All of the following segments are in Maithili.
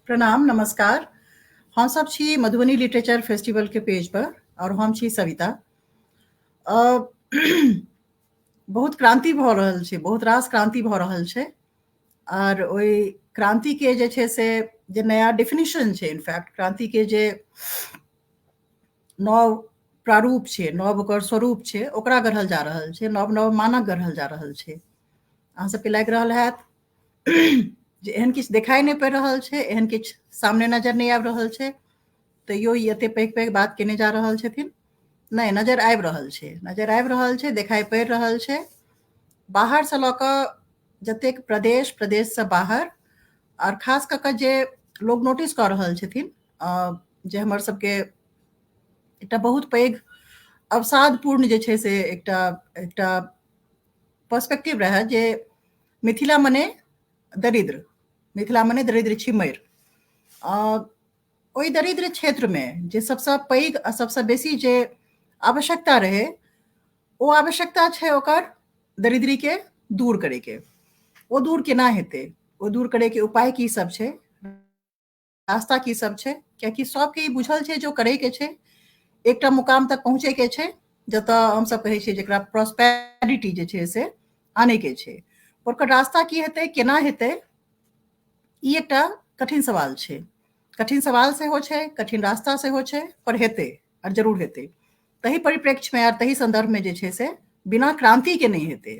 प्रणाम, नमस्कार। हम सब छी मधुबनी लिटरेचर फेस्टिवल के पेज पर और हम छी सविता। बहुत क्रांति भऽ रहल छै, बहुत रास क्रांति भऽ रहल छै और ओहि क्रांति के जे छै से जे नया डेफिनेशन छै, इनफैक्ट क्रांति के जे नव प्रारूप छै, नव ओकर स्वरूप छै, ओकरा गढ़ल जा रहल छै, नव नव मानक गढ़ल जा रहल छै। अहाँ सबके लागि रहल हैत जे एहन किछु देखाइ नहि पड़ि रहल छै, एहन किछु सामने नजर नहि आबि रहल छै, तैयो ई एते पैघ पैघ बात केने जा रहल छथिन। नहि, नजर आबि रहल छै, नजर आबि रहल छै, देखाइ पड़ि रहल छै। बाहरसँ लऽ कऽ जतेक प्रदेश, प्रदेशसँ बाहर और खास कऽ कऽ जे लोग नोटिस कऽ रहल छथिन, जे हमर सबके एकटा बहुत पैघ अवसादपूर्ण जे छै से एकटा पर्सपेक्टिव रहै जे मिथिला मने दरिद्र, मिथिला मने दरिद्र छिमैर। ओहि दरिद्र क्षेत्रमे जे सबसँ पैघ आ सबसँ बेसी जे आवश्यकता रहै, ओ आवश्यकता छै ओकर दरिद्रीके दूर करैके। ओ दूर केना हेतै, ओ दूर करैके उपाय की सब छै, रास्ता की सब छै, कियाकि सबके ई बुझल छै जो करैके छै, एकटा मुकाम तक पहुँचैके छै जतऽ हमसब कहै छियै जेकरा प्रॉस्पेरिटी जे छै से आनैके छै। ओकर रास्ता की हेतै, केना हेतै, ई एकटा कठिन सवाल छै। कठिन सवाल सेहो छै, कठिन रास्ता सेहो छै, पर हेतै और जरूर हेतै। तही परिप्रेक्ष्यमे और तही संदर्भमे जे छै से बिना क्रांतिके नहि हेतै।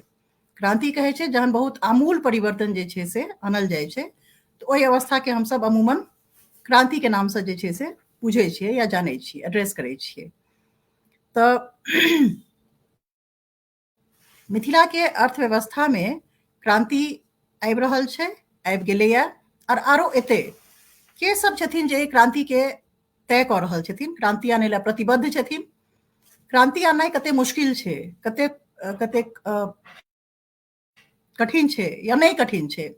क्रांति कहै छै जहन बहुत आमूल परिवर्तन जे छै से आनल जाइ छै, तऽ ओहि अवस्थाके हमसब अमूमन क्रांतिके नामसँ जे छै से बुझै छियै या जानै छियै, एड्रेस करै छियै। तऽ मिथिलाके अर्थव्यवस्थामे क्रांति आबि रहल छै, आबि गेलैए और आरो एतै। के सब छथिन जे क्रांतिके तय कऽ रहल छथिन, क्रांति आनै लए प्रतिबद्ध छथिन। क्रांति आननाइ कते मुश्किल छै, कतेक कठिन छै या नहीं कठिन छै।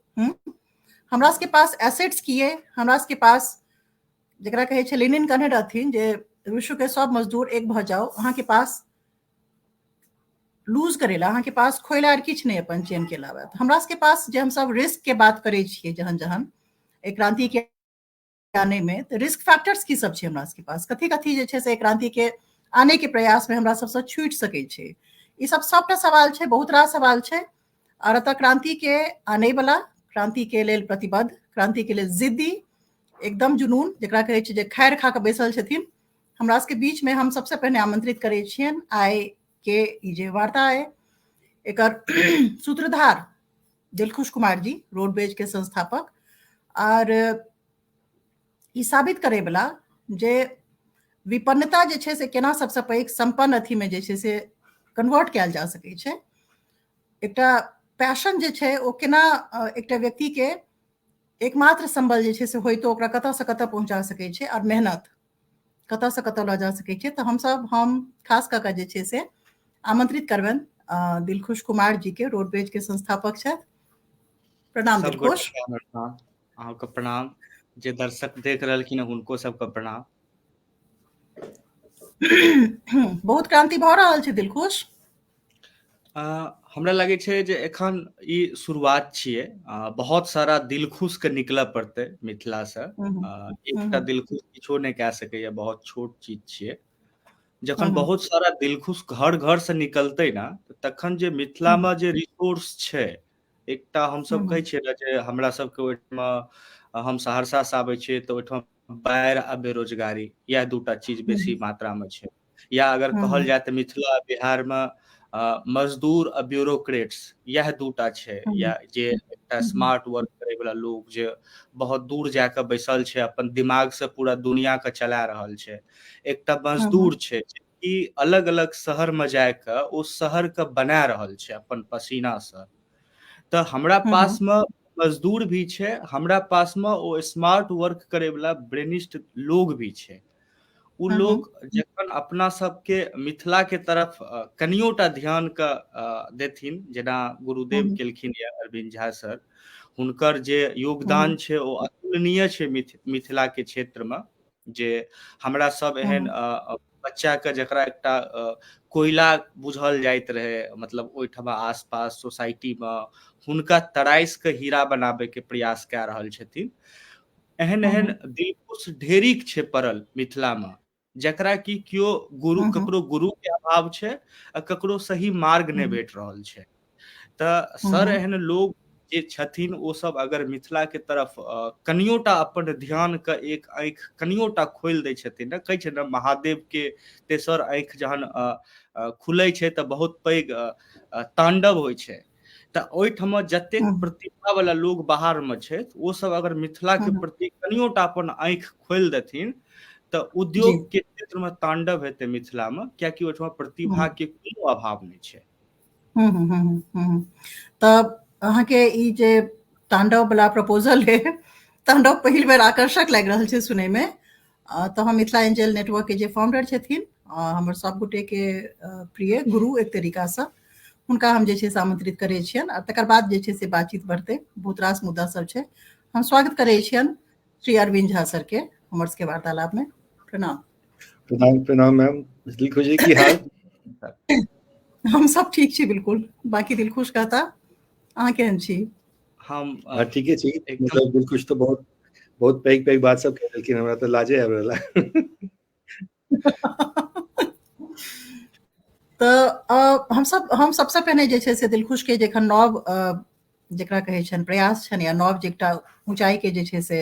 हमरा सबके पास एसेट्स की अइ, हमरा सबके पास जकरा कहै छै लेनिन कहने रहथिन जे विश्वके सब मजदूर एक भऽ जाओ, अहाँके पास लूज करै लए, अहाँके पास खोय लए किछु नहि अपन चेनके अलावा। तऽ हमरा सबके पास जे हमसब रिस्कके बात करै छियै जहन जहन एहि क्रांतिके आनैमे, तऽ रिस्क फैक्टर्स की सब छै हमरा सबके पास, कथी कथी जे छै से क्रांतिके आनैके प्रयासमे हमरा सबसँ छूटि सकै छै, ई सब सबटा सवाल छै, बहुत रास सवाल छै। और एतऽ क्रांतिके आनैवला, क्रांतिके लेल प्रतिबद्ध, क्रांतिके लेल जिद्दी, एकदम जुनून जकरा कहै छै जे खाएर खा कऽ बैसल छथिन, हमरा सबके बीचमे हम सबसँ पहिने आमंत्रित करै छियनि आइ के ई जे वार्ता अइ एकर सूत्रधार दिलखुश कुमार जी, रोडवेज के संस्थापक, और ई साबित करैवला जे विपन्नता जे छै से केना सबसँ पैघ संपन्न अथीमे जे छै से कन्वर्ट कयल जा सकै छै। एकटा पैशन जे छै ओ केना एकटा व्यक्तिके एकमात्र संबल जे छै से होइतो ओकरा कतऽसँ कतऽ पहुँचा सकै छै, और मेहनत कतऽसँ कतऽ लऽ जा सकै छै। तऽ हम खास कऽ कऽ जे छै से आमंत्रित करबनि दिलखुश कुमार जी के, रोडवेज के संस्थापक छथि। प्रणाम दिलखुश। अहाँके प्रणाम, जे दर्शक देख रहलखिन हुनको सबके प्रणाम। बहुत क्रांति भऽ रहल छै दिलखुश। हमरा लागै छै जे एखन ई शुरुआत छियै, बहुत सारा दिलखुश के निकलऽ पड़तै मिथिलासँ। एकटा दिलखुश किछो नहि कए सकैए, बहुत छोट चीज छियै। जखन बहुत सारा दिलखुश घर घर से निकलतै ना, तखन जे मिथिलामे जे रिसोर्स छै, एकटा हमसब कहै छियै ने जे हमरा सबके ओहिठमा, हम सहरसा से आबै छियै तऽ ओहिठाम बाढ़ि आ बेरोजगारी, इएह दूटा चीज बेसी मात्रामे छै। या अगर कहल जाय तऽ मिथिला बिहारमे मजदूर आ ब्यूरोक्रेट्स, इएह दूटा छै। या जे एकटा स्मार्ट वर्क करै वाला लोग जे बहुत दूर जाके बैसल छै, अपन दिमाग से पूरा दुनिया के चला रहल छै। एकटा मजदूर छै कि अलग अलग शहर में जाके ओ शहर के बना रहल छै अपन पसीना से। तऽ हमरा पास में मजदूर भी छै, हमरा पास में ओ स्मार्ट वर्क करे वाला ब्रेनिस्ट लोग भी छै। उ लोग जखन अपना सबके मिथिला के तरफ कनियोटा ध्यान के देथिन, जेना गुरुदेव केलखिन या अरविंद झा सर, हुनकर जे योगदान छै ओ अतुलनीय छै मिथिला के क्षेत्र में। जे हमरा सब एहन बच्चा के जकरा एकटा कोयला बुझल जाइत रहे, मतलब ओहिठमा आसपास सोसाइटी में, हुनका तराइस के हीरा बनाबे के प्रयास कए रहल छथिन। एहन एहन दिलखुश ढेरिक छै पड़ल मिथिला में, जकरा कि केओ गुरु, ककरो गुरु के अभाव छै आ ककरो सही मार्ग नहीं भेट रहल छै। तऽ सर एहन लोग जे छथिन ओ सब अगर मिथिला के तरफ कनियोटा अपन ध्यान के एक आँखि कनियोटा खोलि दै छथिन ने, कहै छै ने महादेव के तेसर आँखि जहन खुलै छै तऽ बहुत पैघ तांडव होइ छै। तऽ ओहिठमा जतेक प्रतिभा वाला लोग बाहर में छै, ओ सब अगर मिथिला के प्रति कनियोटा अपन आँखि खोलि देथिन तऽ उद्योग के क्षेत्र में तांडव हेतै मिथिला में, कियाकि ओहिठमा प्रतिभा के कोनो अभाव नहीं छै। तब अहाँके ई जे तांडव वाला प्रपोजल है, तांडव पहिल बेर आकर्षक लागि रहल छै सुनै में। तऽ हम मिथिला एंजल नेटवर्क के जे फाउंडर छथिन, हमर सब गोटे के प्रिय गुरु एक तरीका से, हुनका हम जे छै से आमंत्रित करै छियनि आ तकर बाद जे छै से बातचीत बढ़तै। बहुत रास मुद्दा सब छै। हम स्वागत करै छियनि श्री अरविंद झा सर के हमर सबके वार्तालाप में। प्रणाम। प्रणाम प्रणाम मैम, दिलखुश जी की हाल? हम सब ठीक छी बिल्कुल, बाकी दिलखुश कहता अहाँ केहन छी? हम ठीके छी, मतलब दिलखुश तो बहुत बहुत पैघ पैघ बात सब कह देलखिन, हमरा तो लाजे आबि रहला। तऽ हम सबसे पहिने जे छै से दिलखुश के जखन नव जकरा कहै छनि प्रयास छनि या नव जे एकटा ऊंचाई के जे छै से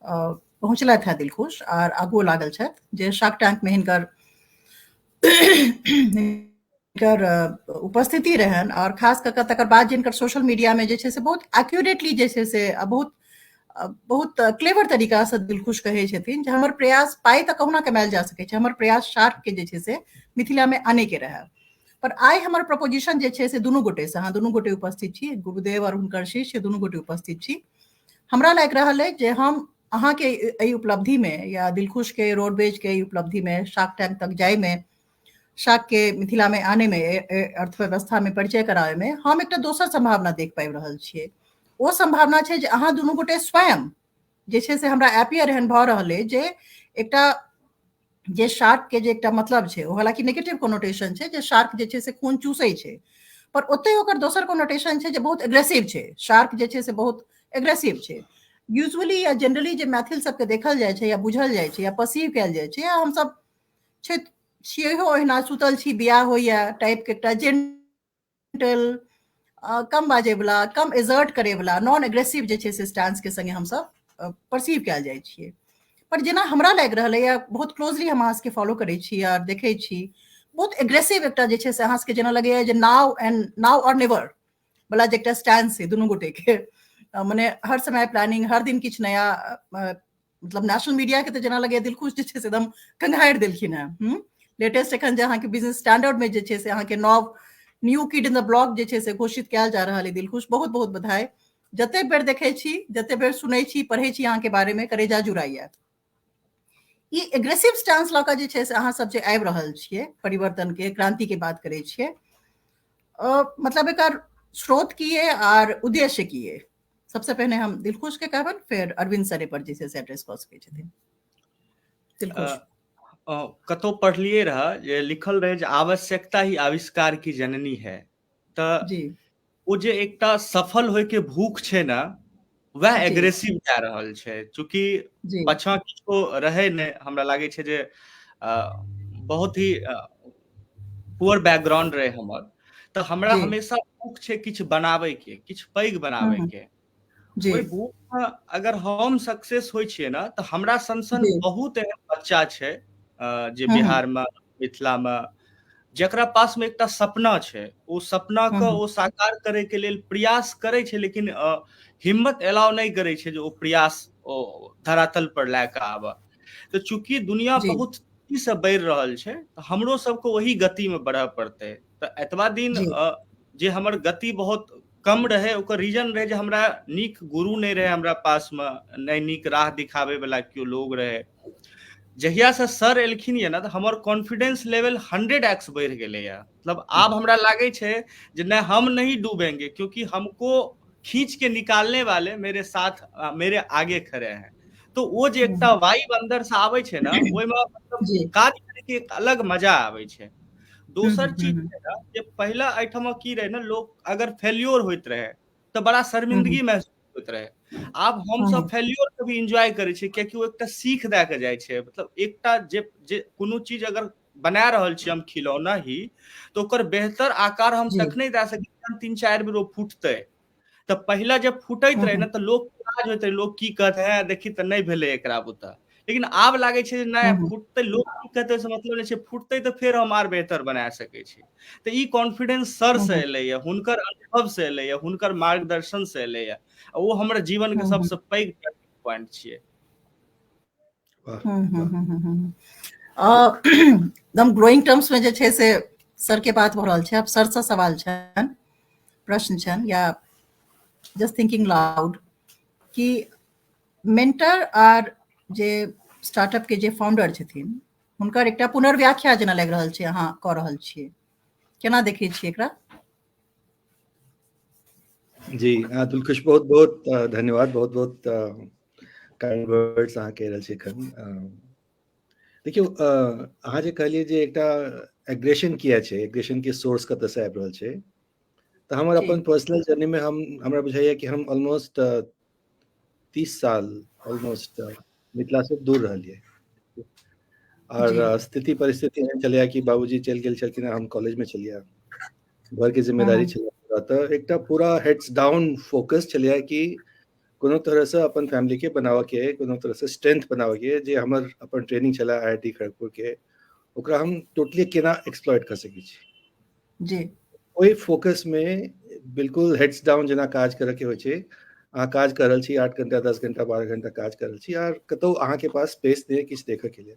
पहुँचलथि है दिलखुश आर आगू लागल छथि, जे शार्क टैंक में हिनकर उपस्थिति रहन, और खास कऽ तकर बाद जिनकर सोशल मीडिया में जे छै से बहुत एक्यूरेटली जे छै से बहुत क्लेवर तरीका से दिलखुश कहै छथिन जे हमर प्रयास पाई तऽ कहुना कमायल जा सकै छै, हमर प्रयास शार्क के जे छै से मिथिला में आने के रहै। पर आइ हमर प्रपोजिशन जे छै से दुनू गोटे से, अहाँ दुनू गोटे उपस्थित छी, गुरुदेव और हुनकर शिष्य दुनू गोटे उपस्थित छी। हमरा लागि रहल है जे हम अहाँ के एहि उपलब्धि में या दिलखुश के रोडवेज के एहि उपलब्धि में शार्क टैंक तक जाय में, शार्क के मिथिला में आने में, अर्थव्यवस्था में परिचय करावे में हम एकटा दोसर संभावना देख पाबि रहल छियै। ओ संभावना छै जे अहाँ दुनू गोटे स्वयं जे छै से हमरा एपियर एहन भऽ रहल अइ जे एकटा जे शार्क के जे एकटा मतलब छै, ओ हालांकि नेगेटिव कोनोटेशन छै जे शार्क जे छै से खून चूसै छै, पर ओतै ओकर दोसर कोनोटेशन छै जे बहुत एग्रेसिव छै। शार्क जे छै से बहुत एग्रेसिव छै। यूजुअली या जनरली जे मैथिल सबके देखल जाइ छै या बुझल जाइ छै या परसीव कयल जाइ छै, या हमसब छियै ओहिना सुतल छी बियाह होइया टाइप के एकटा जेंटल कम बाजे वाला, कम एजर्ट करे वाला, नॉन एग्रेसिव जे छै से स्टैंस के संगे हमसब परसीव कयल जाइ छियै। पर जेना हमरा लागि रहल है, या बहुत क्लोजली हम अहाँ सबके फॉलो करै छी और देखै छी, बहुत एग्रेसिव एकटा जे छै से अहाँ सबके जेना लगैया जे नाउ और नेवर वाला जे एकटा स्टैंस है दुनू गोटे के, मने हर समय प्लानिंग, हर दिन किछु नया, मतलब नेशनल मीडिया के तो जेना लगैया दिलखुश जे छै से एकदम कंघाड़ि देलखिन है। लेटेस्ट एखन जे अहाँके बिजनेस स्टैंडर्ड में जे छै से अहाँके new kid in the block जे छै से घोषित कयल जा रहल है। दिलखुश बहुत बहुत बधाई। जते बेर देखै छी, जते बेर सुनै छी, पढ़ै छी अहाँके बारे में, करेजा जुड़ाइया। ई एग्रेसिव स्टांस लऽ कऽ जे छै से अहाँ सब जे आबि रहल छियै, परिवर्तन के, क्रांति के बात करै छियै, मतलब एकर स्रोत की है और उद्देश्य की है? सबसे पहले हम दिलखुश के कहबन, फिर अरविंद सर पर जे छै से एड्रेस कऽ सकै छथिन। दिलखुश। कतौ पढ़लिए रहा जे लिखल रहे जे आवश्यकता ही आविष्कार की जननी है। तऽ ओ जे एकटा सफल होय के भूख छै ना, वह एग्रेसिव कए रहल छै। चूँकि पाछाँ किछो रहै नहि, हमरा लागै छै जे बहुत ही पुअर बैकग्राउंड रहे हमर, तऽ हमरा हमेशा भूख छै किछु बनाबै के, किछु पैघ बनाबै के। ओहि भूख में अगर हम सक्सेस होइ छियै ना, तऽ हमरा सन बहुत एहन बच्चा छै जे बिहार में, मिथिला में, जकरा पास में एकटा सपना छै, ओ सपना के ओ साकार करे के लेल प्रयास करे छै, लेकिन हिम्मत एलाउ नहीं करे छै जे ओ प्रयास धरातल पर लए कऽ आबे। तऽ चूंकि दुनिया बहुत तेजी से बढ़ि रहल छै, तऽ हमरो सबको वही गति में बढ़य पड़तै। तऽ एतबा दिन जे हमर गति बहुत कम रहे, ओकर रीजन रहे जे हमरा नीक गुरु नहीं रहे हमरा पास में, नहीं नीक राह दिखाबे वाला केओ लोग रहे। जहिया से सर एलखिन ये ना, तऽ हमर कॉन्फिडेंस लेवल 100x बढ़ गेले है। मतलब आब हमरा लागे छै जे नहीं, हम नहीं डूबेंगे, क्योंकि हमको खींच के निकालने वाले मेरे साथ, मेरे आगे खड़े हैं। तो वो जे एकटा वाइब अंदर से आबै छै ना, ओहिमे मतलब काज करे के एक अलग मजा आबै छै। दोसर चीज छै ना, जे पहला एठमा की रहे ना, लोग अगर फेल्योर होइत रहे तऽ बड़ा शर्मिंदगी महसूस होइत रहे। आब हम सब फेल्योर के भी एंजॉय करे छी, कियाकि वो एकटा सीख दे के जाय छै। मतलब एकटा जे कोनो चीज अगर बना रहल छी हम खिलौना ही, तो ओकर बेहतर आकार हम जी तखने दे सकै छी 3-4 बेर ओ फुटतै। तऽ पहिला जब फुटैत रहे ने तऽ लोग नाराज होइत रहे, लोग की कहत है देखी तऽ नहीं भेलै एकरा बुता। लेकिन आब लागे छै नहीं फुटतै, लोग की कहतै से मतलब नहीं छै, फुटतै तऽ फेर हम आर बेहतर बना सकै छी। तऽ ई कॉन्फिडेंस सर से एलैया, हुनकर अनुभव से एलैया, हुनकर मार्गदर्शन से एलैया। वो हमर जीवन के सबसे पैघ पॉइंट छियै। एकदम ग्रोइंग टर्म्स में जे छै से सर के बात भ रहल छै। अब सर से सवाल छनि, प्रश्न छनि, या जस्ट थिंकिंग लाउड कि मेंटर आर जे स्टार्टअप के जे फाउंडर छथिन हुनकर एकटा पुनर्व्याख्या जेना लागि रहल छै अहाँ कऽ रहल छियै, केना देखै छियै एकरा? जी दिलखुश, बहुत बहुत धन्यवाद, बहुत बहुत काइंड वर्ड्स अहाँ कह रहल छी एखन। देखियौ अहाँ जे कहलिए जे एकटा एग्रेशन किया छै, एग्रेशन के सोर्स कतऽ से आबि रहल छै, तऽ हमर अपन पर्सनल जर्नी में हमरा बुझाइया कि हम ऑलमोस्ट 30 साल ऑलमोस्ट मिथिला से दूर रहलिए। और स्थिति परिस्थिति एहन छलैया कि बाबूजी चलि गेल छलखिन, हम कॉलेज में छलिए, घर के जिम्मेदारी छलै, तऽ एकटा पूरा हेड्स डाउन फोकस छलैया कि कोनो तरह से अपन फैमिली के बनावा के, कोनो तरह से स्ट्रेंथ बनावा के, जे हमर अपन ट्रेनिंग छला IIT खड़गपुर के, ओकरा हम टोटली केना एक्सप्लॉइट कर सकै छी जी। ओहि फोकस में बिल्कुल हेड्स डाउन जेना काज करे के होइ छै। अहाँ काज कर रहल छी 8 घंटा 10 घंटा 12 घंटा काज कर रहल छी, और कतौ अहाँ के पास स्पेस नहीं किछु देखे के लिए।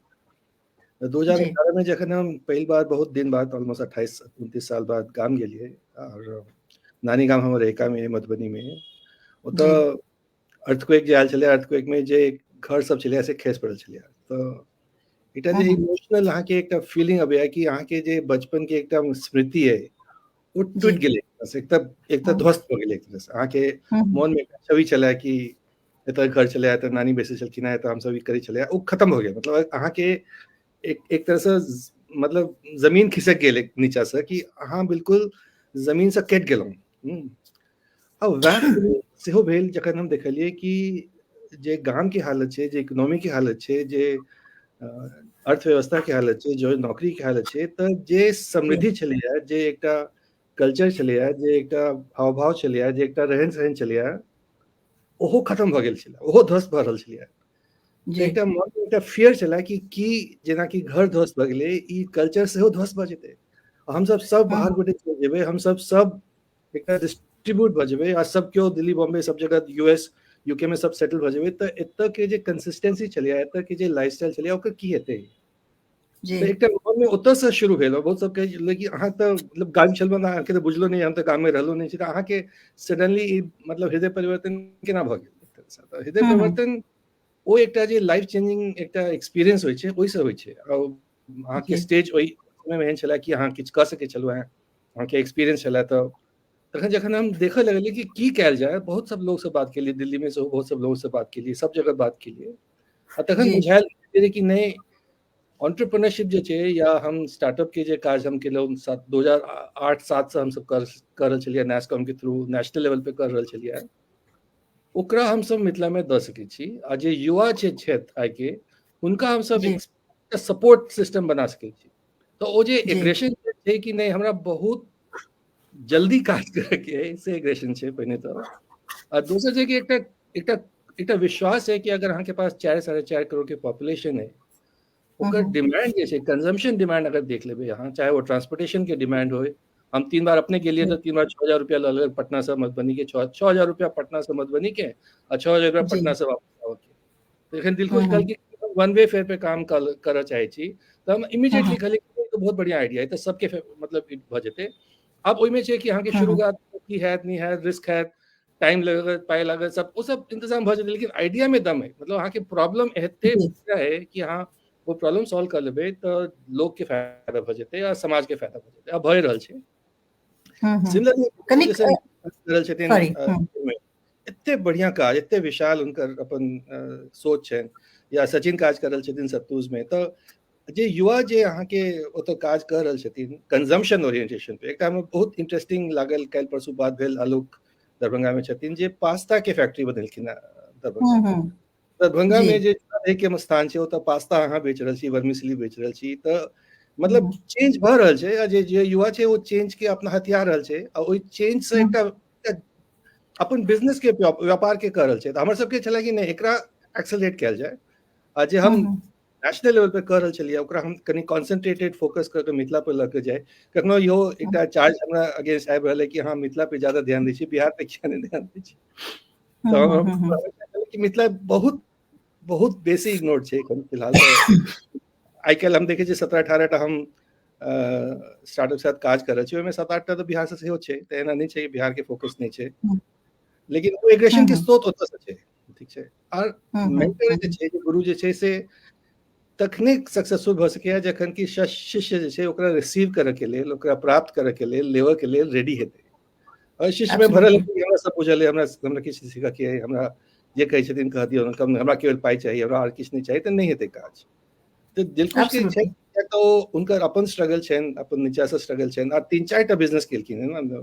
2011 में जखन हम पहली बार बहुत दिन बाद ऑलमोस्ट 28-29 साल बाद गाम गेलिए, और नानी गाम हमर रहिका में मधुबनी में, ओतऽ अर्थक्वेक जे आयल छलै, अर्थक्वेक में जे घर सब छलै से खसि पड़ल छलै। तऽ एकटा जे इमोशनल अहाँ के एकटा फीलिंग अबैया कि अहाँ के जे बचपन के एकटा स्मृति है वो टूट गेलै, बस एकटा ध्वस्त हो गेलै एक तरह से। अहाँ के मन में एकटा छवि छलै कि एतऽ घर छलै, एतऽ नानी बैसल छलखिन, एतऽ हम सब ई करै छलै, वो खत्म हो गया। मतलब अहाँ के एक तरह से मतलब जमीन खिसक गेल नीचा से कि अहाँ बिल्कुल जमीन से कटि गेलहुँ। अब वएह सेहो भेल जखन हम देखलिए कि जे गाम के हालत छै, जे इकोनॉमी के हालत छै, जे अर्थव्यवस्था के हालत छै, जो नौकरी के हालत छै, तऽ जे समृद्धि छलैया, जे एकटा कल्चर छलैया, जे एकटा हाव भाव छलैया, जे एकटा रहन सहन छलैया, ओहो खत्म भऽ गेल छलै, ओहो ध्वस्त भऽ रहल छलैया। तऽ एकटा मन में एकटा फियर छला कि जेना कि घर ध्वस्त भऽ गेलै, ई कल्चर सेहो ध्वस्त भऽ जेतै, हम सब बाहर गोटे चलि जेबै, हम सब एकटा डिस्ट्रीब्यूट भऽ जेबै, आ सब केओ दिल्ली बॉम्बे सब जगह US UK में सब सेटल भऽ जेबै, तऽ एतऽ के जे कंसिस्टेंसी छलैया, एतऽ के जे लाइफस्टाइल छलैया, ओकर की हेतै? तऽ एकटा मन में ओतऽ से शुरू भेल। बहुत सब कहै छलै कि अहाँ तऽ मतलब गाम छलहुँ ने, अहाँके तऽ बुझलो नहीं, हम तऽ गाम में रहलो नहीं छी, तऽ अहाँ के सडनली मतलब हृदय परिवर्तन केना भऽ गेल? तऽ हृदय परिवर्तन ओ एकटा जे लाइफ चेंजिंग एकटा एक्सपीरियंस होइ छै, ओहिसँ होइ छै। अहाँ के स्टेज ओहि समय में एहन छला कि अहाँ किछु कऽ सकै छलहुँ हैं, अहाँ के एक्सपीरियंस छला। तऽ तखन जखन हम देखऽ लगलिए कि की कयल जाए, बहुत सब लोग से बात केलिए, दिल्ली में से बहुत सब लोगों से बात केलिए, सब जगह बात केलिए, आ तखन बुझायल कि नहीं, एंटरप्रेन्योरशिप जे छै, या हम स्टार्टअप के जे काज हम केलहुँ 2008-7 से हम सब कर रहल छलिए, NASSCOM के थ्रू नेशनल लेवल पे कर रहल छलिए, ओकरा हम सब मिथिला में दऽ सकै छी। आ जे युवा छथि आइ के, हुनका हम सब एक सपोर्ट सिस्टम बना सकै छी। तो ओ जे एग्रेशन छै कि नहीं हमरा बहुत जल्दी काज करे के से एग्रेशन छै पहिने तऽ, आ दोसर छै कि एकटा विश्वास है कि अगर अहाँ के पास 4-4.5 करोड़ के पॉपुलेशन है, ओकर डिमांड जे छै, कंजम्पशन डिमांड अगर देख लेबै अहाँ, चाहे वो ट्रांसपोर्टेशन के डिमांड होय, हम 3 बार अपने गेलिए तो 3 बार 6,000 रुपया लऽ लेलक पटना से मधुबनी के, 6,000 रुपया पटना से मधुबनी के, और 6,000 रुपया पटना से वापस आवे के। तो एखन दिलखुश कहल कि वन वे फेयर पे काम करऽ चाहे छी, तो हम इमीडिएटली कहलिए तो बहुत बढ़िया आइडिया है, तो सबके मतलब भऽ जेतै। अब ओहिमे छै कि अहाँ के शुरुआत की हैत नहीं हैत, रिस्क हैत, टाइम लगत, पाई लागत, सब वो सब इंतजाम भऽ जेतै, लेकिन आइडिया में दम है। मतलब अहाँ के प्रॉब्लम एते है कि अहाँ वो प्रॉब्लम सॉल्व कर लेबै तऽ लोग के फायदा भऽ जेतै आ समाज के फायदा भऽ जेतै, आ भऽ रहल छै। सिमिलरली जैसे रहल छथिन, एते बढ़िया काज, एते विशाल हुनकर अपन सोच छनि, या सचिन काज कर रहल छथिन सत्तूज में। तऽ जे युवा जे अहाँ के ओतऽ काज कर रहल छथिन कंजम्पशन ओरिएंटेशन पे, एकटा हमरा बहुत इंटरेस्टिंग लागल, काल्हि परसू बात भेल आलोक दरभंगा में छथिन जे पास्ता के फैक्ट्री बनेलखिन हम्म, दरभंगा जी में जे एक स्थान छै ओतऽ पास्ता अहाँ बेच रहल छी, वर्मिसली बेच रहल छी, तऽ मतलब चेंज भऽ रहल छै आ जे युवा छै ओ चेंज के अपना हथिया रहल छै आ ओहि चेंज से एकटा अपन बिजनेस के व्यापार के कर रहल छै। तऽ हमर सबके छलै कि नहि एकरा एक्सेलरेट कयल जाय आ जे हम नेशनल लेवल पे कर रहल छलियै ओकरा हम कनी कॉन्सेंट्रेटेड फोकस कर के मिथिला पर लऽ के जाय। कखनो इहो एकटा चार्ज हमरा अगेंस्ट आबि रहल है कि हाँ मिथिला पे ज्यादा ध्यान दै छी, बिहार पे किया नहीं ध्यान दै छी। तो मिथिला बहुत बहुत बेसी इग्नोर्ड छै फिलहाल। तो आइ काल्हि हम देखै छियै 17-18 टा हम स्टार्टअप साथ काज कर रहल छी, ओहिमे 7-8 टा तो बिहार से सेहो छै। तऽ एना नहीं छै बिहार के फोकस नहीं छै, लेकिन वो एग्रेशन के स्रोत ओतऽ से छै, ठीक छै। और मेंटर जे छै, गुरु जे छै से तखने सक्सेसफुल भऽ सकैए जखन कि शिष्य जे छै ओकरा रिसीव करऽ के लेल, ओकरा प्राप्त करऽ के लेल, लेबऽ के लेल रेडी हेतै। और शिष्य में भरल हमरा सब बुझल है, हमरा किछु सीखऽ के है, हमरा जे कहै छथिन कह दियौ, हमरा केवल पाइ चाहिए, हमरा और किछु नहीं चाहिए, तऽ नहीं हेतै काज। तऽ दिलखुश के छै तो उनकर अपन स्ट्रगल छनि, अपन नीचा से स्ट्रगल छनि, आ 3-4 टा बिजनेस केलखिन है ना,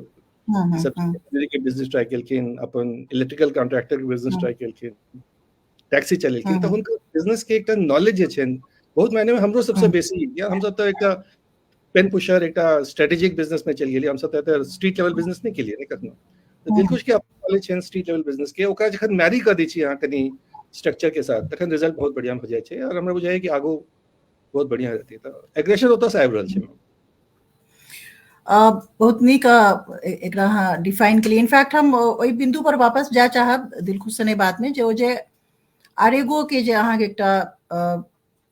सब्जी के बिजनेस ट्राई केलखिन, अपन इलेक्ट्रिकल कॉन्ट्रैक्टर के बिजनेस ट्राई केलखिन, टैक्सी चलेलखिन। तऽ हुनकर बिजनेस के एकटा नॉलेज जे छनि बहुत मायने में हमरो सबसे बेसी या हम सब तो एकटा पेन पुशर एकटा स्ट्रेटेजिक बिजनेस में चलि गेलियै, हम सब तऽ स्ट्रीट लेवल बिजनेस नहीं केलियै ने कखनो। तऽ दिलखुश के नॉलेज छनि स्ट्रीट लेवल बिजनेस के, ओकरा जखन मैरी कर दै छी अहाँ कनी स्ट्रक्चर के साथ, तखन रिजल्ट बहुत बढ़िया हो जाइ छै और हमरा बुझाइए कि आगू बहुत बढ़िया रहती है। तो एग्रेशन ओतऽ से आबि रहल छै। बहुत नीक एकरा अहाँ डिफाइन केलिए। इनफैक्ट हम ओहि बिंदु पर वापस जाय चाहब दिलखुश सने बात में, जे ओ जे आरेगो के जे अहाँके एकटा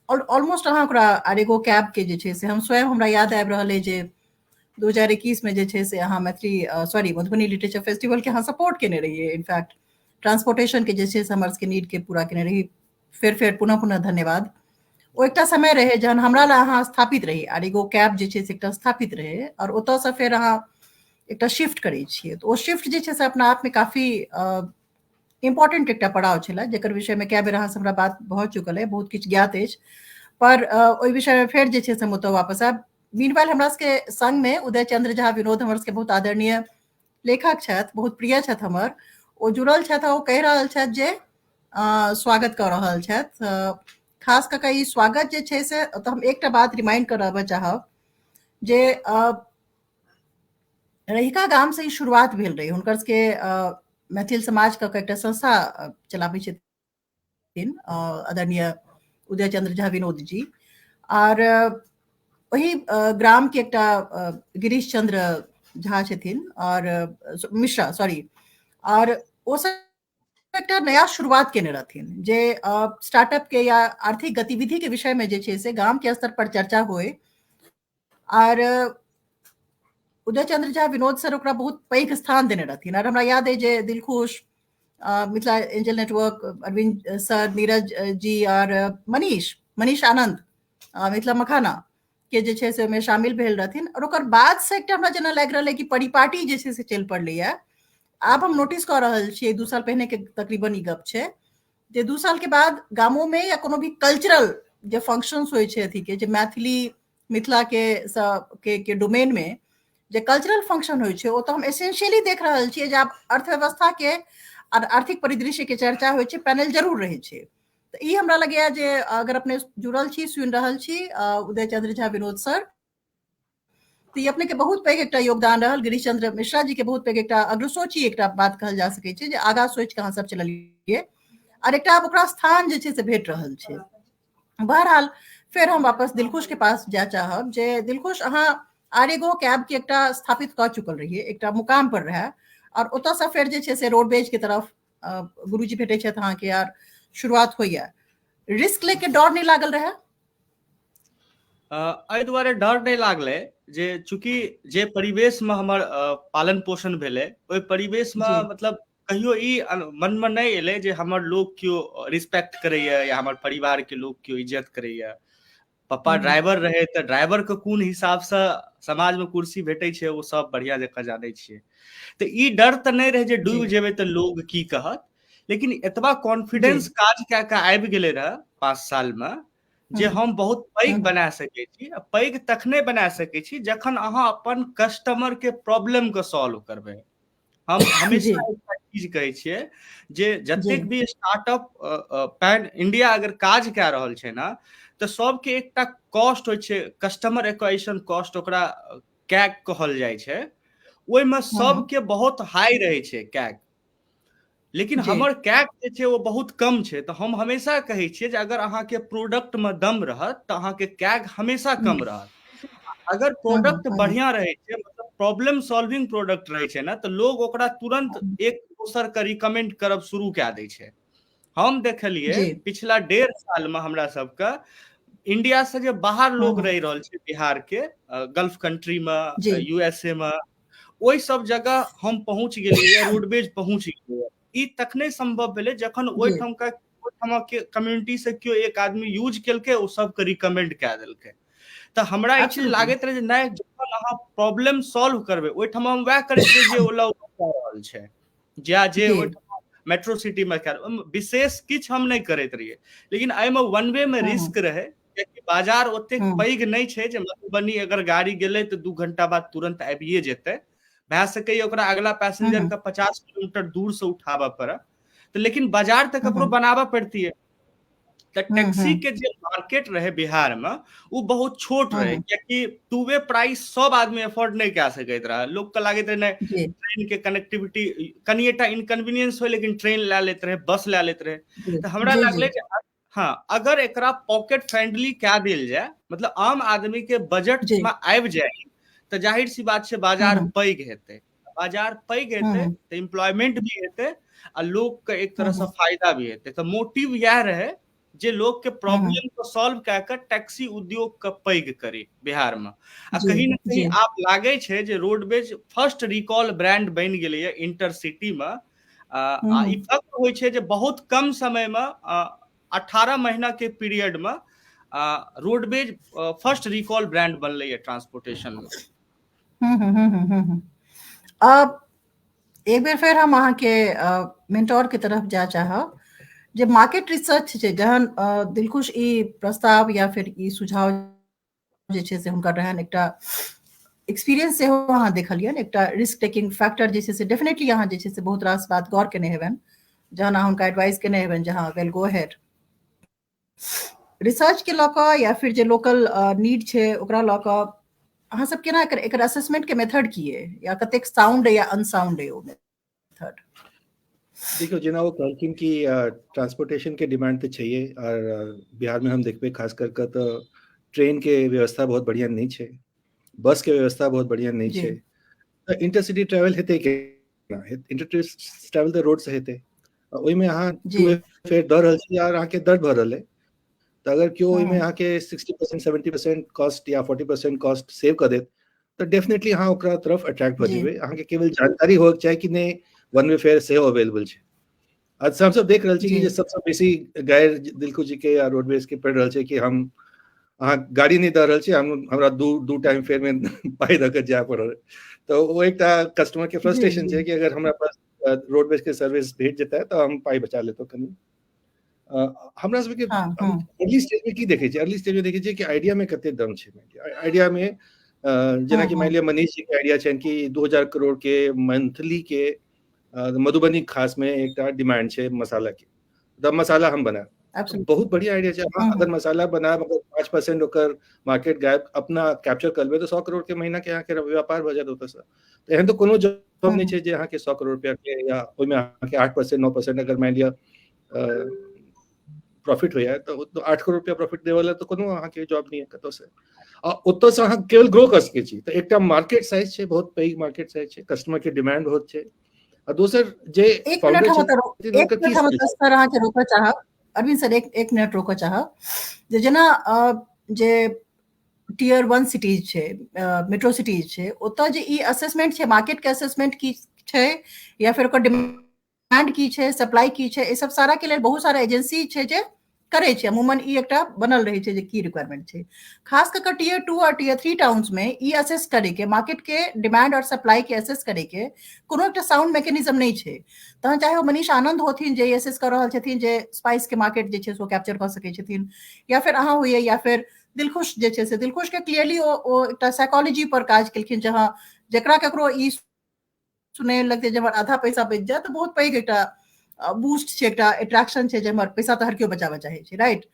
ऑलमोस्ट अहाँ ओकरा आरेगो कैब के जे छै से हम स्वयं हमरा याद आबि रहल है जे 2021 में जे छै से अहाँ मैथिली मधुबनी लिटरेचर फेस्टिवल के अहाँ सपोर्ट केने रहिए। इनफैक्ट ट्रांसपोर्टेशन के जे छै से हमर सबके नीड के पूरा केने रही। फेर पुनः धन्यवाद। ओ एकटा समय रहे जहन हमरा ला अहाँ स्थापित रही, आरेगो कैब जे छै से एकटा स्थापित रहे, और ओतऽ से फेर अहाँ एकटा शिफ्ट करै छियै। तऽ ओ शिफ्ट जे छै से अपना आप में काफी इम्पोर्टेंट एकटा पड़ाव छलै, जेकर विषय में कए बेर अहाँ से हमरा बात भऽ चुकल है, बहुत किछु ज्ञात अछि। पर ओहि विषय में फेर जे छै से हम ओतऽ वापस आयब। मीनवाइल हमरा सबके संग में उदय चंद्र झा विनोद हमर सबके बहुत आदरणीय लेखक छथि, बहुत प्रिय छथि हमर, ओ जुड़ल छथि। ओ कहि रहल छथि जे स्वागत कऽ रहल छथि। खास कऽ कऽ ई स्वागत जे छै से तऽ हम एकटा बात रिमाइंड कराबऽ चाहब जे रहिका गाम से ही शुरुआत भेल रही। हुनकर सबके मैथिल समाज कऽ एकटा संस्था चलाबै छथिन आदरणीय उदय चंद्र झा विनोद जी, और वही ग्राम के एकटा गिरीश चंद्र झा छथिन और मिश्रा और ओ सब एकटा नया शुरुआत केने रहथिन जे स्टार्टअप के या आर्थिक गतिविधि के विषय में जे छै से गाम के स्तर पर चर्चा होए। और उदय चंद्र झा विनोद सर ओकरा बहुत पैघ स्थान देने रहथिन। और हमरा याद है जे Dilkhush, Mithila angel network, Arvind sir, Niraj ji और मनीष आनंद, मिथिला मखाना के जे छै से ओहिमे शामिल भेल रहथिन। और ओकर बाद से एकटा हमरा जेना लागि रहल है कि परिपाटी जे छै से चलि पड़लैए। आब हम नोटिस कऽ रहल छियै, 2 साल पहिने के तकरीबन ई गप छै, जे 2 साल के बाद गामों में या कोनो भी कल्चरल जे फंक्शंस होइ छै अथी के, जे मिथिला के डोमेन में जे कल्चरल फंक्शन होइ छै, ओ तऽ हम एसेंशियली देख रहल छियै जे आब अर्थव्यवस्था के और आर्थिक परिदृश्य के चर्चा होइ छै, पैनल जरूर रहै छै। तऽ ई हमरा लगैया जे अगर अपने जुड़ल छी, सुनि रहल छी उदय चंद्र झा विनोद सर, तो ये अपने के बहुत पैघ एकटा योगदान रहल। गिरीश चंद्र मिश्रा जी के बहुत पैघ एकटा अग्रसोची एकटा बात कहल जा सकै छै, जे आगाँ सोचि कऽ अहाँ सब चललियै और एकटा आब ओकरा स्थान जे छै से भेट रहल छै। बहरहाल फेर हम वापस दिलखुश के पास जाय चाहब जे दिलखुश अहाँ आरेगो कैब के एकटा स्थापित कऽ चुकल रहिए, एकटा मुकाम पर रहे, और ओतऽ से फेर जे छै से रोडवेज के तरफ गुरुजी भेटै छथि अहाँके और शुरुआत होइए। रिस्क लेके डर नहीं लागल रहे? एहि दुआरे डर नहीं लागलै जे चूंकि जे परिवेश में हमर पालन पोषण भेलै, ओहि परिवेश में मतलब कहियो ई मन में नहीं एलै जे हमर लोग क्यों रिस्पेक्ट करैया या हमर परिवार के लोग क्यों इज्जत करैया। पप्पा ड्राइवर रहे तऽ ड्राइवर के कोन हिसाब से समाज में कुर्सी भेटै छै ओ सब बढ़िया जकाँ जानै छियै। तऽ ई डर तऽ नहीं रहे जे डूबि जेबै तऽ लोग की कहत, लेकिन एतबा कॉन्फिडेंस काज कए कऽ आबि गेलै रहे 5 साल में जे हम बहुत पैघ बना सकै छी। पैघ तखने बना सकै छी जखन अहाँ अपन कस्टमर के प्रॉब्लम के सॉल्व करबै। हम हमेशा एकटा चीज कहै छियै जे जतेक भी स्टार्टअप पैन इंडिया अगर काज कए रहल छै ना तऽ सबके एकटा कॉस्ट होइ छै, कस्टमर एक्वाजिशन कॉस्ट ओकरा कैक कहल जाइ छै, ओहिमे सबके बहुत हाई रहै छै कैक, लेकिन हमर कैक जे छै वो बहुत कम छै। तऽ हम हमेशा कहै छियै जे अगर अहाँके प्रोडक्टमे दम रहत तऽ अहाँके कैक हमेशा कम रहत। अगर प्रोडक्ट बढ़िया रहे छै, मतलब प्रॉब्लम सॉल्विंग प्रोडक्ट रहे छै ना, तो लोग ओकरा तुरंत एक दोसर के रिकमेंड करब शुरू कए दै छै। हम देखलिए पिछला 1.5 साल में हमरा सबके इंडिया से जे बाहर लोग रह रहल छै बिहार के, गल्फ कंट्री में, यूएसए में, ओहि सब जगह हम पहुंच गेलियै, रोडवेज पहुंच गेलियै। ई तखने संभव भेलै जखन ओहिठाम के कम्युनिटी से केओ एक आदमी यूज केलकै, ओ सबके रिकमेंड कए देलकै। तऽ हमरा ई चीज लागैत रहे जे नहि, जखन अहाँ प्रॉब्लम सॉल्व करबै, ओहिठाम हम वएह करैत रही जे ओला कऽ रहल छै, जे ओहिठाम मेट्रो सिटी में विशेष किछु हम नहि करैत रहियै। लेकिन एहिमे वन वे में रिस्क रहै, कियाकि बाजार ओतेक पैघ नहि छै जे मधुबनी अगर गाड़ी गेलै तऽ 2 घंटा बाद तुरंत आबिए जेतै। भए सकैए ओकरा अगला पैसेंजर के 50 किलोमीटर दूर से उठाबऽ पड़े, तऽ लेकिन बाजार तऽ ककरो बनाबऽ पड़तियै। तऽ टैक्सी के जे मार्केट रहे बिहार में वो बहुत छोट रहे, कियाकि टू वे प्राइस सब आदमी अफोर्ड नहीं कए सकैत रहे। लोग के लागैत रहे नहीं ट्रेन के कनेक्टिविटी कनिएटा इनकन्वीनियंस हो, लेकिन ट्रेन लए लेत रहे, बस लए लेत रहे। तऽ हमरा लागलै जे हाँ, अगर एकरा पॉकेट फ्रेंडली कए देल जाए, मतलब आम आदमी के बजट में आबि जाए, तऽ जाहिर सी बात छै बाजार पैघ हेतै। बाजार पैघ हेतै तऽ एम्प्लॉयमेंट भी हेतै आ लोग के एक तरह से फायदा भी हेतै। तऽ मोटिव इएह रहे जे लोग के प्रॉब्लम को सॉल्व कए कऽ टैक्सी उद्योग के पैघ करी बिहार में। आ कहीं ना कहीं आब लागे छै जे रोडवेज फर्स्ट रिकॉल ब्रांड बनि गेलै है इंटरसिटी में। आ ई फक्त होइ छै जे बहुत कम समय में 18 महीना के पीरियड में रोडवेज फर्स्ट रिकॉल ब्रांड बनलै है ट्रांसपोर्टेशन में। अब एक बेर फिर हम अहाँ के मेंटोर के तरफ जा चाहब जे मार्केट रिसर्च छै, जहन दिलखुश ई प्रस्ताव या फिर ई सुझाव जे छै से हुनकर रहन, एकटा एक्सपीरियंस सेहो अहाँ देखलियन, एकटा रिस्क टेकिंग फैक्टर जे छै से डेफिनेटली अहाँ जे छै से बहुत रास बात गौर केने हेबन, जहन अहाँ हुनका एडवाइस केने हेबन जहाँ वेल गो हेड रिसर्च के लऽ कऽ या फिर जे लोकल नीड छै ओकरा लऽ कऽ अहाँ सब केना एकर असेसमेंट के मेथड की है, या कतेक साउंड है या अनसाउंड है वो मेथड? देखो जेना वो कहलखिन कि ट्रांसपोर्टेशन के डिमांड तो चाहिए, और बिहार में हम देखबे खास करके तो ट्रेन के व्यवस्था बहुत बढ़िया नहीं है, बस के व्यवस्था बहुत बढ़िया नहीं है। तो इंटरसिटी ट्रैवल हेतै के, इंटरसिटी ट्रैवल तो रोड से हेतै, ओहि में अहाँ फेर दऽ रहल छी, और अहाँ के दर भऽ रहल है। तो अगर क्यों ओहि में अहाँ के 60% 70% कॉस्ट या 40% कॉस्ट सेव कर देत, तो डेफिनेटली अहाँ ओकरा तरफ अट्रैक्ट भऽ जेबै। अहाँ के केवल जानकारी हो चाहे कि नहीं वन वे फेयर सेहो अवेलेबल छै। आज हम सब देख रहल छी कि जे सबसे बेसी गैर दिलखुश जी के या रोडवेज के पड़ रहल छै कि हम अहाँ गाड़ी नहीं दऽ रहल छी, हमरा दू टाइम फेयर में पाई दऽ के जाय पड़ल। तो वो एकटा कस्टमर के फ्रस्ट्रेशन छै कि अगर हमरा पास रोडवेज के सर्विस भेट जेतै तो हम पाई बचा लेतो कनी। हमरा सबके अर्ली स्टेज में की देखे छै, अर्ली स्टेज में देखे छै कि आइडिया में कते दम छै। आइडिया में जेना कि मान लिया मनीष जी के आइडिया छै कि 2000 करोड़ के मंथली के मधुबनी खास में एक डिमांड है मसाला की, तब मसाला हम बना, तो बहुत बढ़िया आइडिया है। अगर मसाला बना, अगर 5% ओकर मार्केट गैप अपना कैप्चर करबे तो 100 करोड़ के महीना के यहाँ के व्यापार भ जात होता सर। तो एहन तो कोनो जॉब नहीं है जे यहाँ के 100 करोड़ रुपया के या ओहि में यहाँ के 8% 9% अगर मान लिया प्रॉफिट हो जाए तो 8 करोड़ रुपया प्रॉफिट दे वाला तो कोनो अहाँ के जॉब नहीं है कतो से। ओतो से अहाँ केवल ग्रो कर सके छी। तो एकटा मार्केट साइज छै, बहुत पैघ मार्केट साइज छै, कस्टमर के डिमांड बहुत छै। और दोसर जे एक मिनट हम सर अहाँ के रोकऽ चाहब, अरविंद सर एक मिनट रोकऽ चाहब, जे जेना जे टियर 1 सिटीज छै, मेट्रो सिटीज छै, ओतऽ जे ई असेसमेंट छै, मार्केट के असेसमेंट की छै या फिर ओकर डिमांड की छै, सप्लाई की छै, ई सब सारा के लेल बहुत सारा एजेंसी छै जे करे छै। अमूमन ई एकटा बनल रहे छै जे की रिक्वायरमेंट छै। खास करके टियर 2 और टियर 3 टाउन्स में ई असेस करे के, मार्केट के डिमांड और सप्लाई के असेस करे के कोनो एकटा साउंड मैकेनिज्म नहीं छै। तहन चाहे ओ मनीष आनंद होथिन जे असेस कर रहल छथिन जे स्पाइस के मार्केट जे छै से कैप्चर कर सकै छथिन, या फिर अहाँ होइए या फिर दिलखुश जे छै से दिलखुश के क्लियरली ओ एकटा साइकोलॉजी पर काज केलखिन, जहाँ जकरा ककरो ई सुनै लगतै जे हमर आधा पैसा बचि जाय तऽ बहुत पैघ एकटा बूस्ट छै, एकटा अट्रैक्शन छै जे हमर पैसा तऽ हर केओ बचाबऽ चाहै छै, राइट।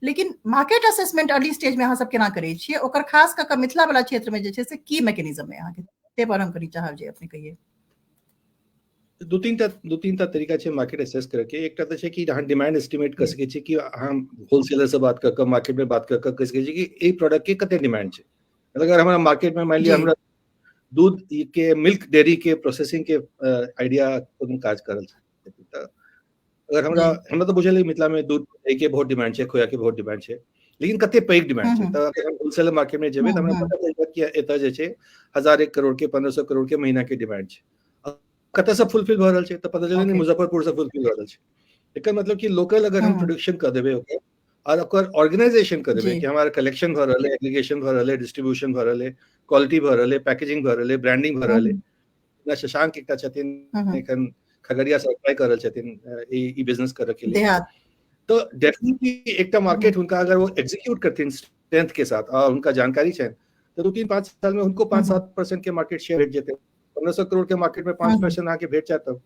लेकिन मार्केट असेसमेंट अर्ली स्टेज में अहाँ सब केना करै छियै, ओकर खास कऽ मिथिला वाला क्षेत्र में जे छै से की मैकेनिज्म है अहाँके, ते पर हम करी चाहब जे अपने कहिए। दू तीन टा तरीका छै मार्केट एसेस करे के। एकटा तऽ छै कि अहाँ डिमांड एस्टिमेट कर सकै छी कि हम होलसेलर से बात कर मार्केट में बात कर कह सकै छी कि ए प्रोडक्ट के कते डिमांड छै। अगर हमारा मार्केट में मान लिया हमरा दूध के मिल्क डेयरी के प्रोसेसिंग के आइडिया कोनो काज करल छै, अगर हमरा तो बुझल मिथिला में दूध के बहुत डिमांड छै, खोया के बहुत डिमांड छै, लेकिन कते पैघ डिमांड छै। तऽ अगर हम होलसेलर मार्केट में जेबै तऽ हमरा पता चलत कि एतऽ जे छै 1001 करोड़ के 1500 करोड़ के महीना के डिमांड छै। कतऽ से फुलफिल भऽ रहल छै तऽ पता चलै मुजफ्फरपुर से फुलफिल भऽ रहल छै। एकर मतलब कि लोकल अगर हम प्रोडक्शन कर देबै ओकर और ओकर ऑर्गेनाइजेशन कर देबै कि हमारा कलेक्शन भऽ रहल है, एग्रीगेशन भऽ रहल है, डिस्ट्रीब्यूशन भऽ रहल है, क्वालिटी भऽ रहल है, पैकेजिंग भऽ रहल है, ब्रांडिंग भऽ रहल है। ना शशांक एकटा छथिन एखन खगड़िया से अप्लाई कर रहल छथिन ई बिजनेस करऽ के लिए, तो डेफिनेटली एकटा मार्केट उनका अगर वो एग्जीक्यूट करथिन स्ट्रेंथ के साथ और उनका जानकारी छै तो 2-3-5 साल में उनको 5-7% के मार्केट शेयर भेट जेतै। 1500 करोड़ के मार्केट में 5% आके भेट जाए तब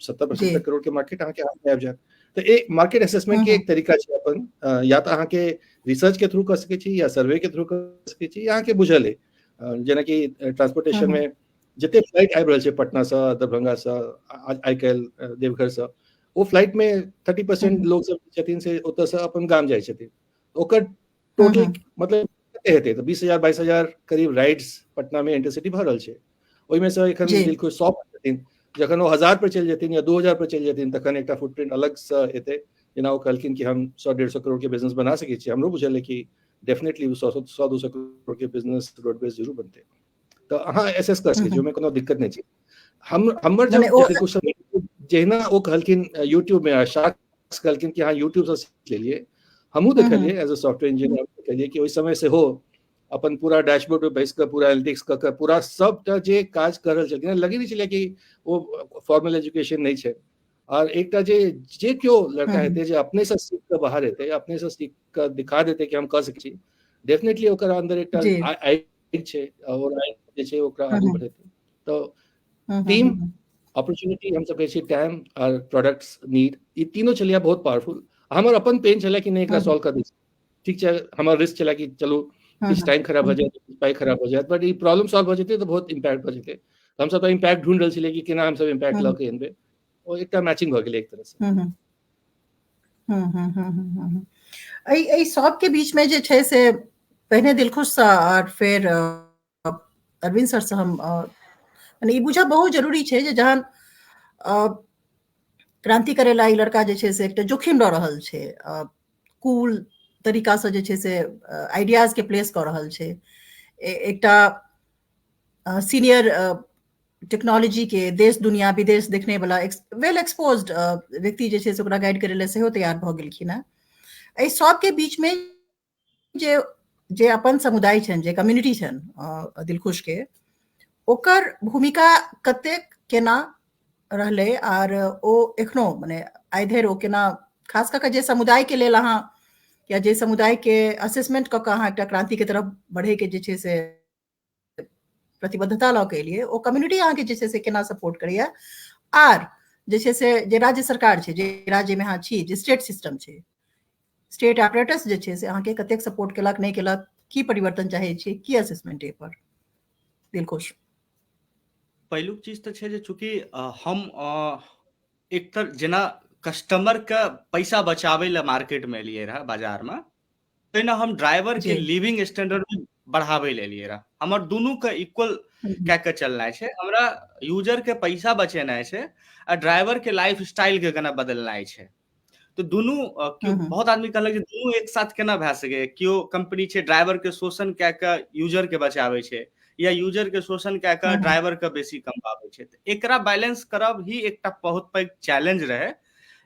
70% करोड़ के मार्केट आके हाथ में आबि जाए। तो एक मार्केट असेसमेंट के एक तरीका छै अपन, या तो अहाँ के रिसर्च के थ्रू कर सकै छी या सर्वे के थ्रू कर सकै छी, या अहाँ के बुझल है जेना कि ट्रांसपोर्टेशन में जते फ्लाइट आबि रहल छै पटना से, दरभंगा से, आइ काल्हि देवघर से, वो फ्लाइट में 30% लोग सब छथिन से ओतऽ से अपन गाम जाइ छथिन। ओकर टोटल मतलब कते हेतै तऽ 20,000-22,000 करीब राइड्स पटना में इंटरसिटी भऽ रहल छै। ओहिमे से एखन दिलखुश 100 छथिन, जखन वो 1000 पर चलि जेथिन या 2000 पर चलि जेथिन तखन एकटा फुटप्रिंट अलग से हेतै। जेना वो कहलखिन कि हम 100-150 करोड़ के बिजनेस बना सकै छी, हमरो बुझल है कि डेफिनेटली 100-200 करोड़ के बिजनेस रोडवेज जरूर बनतै। तो अहाँ एसेस कर सकै छी, ओहिमे कोनो दिक्कत नहीं छै। हमर जब क्वेश्चन जहिना ओ कहलखिन यूट्यूब में शार्क्स कहलखिन कि हाँ यूट्यूब से सीख लेलिए, हमहूँ देखलिए एज अ सॉफ्टवेयर इंजीनियर देखलिए कि ओहि समय से हो अपन पूरा डैशबोर्ड पे बैस कर पूरा एनालिटिक्स कर पूरा सबटा जे काज कर रहल छथिन, लगे नहीं छलै कि वो फॉर्मल एजुकेशन नहीं छै। और एकटा जे क्यों लड़का हेतै जे अपने से सीख कर बाहर हेतै, अपने से सीख कर दिखा देतै कि हम कर सकै छी, डेफिनेटली ओकर अंदर एकटा आइडिया छै और जे छै ओकरा आगू बढ़ेतै। तो टीम, अपॉर्चुनिटी, हम सब कहै छी टाइम और प्रोडक्ट्स नीड, ई तीनों छलिया बहुत पावरफुल। हमर अपन पेन छलै कि नहीं एकरा सॉल्व कर दै, ठीक छै हमर रिस्क छलै कि चलो किछु टाइम खराब हो जाए, पाई खराब हो जाए, बट ई प्रॉब्लम सॉल्व हो जेतै तो बहुत इम्पैक्ट भऽ जेतै। हम सब तो इम्पैक्ट ढूंढ रहल छलियै कि केना हम सब इम्पैक्ट लऽ के एनबै, ओ एकटा मैचिंग भऽ गेलै एक तरह से। एहि सब के बीच में जे छै से पहिने दिलखुश सा और फिर अरविंद सर से हम ई बुझब बहुत जरूरी छै जे जहन क्रांति करे ला ई लड़का जे छै से एकटा जोखिम लऽ रहल छै, कूल तरीका से जे छै से आइडियाज के प्लेस कऽ रहल छै, एकटा सीनियर टेक्नोलॉजी के देश दुनिया विदेश देखने वाला वेल एक्सपोज्ड व्यक्ति जे छै से ओकरा गाइड करे ला सेहो तैयार भऽ गेलखिन हेँ। एहि सबके बीच में जे अपन समुदाय छनि, जे कम्युनिटी छनि दिलखुश के, ओकर भूमिका कतेक केना रहलै आर ओ एखनो मने आइ धरि ओ केना, खास कऽ जे समुदाय के लेल अहाँ या जे समुदाय के असेसमेंट कऽ कऽ अहाँ एकटा क्रांति के तरफ बढ़े के जे छै से प्रतिबद्धता लऽ के एलियै, ओ कम्युनिटी अहाँके जे छै से केना सपोर्ट करैया, आर जे छै से जे राज्य सरकार छै, जे राज्य में अहाँ छी, जे स्टेट सिस्टम छै, स्टेट ऑपरेटर्स जे छै से अहाँके कतेक सपोर्ट केलक नहीं केलक, की परिवर्तन चाहै छी, की असेसमेंट पर दिलखुश? पहिलुक चीज तो छै जे चूंकि हम एक तर जेना कस्टमर के पैसा बचावे ला मार्केट में एलिए रहा बाजार में, तहिना हम ड्राइवर के लिविंग स्टैंडर्ड बढ़ावे ले एलिए रहा। हमर दुनू के इक्वल कह के चलना है, हमरा यूजर के पैसा बचेना है आ ड्राइवर के लाइफ स्टाइल के केना बदलना है। तो दुनू बहुत आदमी कहलक दुनू एक साथ केना भए सके, क्यों कंपनी छै ड्राइवर के शोषण कए के यूजर के बचावे छै या यूजर के शोषण कए के ड्राइवर के बेसी कमबावे छै। तो एकरा बैलेंस करब ही एकटा बहुत पैघ चैलेंज रहे,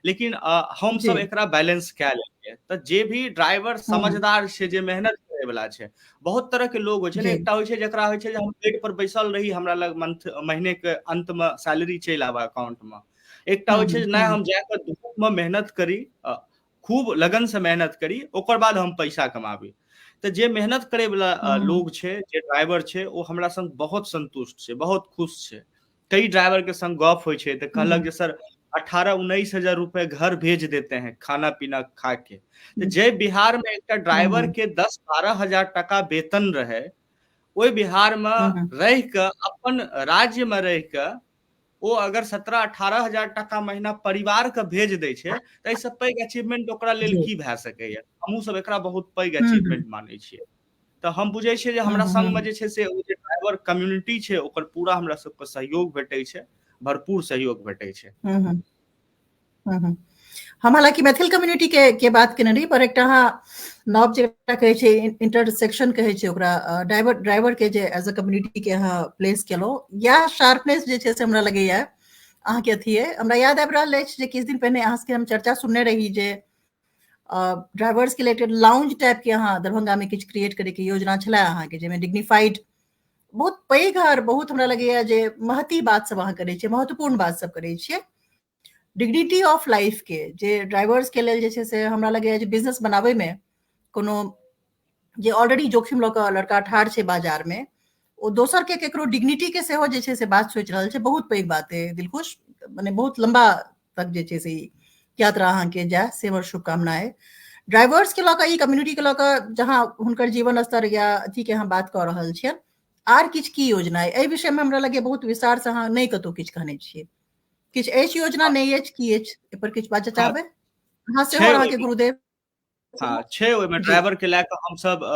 लेकिन हम सब एकरा बैलेंस कए लेलिए। तो जे भी ड्राइवर समझदार छै, जे मेहनत करे वाला छै, बहुत तरह के लोग होइ छै ने, एकटा होइ छै जेकरा होइ छै जे हम बेड पर बैसल रही, हमरा लग महीने के अंत में सैलरी चलि आवे अकाउंट में। एकटा होइ छै नहि हम जाकर धूप में मेहनत करी, खूब लगन से मेहनत करी, ओकर बाद हम पैसा कमाबी। तो जे मेहनत करे वाला लोग छै, जे ड्राइवर छै, वो हमरा संग बहुत संतुष्ट छै, बहुत खुश छै। कई ड्राइवर के संग गप होइ छै तऽ कहलक जे सर 18-19 हजार रुपए घर भेज देते हैं खाना पीना खा के। तो जे बिहार में एक ड्राइवर के 10-12 हजार टका वेतन रहे, ओहि बिहार में रह के अपन राज्य में रह के वो अगर 17-18 हजार टका महीना परिवार के भेज दै छै तऽ एहिसँ पैघ अचीवमेंट ओकरा लेल की भए सकैया। हमहूँ सब एकरा बहुत पैघ अचीवमेंट मानै छियै। तऽ हम बुझै छियै जे हमरा संगमे जे छै से ओ जे ड्राइवर कम्युनिटी छै ओकर पूरा हमरा सबके सहयोग भेटै छै, भरपूर सहयोग भेटै छै। हम हालांकि मैथिल कम्युनिटी के बात केने रही, पर एकटा नव जेकरा कहै छै इंटरसेक्शन कहै छै ओकरा, ड्राइवर के जे एज अ कम्युनिटी के अहाँ प्लेस केलहुँ, या शार्पनेस जे छै से हमरा लगैया अहाँके अथी है। हमरा याद आबि रहल अछि जे किछु दिन पहिने अहाँ सबके हम चर्चा सुनने रही जे ड्राइवर्स के रिलेटेड लाउंज टाइप के अहाँ दरभंगा में किछु क्रिएट करे के योजना छलै अहाँके, जाहिमे डिग्निफाइड बहुत पैघ और बहुत हमरा लगैया जे महती बात सब अहाँ करै छियै, महत्वपूर्ण बात सब करै छियै, डिग्निटी ऑफ लाइफ के जे ड्राइवर्स के लेल जे छै से हमरा लगैया जे बिजनेस बनाबै में कोनो जे ऑलरेडी जोखिम लऽ कऽ लड़का ठाढ़ छै बाजार में, ओ दोसर के केकरो डिग्निटी के सेहो जे छै से बात सोचि रहल छै, बहुत पैघ बात है। दिलखुश, माने बहुत लंबा तक जे छै से यात्रा अहाँके जाए, से हमर शुभकामनाएं। ड्राइवर्स के लऽ कऽ, ई कम्युनिटी के लऽ कऽ जहाँ हुनकर जीवन स्तर या अथी के अहाँ बात कऽ रहल छियै, आर किछु की योजना है एहि विषय में? हमरा लगे बहुत विस्तार से अहाँ नहि कतहु किछु कहने छियै। किछु अछि योजना, नहीं अछि, की अछि, एहि पर किछु बात चाहबै अहाँ से? और अहाँके गुरुदेव हाँ छै, ओहिमे ड्राइवर के लए कऽ हमसब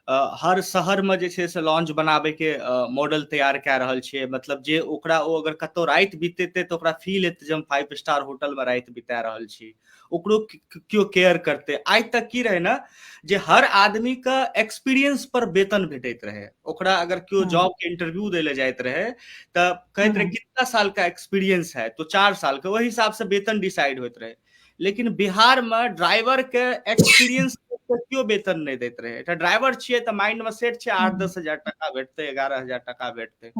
हर शहर में जे छै से लॉन्च बनाबे के मॉडल तैयार कए रहल छियै। मतलब जे ओकरा ओ अगर कतौ राति बितेतै तऽ ओकरा फील हेतै जे हम 5 स्टार होटल में राति बिता रहल छी, ओकरो क्यों केयर करते। आज तक की रहे ना जे हर आदमी का एक्सपीरियंस पर वेतन भेटैत रहे। ओकरा अगर क्यों जॉब के इंटरव्यू दे ले जाइत रहे तऽ कहैत रहे कितना साल का एक्सपीरियंस है, तो 4 साल का, वही हिसाब से वेतन डिसाइड होइत रहे। लेकिन बिहार में ड्राइवर के एक्सपीरियंस क्यों वेतन नहीं देते रहे। ड्राइवर छिए तो माइंड में सेट छै 8-10 हजार टका भेटते, 11 हजार टका भेटते।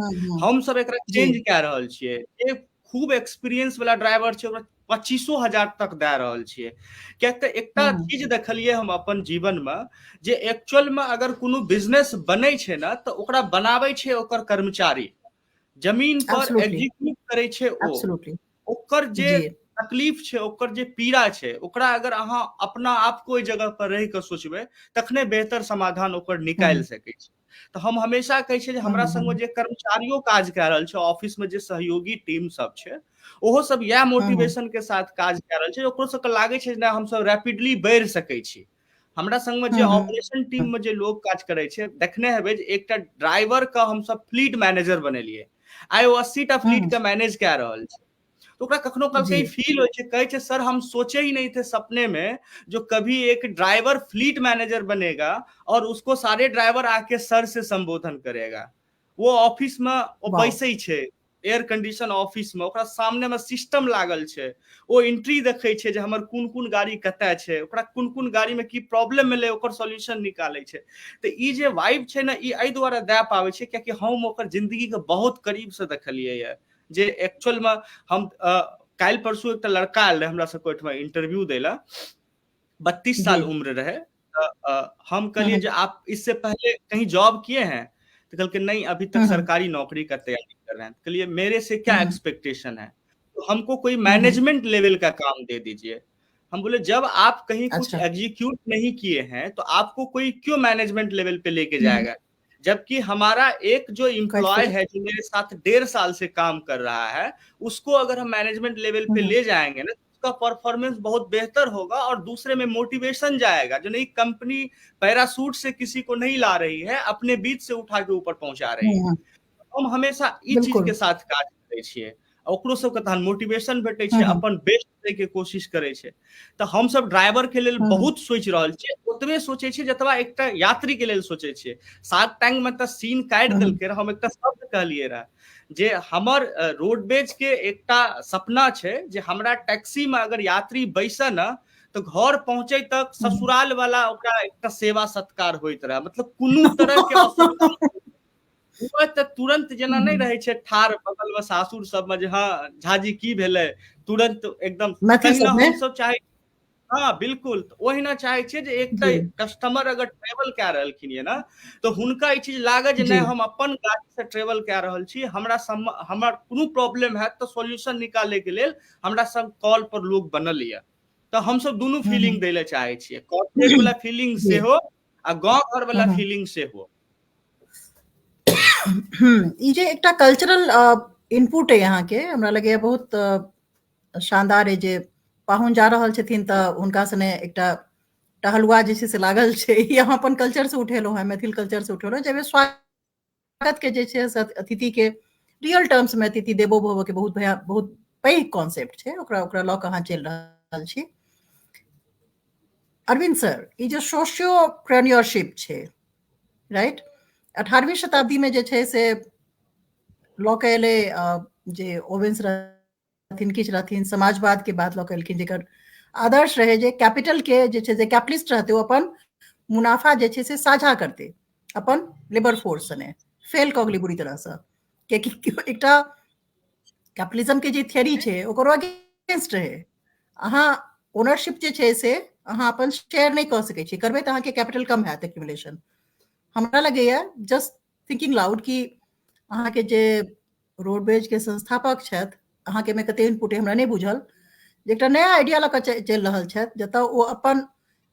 हम सब एकरा चेंज कए रहल छिए। एक खूब एक्सपीरियंस वाला ड्राइवर छै ओकरा 25 हजार तक दे रहल छिए। कियाक तऽ एकटा चीज देखलिए हम अपन जीवन में जे एक्चुअल में अगर कोनो बिजनेस बनै छै ना तऽ ओकरा बनाबै छै ओकर कर्मचारी, जमीन पर एग्जीक्यूट करे छै ओ। ओकर जे तकलीफ छै, ओकर जे पीड़ा छै, ओकरा अगर अहाँ अपना आप को ओहि जगह पर रह के सोचबै तखने बेहतर समाधान ओकर निकालि सकै छी। तऽ हम हमेशा कहै छियै जे हमरा संग जे कर्मचारियों काज कए रहल छै, ऑफिस में जे सहयोगी टीम सब छै, ओहो सब इएह मोटिवेशन के साथ काज कए रहल छै। ओकरो सबके लागै छै जे हम सब रैपिडली बढ़ि सकै छी। हमरा संग में जे ऑपरेशन टीम में जे लोग काज करे छै, देखने हेबै जे एकटा ड्राइवर का हम सब फ्लीट मैनेजर बनेलिए, आइ ओ 80 टा फ्लीट के मैनेज कए रहल छै। तो ओकरा कखनो कहीं फील हो छै, कहे छै सर हम सोचे ही नहीं थे सपने में जो कभी एक ड्राइवर फ्लीट मैनेजर बनेगा और उसको सारे ड्राइवर आके सर से संबोधन करेगा। वो ऑफिस में वो बैसे छै, एयर कंडीशन ऑफिस में, ओकरा सामने में सिस्टम लागल छै, वो एंट्री देखे छै जे हमर कोन कोन गाड़ी कतय छै, ओकरा कोन कोन गाड़ी में की प्रॉब्लम मिले ओकर सॉल्यूशन निकाले छै। तो ई जे वाइब छै ना, ई एहि दुआरे दे पावे छै कियाकि हम ओकर जिंदगी के बहुत करीब से देखलिए ये। जे एक्चुअल में हम काल परसू एक लड़का आयल रहे हमरा सबके ओहिठमा इंटरव्यू दै ला, 32 साल उम्र रहे। हम कहलिए जे आप इससे पहले कहीं जॉब किए हैं? तो कहल के नहीं, अभी तक सरकारी नौकरी का तैयारी कर रहे हैं। तो कहलिए मेरे से क्या एक्सपेक्टेशन है? तो हमको कोई मैनेजमेंट लेवल का काम दे दीजिए। हम बोले जब आप कहीं कुछ एग्जीक्यूट नहीं किए हैं तो आपको कोई क्यों मैनेजमेंट लेवल पे लेके जाएगा? जबकि हमारा एक जो एम्प्लॉय है जो मेरे साथ 1.5 साल से काम कर रहा है, उसको अगर हम मैनेजमेंट लेवल पे ले जाएंगे ना, उसका परफॉर्मेंस बहुत बेहतर होगा और दूसरे में मोटिवेशन जाएगा। जो नहीं, कंपनी पैरासूट से किसी को नहीं ला रही है, अपने बीच से उठा के ऊपर पहुंचा रही है। हम हमेशा ई चीज के साथ काज करै छियै, ओकरो सबके तहन मोटिवेशन भेटै छै, अपन बेस्ट दै के कोशिश करै छै। तऽ हम सब ड्राइवर के लेल बहुत सोचि रहल छियै, ओतबे सोचै छियै जतबा एकटा यात्री के लेल सोचै छियै। शार्क टैंक में तऽ सीन काटि देलकै रह। हम एकटा शब्द कहलियै रह जे हमर रोडवेज के एकटा सपना छै जे हमरा टैक्सी में अगर यात्री बैसे ना तो घर पहुंचे तक ससुराल वाला ओकरा एकटा सेवा सत्कार होइत रहे। मतलब कोनो तरह के असुविधा तऽ तुरंत जेना नहीं रहे छै ठार बगल में सासुर सब में जे हाँ झाजी की भेलै, तुरंत एकदम। तहिना हम सब चाहे हाँ बिल्कुल ओहिना चाहे छे जे एकटा जी कस्टमर अगर ट्रेवल कए रहलखिन ये ना तो हुनका ई चीज लागे जे जी नहीं हम अपन गाड़ी से ट्रेवल कए रहल छी हमरा कोनो प्रॉब्लम है तो सॉल्यूशन निकाले के लेल हमरा सब कॉल पर लोग बनल ये तो हम सब दोनों फीलिंग हम्म, देले चाहे छियै कॉर्पोरेट वाला फीलिंग जी सेहो आ गांव घर वाला हम्म, फीलिंग सेहो ई जे एकटा कल्चरल इनपुट है यहाँ के हमरा लगैए बहुत शानदार है जे पाहुन जा रहल छथिन तऽ हुनका सने एकटा टहलुआ जे छै से लागल छै ई अहाँ अपन कल्चर से उठेलहुँ हैं मैथिल कल्चर से उठेलहुँ जाहिमे स्वागत के जे छै से अतिथि के रियल टर्म्स में अतिथि देवो भव के बहुत पैघ कॉन्सेप्ट छै ओकरा ओकरा लऽ कऽ अहाँ चलि रहल छी अरविंद सर ई जे सोशियोप्रेन्योरशिप छै राइट 18वीं शताब्दी में जे छै से लऽ कऽ एलै जे ओवेन्स रहथिन किछु रहथिन समाजवाद के बात लऽ कऽ एलखिन जेकर आदर्श रहे जे कैपिटल के जे छै से कैपिटलिस्ट रहते ओ अपन मुनाफा जे छै से साझा करते अपन लेबर फोर्स सने फेल कऽ गेलै बुरी तरहसँ कियाकि एकटा कैपिटलिज्म के जे थियरी छै ओकर अगेंस्ट रहे अहाँ ओनरशिप जे छै से अहाँ अपन शेयर नहीं कऽ सकै छी करबै तऽ अहाँके कैपिटल कम हैत एक्यूमुलेशन हमरा लगैए जस्ट थिंकिंग लाउड कि अहाँके जे रोडवेज के संस्थापक छथि अहाँके में कते इनपुट हमरा नहीं बुझल जे एकटा नया आइडिया लऽ कऽ चलि रहल छथि जतऽ ओ अपन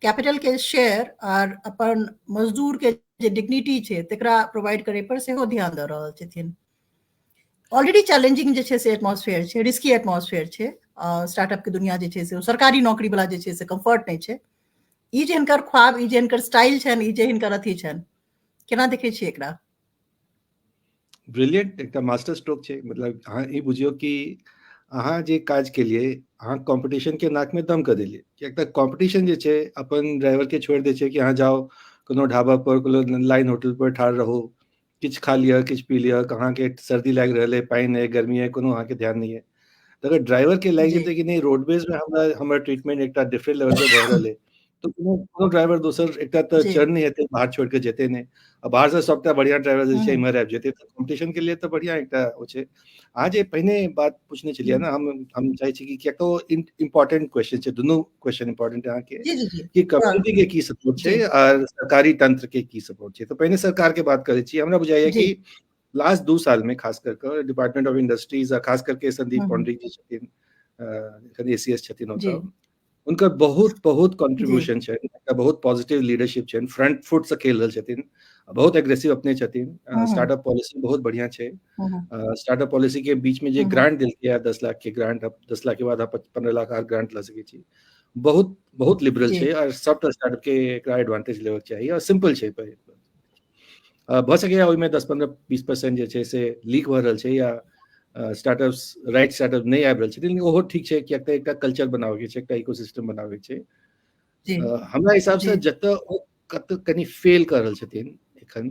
कैपिटल के शेयर आर अपन मजदूर के जे डिग्निटी छै तकरा प्रोवाइड करे पर सेहो ध्यान दऽ रहल छथिन ऑलरेडी चैलेंजिंग जे छै से एटमॉस्फेयर छै रिस्की एटमॉस्फेयर छै स्टार्टअप के दुनिया जे छै से सरकारी नौकरी वाला जे छै से कंफर्ट नहीं छै ई जे हिनकर ख्वाब ई जे हिनकर स्टाइल छनि ई जे हिनकर अथी छनि केना देखै छियै एकरा ब्रिलियंट एकटा मास्टर स्ट्रोक छै मतलब अहाँ ई बुझियौ कि अहाँ जे काज केलिए अहाँ कंपटीशन के नाक में दम कर देलिए कि एकटा कंपटीशन जे छै अपन ड्राइवर के छोड़ि दै छै कि अहाँ जाओ कोनो ढाबा पर कोनो लाइन होटल पर ठाढ़ रहू किछु खा लिअ किछु पी लिअ अहाँके सर्दी लागि रहल है पानि है गर्मी है कोनो अहाँके ध्यान नहीं है तो अगर ड्राइवर के लागि जी जेतै कि नहीं रोडवेज में हमर ट्रीटमेंट एकटा डिफरेंट लेवल पे भऽ रहल है तो कोनो ड्राइवर दोसर एकटा तऽ जी चढ़ नहीं हेतै बाहर छोड़ के जेतै नहीं आ बाहर से सबटा बढ़िया ड्राइवर जे छै हम्म, इम्हर आबि जेतै तऽ कॉम्पिटिशन के लिए तऽ बढ़िया एकटा ओ छै अहाँ जे पहिने बात पूछने छलियै ना हम चाहै छी कि कियाक तो इम्पोर्टेंट क्वेश्चन छै दुनू क्वेश्चन इम्पोर्टेंट है अहाँके जी जी जी कि कम्युनिटी के की सपोर्ट जी छै और सरकारी तंत्र के की सपोर्ट छै तो पहिने सरकार के बात करै छी हमरा बुझाइया जी कि लास्ट 2 साल में खास करके डिपार्टमेंट ऑफ इंडस्ट्रीज आ खास करके संदीप हम्म, पौंडरिक जी छथिन एखन एसीएस छथिन जी ओतऽ हुनकर बहुत बहुत जी कंट्रीब्यूशन छै एकटा बहुत पॉजिटिव लीडरशिप छै फ्रंट फुट से खेल रहल छथिन बहुत एग्रेसिव अपने छथिन हम्म, स्टार्टअप पॉलिसी बहुत बढ़िया छै हम्म, स्टार्टअप पॉलिसी के बीच में जे हम्म, ग्रांट देलकै है 10 लाख के ग्रांट अब 10 लाख के बाद आप 15 लाख आर ग्रांट लऽ सकै छी बहुत बहुत लिबरल जी छै और सबटा स्टार्टअप के एकरा एडवांटेज लेबक चाहिए और सिंपल छै भऽ सकैए ओहिमे 10-15-20% जे छै से लीक भऽ रहल छै या स्टार्टअप्स राइट स्टार्टअप नहीं आबि रहल छै लेकिन ओहो ठीक छै कियाक तऽ एकटा कल्चर बनाबे के छै एकटा इकोसिस्टम बनाबे के छै जी हमरा हिसाब जी से जतऽ ओ कनी फेल कर रहल छथिन एखन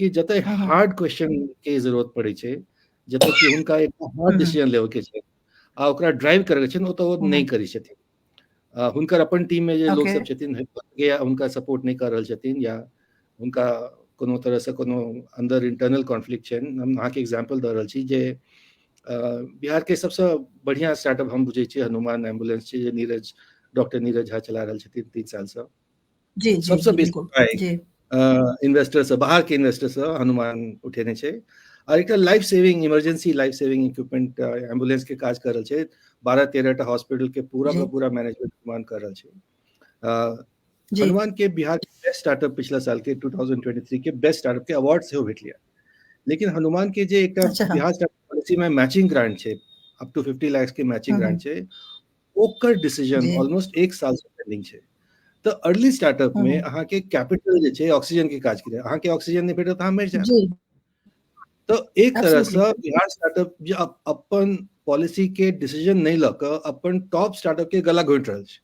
कि जतऽ हम्म, हार्ड क्वेश्चन के जरूरत पड़ै छै जतऽ कि हुनका एक हार्ड हम्म, डिसीजन लेबे के छै आ ओकरा ड्राइव करे के छै ओतऽ ओ हम्म, नहीं करै छथिन हुनकर अपन टीम में जे लोग ओके सब छथिन या हुनका सपोर्ट नहीं कर रहल छथिन या हुनका कोनो तरह से कोनो अंदर इंटरनल कॉन्फ्लिक्ट छै हम अहाँके एग्जांपल दऽ रहल छी जे बिहार के सबसे बढ़िया स्टार्टअप हम बुझै छियै हनुमान एम्बुलेंस छै जे नीरज डॉक्टर नीरज झा चला रहल छथिन 3 साल से जी जी सबसे जी बेसी बिल्कुल पाइ जी इन्वेस्टर से बाहर के इन्वेस्टर से हनुमान उठेने छै और एकटा life saving emergency life saving equipment ambulance के काज कर रहल छै 12-13 टा हॉस्पिटल के पूरा जी का पूरा मैनेजमेंट हनुमान कर रहल छै जी हनुमान के बिहार के बेस्ट स्टार्टअप पिछला साल के 2023 के बेस्ट स्टार्टअप के अवार्ड सेहो भेटलिया लेकिन हनुमान के जे एकटा अच्छा बिहार स्टार्टअप पॉलिसी में मैचिंग ग्रांट छै अप टू 50 लाख के मैचिंग हम्म, ग्रांट छै ओकर डिसीजन जी ऑलमोस्ट 1 साल से पेंडिंग छै तो अर्ली स्टार्टअप में हम्म, अहाँ के कैपिटल जे छै ऑक्सीजन के काज करे अहाँ के ऑक्सीजन नहीं भेटत अहाँ मरि जायब जी तो एक तरह एब्सोल्युटली से बिहार स्टार्टअप जे अपन पॉलिसी के डिसीजन नहीं लऽ कऽ अपन टॉप स्टार्टअप के गला घोटि रहल छै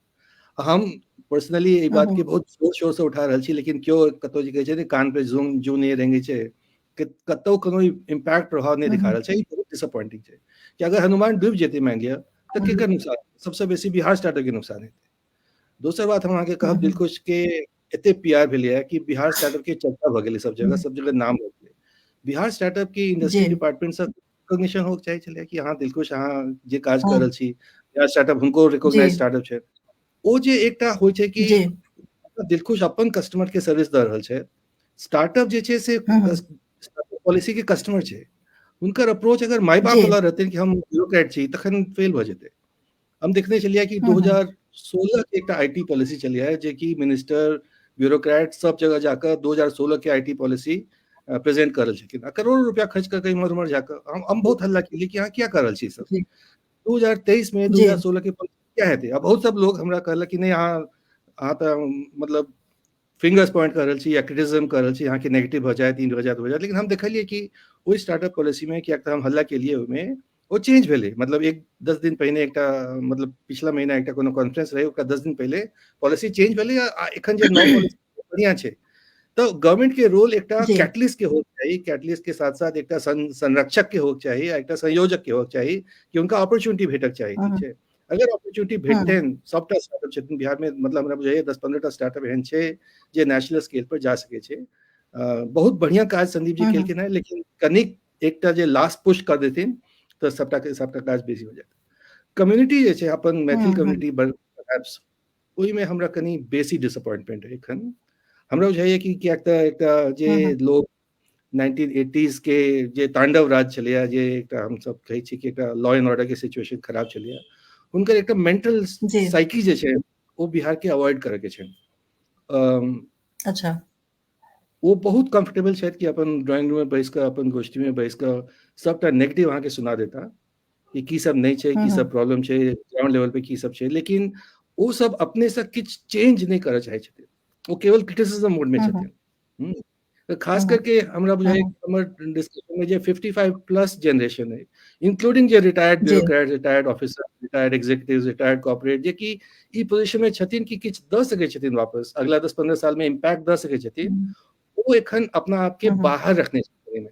हम पर्सनली ई बात के बहुत जोर शोर से उठा रहल छी लेकिन क्यों कतौ जे कहै छै ने कान पे जू नहीं रेंगे छै कि कतौ कोनो इम्पैक्ट प्रभाव नहीं दिखा रहल छै ई बहुत डिसअपॉइंटिंग छै कि अगर हनुमान डूबि जेतै मान लिअ तऽ केकर नुकसान सबसे बेसी बिहार स्टार्टअप के नुकसान हेतै दोसर बात हम अहाँके कहब दिलखुश के एते पीआर भेलै कि बिहार स्टार्टअप के चर्चा भऽ गेलै सब जगह नाम भऽ गेलै बिहार स्टार्टअप के जी इंडस्ट्री डिपार्टमेंट से रिकॉग्निशन होके चाहे छलै कि हाँ दिलखुश अहाँ जे काज कर हाँ रहल छी बिहार स्टार्टअप हुनको जी रिकॉग्नाइज स्टार्टअप छै ओ जे एकटा होइ छै कि जी दिलखुश अपन कस्टमर के सर्विस दऽ रहल छै, स्टार्टअप जे छै से पॉलिसी के कस्टमर छै, हुनकर अप्रोच अगर माय बाप जी वाला रहते कि हम ब्यूरोक्रेट छी तखन फेल भऽ जेतै। हम देखने छलियै कि 2016 के एकटा आईटी पॉलिसी चलिया है जे कि मिनिस्टर ब्यूरोक्रेट सब जगह जाकर 2016 के आईटी पॉलिसी प्रेजेंट कर रहल छथिन आ करोड़ों रुपया खर्च करके इम्हर उम्हर जाकर हम बहुत हल्ला केलिए कि अहाँ क्या कर रहल छी सब। जी 2023 में जी 2016 के पॉलिसी क्या हेतै? अब बहुत सब लोग हमरा कहलक कि नहीं अहाँ तऽ मतलब फिंगर्स पॉइंट कर रहल छी या क्रिटिसिज्म कर रहल छी, अहाँके नेगेटिव भऽ जायत, ई भऽ जायत, लेकिन हम देखलिए कि ओहि स्टार्टअप पॉलिसी में कियाक तऽ हम हल्ला केलिए ओहिमे वो चेंज भेलै। मतलब एक 10 दिन पहिने एकटा मतलब पिछला महीना एकटा कोनो कॉन्फ्रेंस रहै, ओकरा 10 दिन पहिले पॉलिसी चेंज भेलै आ एखन जे नव पॉलिसी बढ़िया छै। तो गवर्नमेंट के रोल एकटा जी कैटलिस्ट के होक चाहिए, कैटलिस्ट के साथ साथ एकटा संरक्षक के होक चाहिए, एकटा संयोजक के होक चाहिए कि उनका अपॉर्चुनिटी भेटक चाहिए। ठीक छै, अगर अपॉर्चुनिटी भेटतनि सबटा स्टार्टअप छथिन बिहार में, मतलब हमरा बुझाइए 10-15टा स्टार्टअप एहन छै जे नेशनल स्केल पर जा सकै छै। बहुत बढ़िया काज संदीप जी केलखिन है, लेकिन कनिक एकटा जे लास्ट पुश कर देथिन तो सबटा काज बेसी हो जायत। कम्युनिटी जे छै अपन मैथिल कम्युनिटी परहैप्स ओहिमे हमरा कनि बेसी डिसअपॉइंटमेंट है एखन। हमरा बुझाइए कि कियाक तऽ एकटा जे लोग 1980s के जे तांडव राज छलैया, जे एकटा हमसब कहै छी कि एकटा लॉ एंड ऑर्डर के सिचुएशन खराब छलैया, हुनकर एकटा मेंटल जी साइकी जे छै ओ बिहार के अवॉइड करे के छै। अच्छा वो बहुत कंफर्टेबल छथि कि अपन ड्राइंग रूम में बैस कऽ, अपन गोष्ठी में बैस कऽ सबटा नेगेटिव अहाँके सुना देता कि की सब नहीं छै, की सब प्रॉब्लम छै, ग्राउंड लेवल पे की सब छै, लेकिन वो सब अपने से किछ चेंज नहीं करऽ चाहै छथिन, वो केवल क्रिटिसिज्म मोड में छथिन। तो खास करके हमरा बुझाइए हमर डिस्कशन में जे 55 प्लस जनरेशन है, इंक्लूडिंग जे रिटायर्ड जी bureaucrat, retired officer, retired executives, retired corporate जे कि ई पोजीशन में छथिन कि किछ दऽ सकै छथिन वापस, अगला 10-15 साल में इम्पैक्ट दऽ सकै छथिन, वो एखन अपना आप के बाहर रखने छथिन।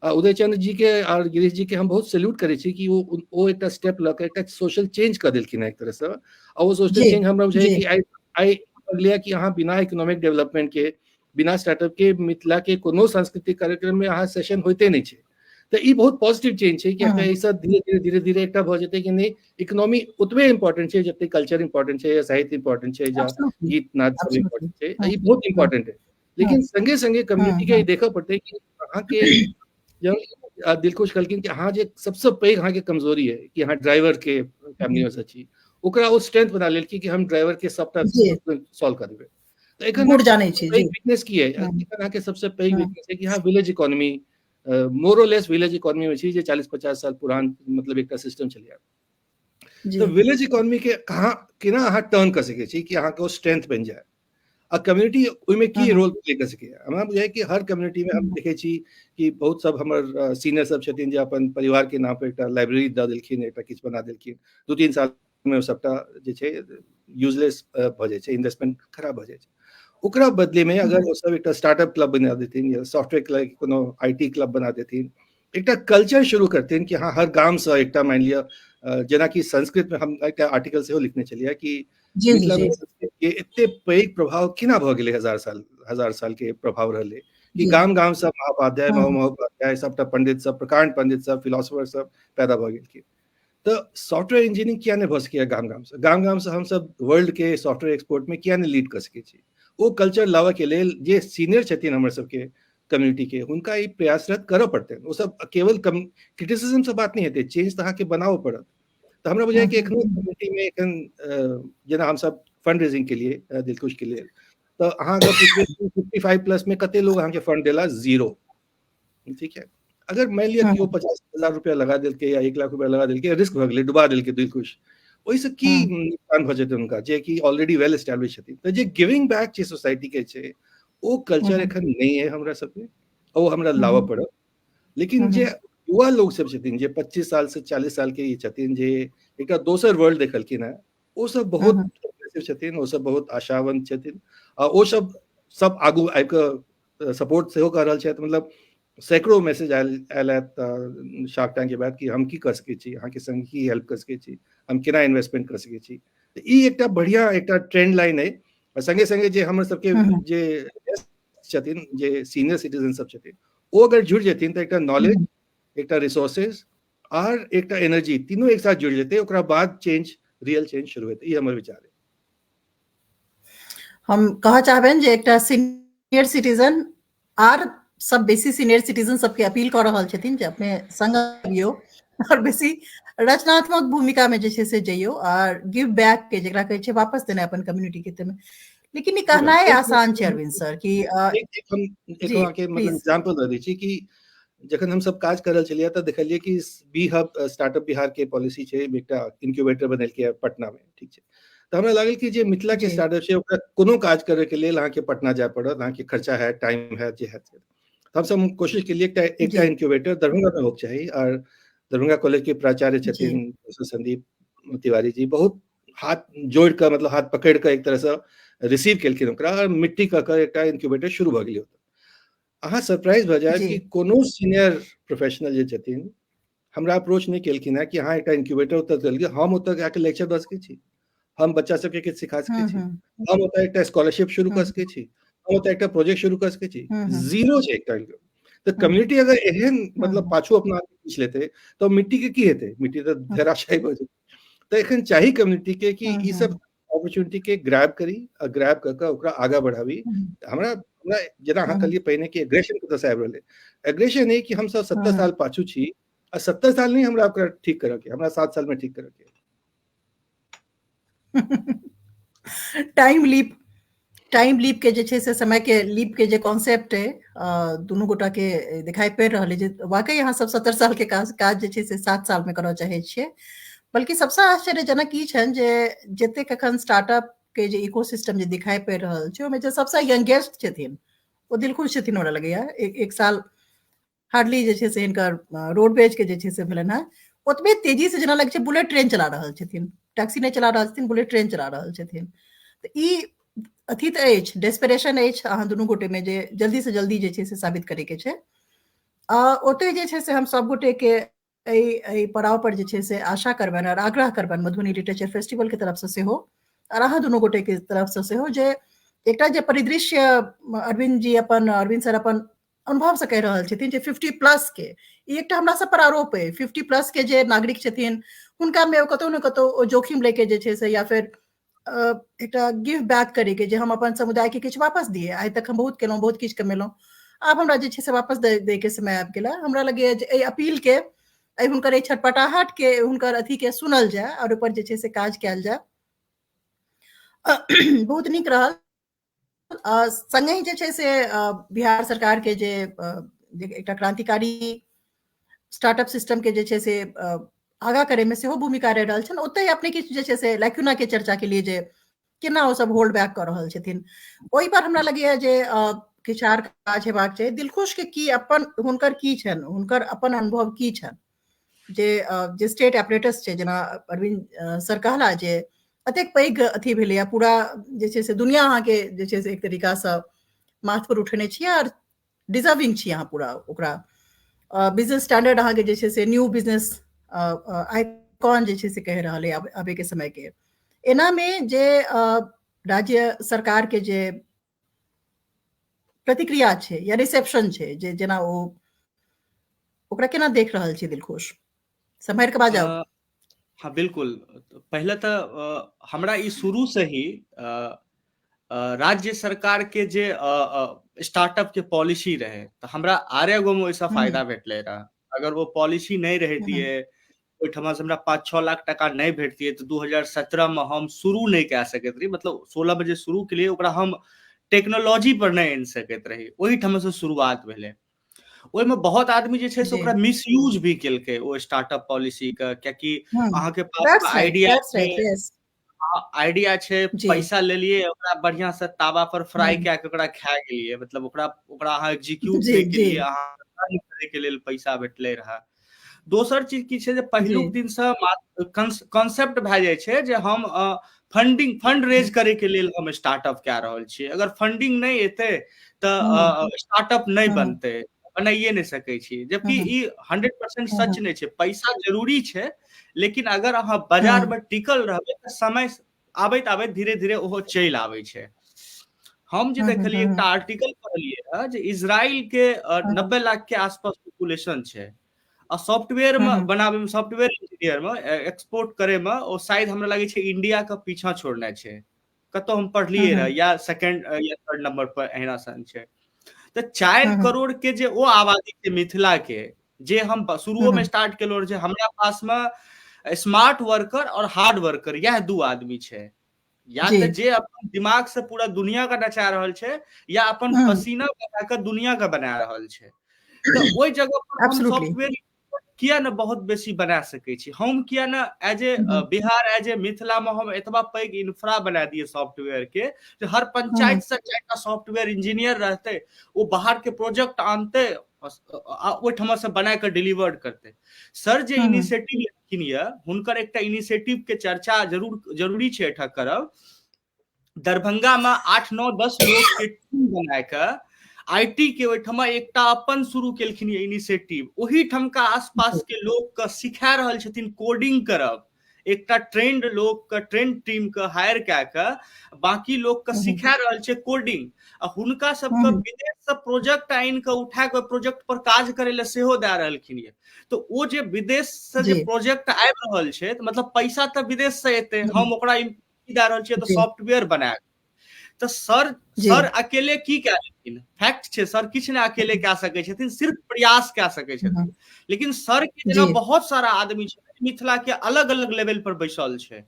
उदय चंद्र जी के और गिरीश जी के हम बहुत सैल्यूट करे छी कि वो एकटा स्टेप लऽ के एकटा सोशल चेंज कर देलखिन एक तरह से, और वो सोशल चेंज हमरा बुझाइए कि आई लिया कि अहाँ बिना इकोनॉमिक डेवलपमेंट के, बिना स्टार्टअप के मिथिला के कोनो सांस्कृतिक कार्यक्रम में अहाँ सेशन होते नहीं छै। तो ई बहुत पॉजिटिव चेंज छै कि ऐसा धीरे धीरे एकटा भऽ जेतै कि नहीं इकोनॉमी उतबे इम्पोर्टेंट छै जते कल्चर इम्पोर्टेंट छै या साहित्य इम्पोर्टेंट छै या गीत नाद सब इम्पोर्टेंट छै, ई बहुत इम्पोर्टेंट है। लेकिन संगे संगे कम्युनिटी के देखऽ पड़तै कि अहाँ के जब दिलखुश कहलखिन कि अहाँ जे सबसे पैघ अहाँ के कमजोरी है कि अहाँ ड्राइवर के फैमिली में से छी, ओकरा वो स्ट्रेंथ बना लेलखिन कि हम ड्राइवर के सबटा सॉल्व कर देबै। तो एखन गुड़ जानै छी जी वीकनेस की है, एखन अहाँ के सबसे पैघ वीकनेस है कि अहाँ विलेज इकोनॉमी मोर और लेस विलेज इकोनॉमी में छी जे 40-50 साल पुरान मतलब एकटा सिस्टम चलिया। तो विलेज इकोनॉमी के कहाँ केना अहाँ टर्न कर सकै छी कि अहाँ के स्ट्रेंथ बन जाए आ कम्युनिटी ओहिमे की रोल प्ले कर सके। हमरा बुझाइए कि हर कम्युनिटी में हम देखे छी कि बहुत सब हमर सीनियर सब छथिन जे अपन परिवार के नाम पर एकटा लाइब्रेरी दऽ देलखिन, एकटा किछु बना देलखिन, 2-3 साल में ओ सबटा जे छै यूजलेस भऽ जाइ छै, इन्वेस्टमेंट खराब भऽ जाइ छै। ओकरा बदले में अगर वो सब एकटा स्टार्टअप क्लब बना देथिन या सॉफ्टवेयर क्लब कोनो आईटी क्लब बना देथिन, एकटा कल्चर शुरू करथिन कि हाँ हर गाम से एकटा मान लिया जेना कि संस्कृत में हम एकटा आर्टिकल सेहो लिखने छलिए कि मिथिला में संस्कृत के एते पैघ प्रभाव केना भऽ गेलै, 1000 साल के प्रभाव रहलै कि गाम गाम सब महाउपाध्याय महोपाध्याय सबटा पंडित सब, प्रकांड पंडित सब, फिलोसोफर सब पैदा भऽ गेलखिन। तो सॉफ्टवेयर इंजीनियरिंग किया नहीं भऽ सकैया गाम गाम से हम सब वर्ल्ड के सॉफ्टवेयर एक्सपोर्ट में किया नहीं लीड कर सकै छी। वो कल्चर लाबऽ के लेल जे सीनियर छथिन हमर सबके कम्युनिटी के, हुनका ई प्रयासरत करऽ पड़तै। वो सब केवल क्रिटिसिज्म से बात नहीं हेतै, चेंज तऽ अहाँके बनाबऽ पड़त। तो हमरा बुझाइए कि एखनो कम्युनिटी में एखन जेना हम सब फंड रेजिंग के लिए दिलखुश के लिए, तो अहाँ अगर पूछबै 55 प्लस में कते लोग अहाँके फंड देला, 0। ठीक है, अगर मान लिया कि वो 50,000 रुपया लगा देलकै या 1 लाख रुपया लगा देलकै, रिस्क भऽ गेलै, डुबा देलकै दिलखुश, ओहिसँ की नुकसान भऽ जेतै हुनका जे कि ऑलरेडी वेल एस्टैब्लिश छथिन। तो जे गिविंग बैक छै सोसाइटी के छै, ओ कल्चर एखन नहीं है हमरा सबके, ओ हमरा लाबऽ पड़त। लेकिन जे युवा लोग सब छथिन जे 25 साल से 40 साल के छथिन, जे एकटा दोसर वर्ल्ड देखलखिन है, ओ सब बहुत अग्रेसिव छथिन, ओ सब बहुत आशावंत छथिन आ ओ सब आगू आबि कऽ सपोर्ट सेहो कऽ रहल छथि। मतलब सैकड़ों मैसेज आयल है शार्क टैंक के बाद कि हम की कर सकै छी, अहाँके संग की हेल्प कर सकै छी, हम केना इन्वेस्टमेंट कर सकै छी। तऽ ई एकटा बढ़िया एकटा ट्रेंड लाइन है। और संगे संगे जे हमर सबके जे छथिन, जे सीनियर सिटीजन सब छथिन, ओ अगर जुड़ जेथिन तऽ एकटा नॉलेज, एकटा रिसोर्सेज और एकटा एनर्जी, तीनों एक साथ जुड़ जेतै, ओकरा बाद चेंज, रियल चेंज शुरू हेतै। ई हमर विचार है। हम कह चाहबेन जे एकटा सीनियर सिटीजन आर सब बेसी सीनियर सिटीजन सबके अपील कर रहल छथिन जे अपने संग आबियो और बेसी रचनात्मक भूमिका में जे छै से जइयो और गिव बैक के जेकरा कहै छै वापस देना अपन कम्युनिटी के तमे। लेकिन ई कहनाइ आसान छै अरविंद सर कि एक आके मतलब एग्जांपल दे दै छी कि जखन हम सब काज करल छलिए त देखलिए कि बी हब स्टार्टअप बिहार के पॉलिसी छै, एकटा इनक्यूबेटर बनेलकै पटना में, ठीक छै। तो हमरा लागल कि जे मिथिला के स्टार्टअप छै ओकरा कोनो काज करे के लिए अहाँ के पटना जाय पड़त, अहाँ के खर्चा है, टाइम है, जे है। तो हम सब कोशिश के लिए एकटा इनक्यूबेटर दरभंगा में होक चाहिए और दरभंगा कॉलेज के प्राचार्य छथिन प्रोफेसर संदीप तिवारी जी, बहुत हाथ जोड़ के मतलब हाथ पकड़ के एक तरह से रिसीव केलखिन ओकरा और मिट्टी क एकटा इनक्यूबेटर शुरू भ गेलै। अहाँ सरप्राइज भ जाय कि कोनो सीनियर प्रोफेशनल जे छथिन हमरा अप्रोच नहीं केलखिन है कि अहाँ एकटा इनक्यूबेटर ओतऽ देलिए, हम ओतऽ जाके लेक्चर द सकै छी, हम बच्चा सबके किछु सिखा सकै छी, हम ओतऽ एकटा स्कॉलरशिप शुरू कर सकै छी, हम ओतऽ एकटा प्रोजेक्ट शुरू कर सकै छी। जीरो छै एकटा। तो कम्युनिटी अगर एहन मतलब पाछू अपना आप पीछ लेते तो मिट्टी के की हेतै, मिट्टी तो धराशायी भ जेतै। तो एखन चाही कम्युनिटी के कि ई सब अपॉर्चुनिटी के ग्रैब करी और ग्रैब क के ओकरा आगा बढ़ावी। हमरा जेना अहाँ कहलिए पहिने कि एग्रेशन कतऽ से आबि रहलै, एग्रेशन है कि हम सब 70 साल पाछू छी और 70 साल नहीं हमरा ओकरा ठीक करऽ के, हमरा 7 साल में ठीक करऽ के। टाइम लीप के जे छै से समय के लीप के जे कॉन्सेप्ट है दुनू गोटा के दिखाई पड़ि रहल है जे वाकई अहाँ सब 70 साल के काज जे छै से 7 साल में करऽ चाहे छियै। बल्कि सबसे आश्चर्यजनक ई छनि जे जतेक एखन स्टार्टअप के जे इकोसिस्टम जे दिखाई पड़ि रहल छै ओहिमे जे सबसे यंगेस्ट छथिन ओ दिलखुश छथिन हमरा लगैया। एक साल हार्डली जे छै से हिनकर रोडवेज के जे छै से भेलनि हेँ, ओतबे तेजी से जेना लगै छै बुलेट ट्रेन चला रहल छथिन, टैक्सी नहीं चला रहल छथिन, बुलेट ट्रेन चला रहल छथिन। तऽ ई अथी तऽ अछि, डेस्परेशन अछि अहाँ दुनू गोटे में जे जल्दी से जल्दी जे छै से साबित करे के छै। ओतै जे छै से हम सब गोटे के एहि पड़ाव पर जे छै से आशा करबनि और आग्रह करबनि मधुबनी लिटरेचर फेस्टिवल के तरफ से सेहो और अहाँ दुनू गोटे के तरफ से सेहो जे एकटा जे परिदृश्य अरविंद सर अपन अनुभव से कहि रहल छथिन जे 50+ के ई एकटा हमरा सब पर आरोप है, 50+ के जे नागरिक छथिन हुनका में कतौ न कतौ जोखिम लेके जे छै से या फिर एकटा गिव बैक करे के जे हम अपन समुदाय के किछु वापस दिए। आइ तक हम बहुत केलहुँ, बहुत किछु कमेलहुँ, आब हमरा जे छै से वापस दे के समय आबि गेला। हमरा लगैया जे एहि अपील के हुनकर छटपटाहट के हुनकर अथी के सुनल जाय और ऊपर जे छै से काज कयल जाय, बहुत नीक रहल। संगहि जे छै से बिहार सरकार के जे एकटा क्रांतिकारी स्टार्टअप सिस्टम के जे छै से आगाँ करे में सेहो भूमिका रहि रहल छनि। ओतहि अपने किछु जे छै से लैक्यूना के चर्चा के लिए जे केना ओ सब होल्ड बैक कर रहल छथिन ओहि पर हमरा लगैया जे किछु आर काज हेबाक चाही। दिलखुश के की अपन हुनकर की छनि, हुनकर अपन अनुभव की छनि जे स्टेट एपरेटस छै, जेना अरविंद सर कहला जे अतेक पैघ अथी भेलैया, पूरा जे छै से दुनिया अहाँके जे छै से एक तरीका से माथ पर उठेने छियै और डिजर्विंग छी अहाँ पूरा ओकरा। बिजनेस स्टैंडर्ड अहाँके जे छै से न्यू बिजनेस आइकॉन जे छै से कहि रहल है आबे के समय के। एना में जे राज्य सरकार के जे प्रतिक्रिया छै या रिसेप्शन छै, जे जेना ओकरा केना देख रहल छी दिलखुश, सम्हारि के बाजब। हाँ बिल्कुल। पहले तो हमरा ई शुरू से ही राज्य सरकार के जे स्टार्टअप के पॉलिसी रहे तो हमरा आर्यगो में ओइसा फायदा भेटले रहा। अगर वो पॉलिसी नहीं रहतिए, ओहिठमा से हमरा 5-6 लाख टका नहीं भेटतिए तो 2017 में हम शुरू नहीं कए सकैत रही। मतलब 16 बजे शुरू के लिए ओकरा हम टेक्नोलॉजी पर नहीं आनि सकैत रही, ओहिठमा से शुरुआत भेलै। ओहिमे बहुत आदमी जे छै से ओकरा मिसयूज भी केलकै ओ स्टार्टअप पॉलिसी के, कियाकि अहाँ के पास आइडिया छै, पैसा लेलिए, ओकरा बढ़िया से तावा पर फ्राई कए के ओकरा खा गेलिए। मतलब ओकरा अहाँ एग्जीक्यूट नहीं केलिए, अहाँ रन करे के लेल पैसा भेटले रहा। दोसर चीज की छै जे पहिलुक दिन से कॉन्सेप्ट भए जाय छै जे हम फंड रेज करे के लेल हम स्टार्टअप कए रहल छियै। अगर फंडिंग नहीं एतै तऽ स्टार्टअप नहीं बनतै, बनाइए नहीं सकै छी। जबकि ई 100% सच नहीं छै। पैसा जरूरी छै, लेकिन अगर अहाँ बाजार में टिकल रहबै तऽ समय आबैत आबैत धीरे धीरे ओहो चलि आबै छै। हम जे देखलिए एकटा आर्टिकल पढ़लिए जे इजराइल के 90 लाख के आसपास पॉपुलेशन छै आ सॉफ्टवेयर में बनाबे में, सॉफ्टवेयर इंजीनियर में एक्सपोर्ट करे में ओ शायद हमरा लगे छै इंडिया के पीछा छोड़ने छै। कतो हम पढ़लिए रह या सेकंड या थर्ड नंबर पर एहना सन छै। तो 4 करोड़ के जे ओ आबादी के मिथिला के जे हम शुरू में स्टार्ट केलो जे हमरा पास में स्मार्ट वर्कर और हार्ड वर्कर यह दू आदमी छै, या तो जे अपन दिमाग से पूरा दुनिया का नचा रहल छै या अपन पसीना बहा के दुनिया का बना रहल छै। तो ओई जगह पर हम सॉफ्टवेयर किया न बहुत बेसी बना सकै छी, हम किया न as a Bihar as a Mithila में हम एतबा पैग इंफ्रा बना दिए सॉफ्टवेयर के जे हर पंचायत से 4टा सॉफ्टवेयर इंजीनियर रहते, वो बाहर के प्रोजेक्ट आनते ओठमा से बना के डिलीवर्ड करते। सर जे इनिशिएटिव लेकिन ये हुनकर एकटा इनिशिएटिव के चर्चा जरूरी छै एठा करब। दरभंगा में 8 9 10 लोग के टीम बना के आईटी के ओठमा एकटा अपन शुरू केलखिन ये इनिशिएटिव, ओही ठम का आसपास के लोग के सिखा रहल छथिन कोडिंग करब। एकटा ट्रेंड लोग के ट्रेंड टीम के हायर कए के बाकी लोग के सिखा रहल छै कोडिंग, आ हुनका सबके विदेश से प्रोजेक्ट आइन के उठा के प्रोजेक्ट पर काज करे ले सेहो दे रहलखिन ये। तो वो जे विदेश से जे प्रोजेक्ट आबि रहल छै त मतलब पैसा त विदेश से एते, हम ओकरा दे रहल छियै तो सॉफ्टवेयर बना के। तो सर अकेले की कए लेकिन फैक्ट छै, सर किछ ना अकेले कए सकै छथिन, सिर्फ प्रयास कए सकै छथिन। लेकिन सर के जेना बहुत सारा आदमी छै मिथिला के अलग अलग लेवल पर बैसल छै,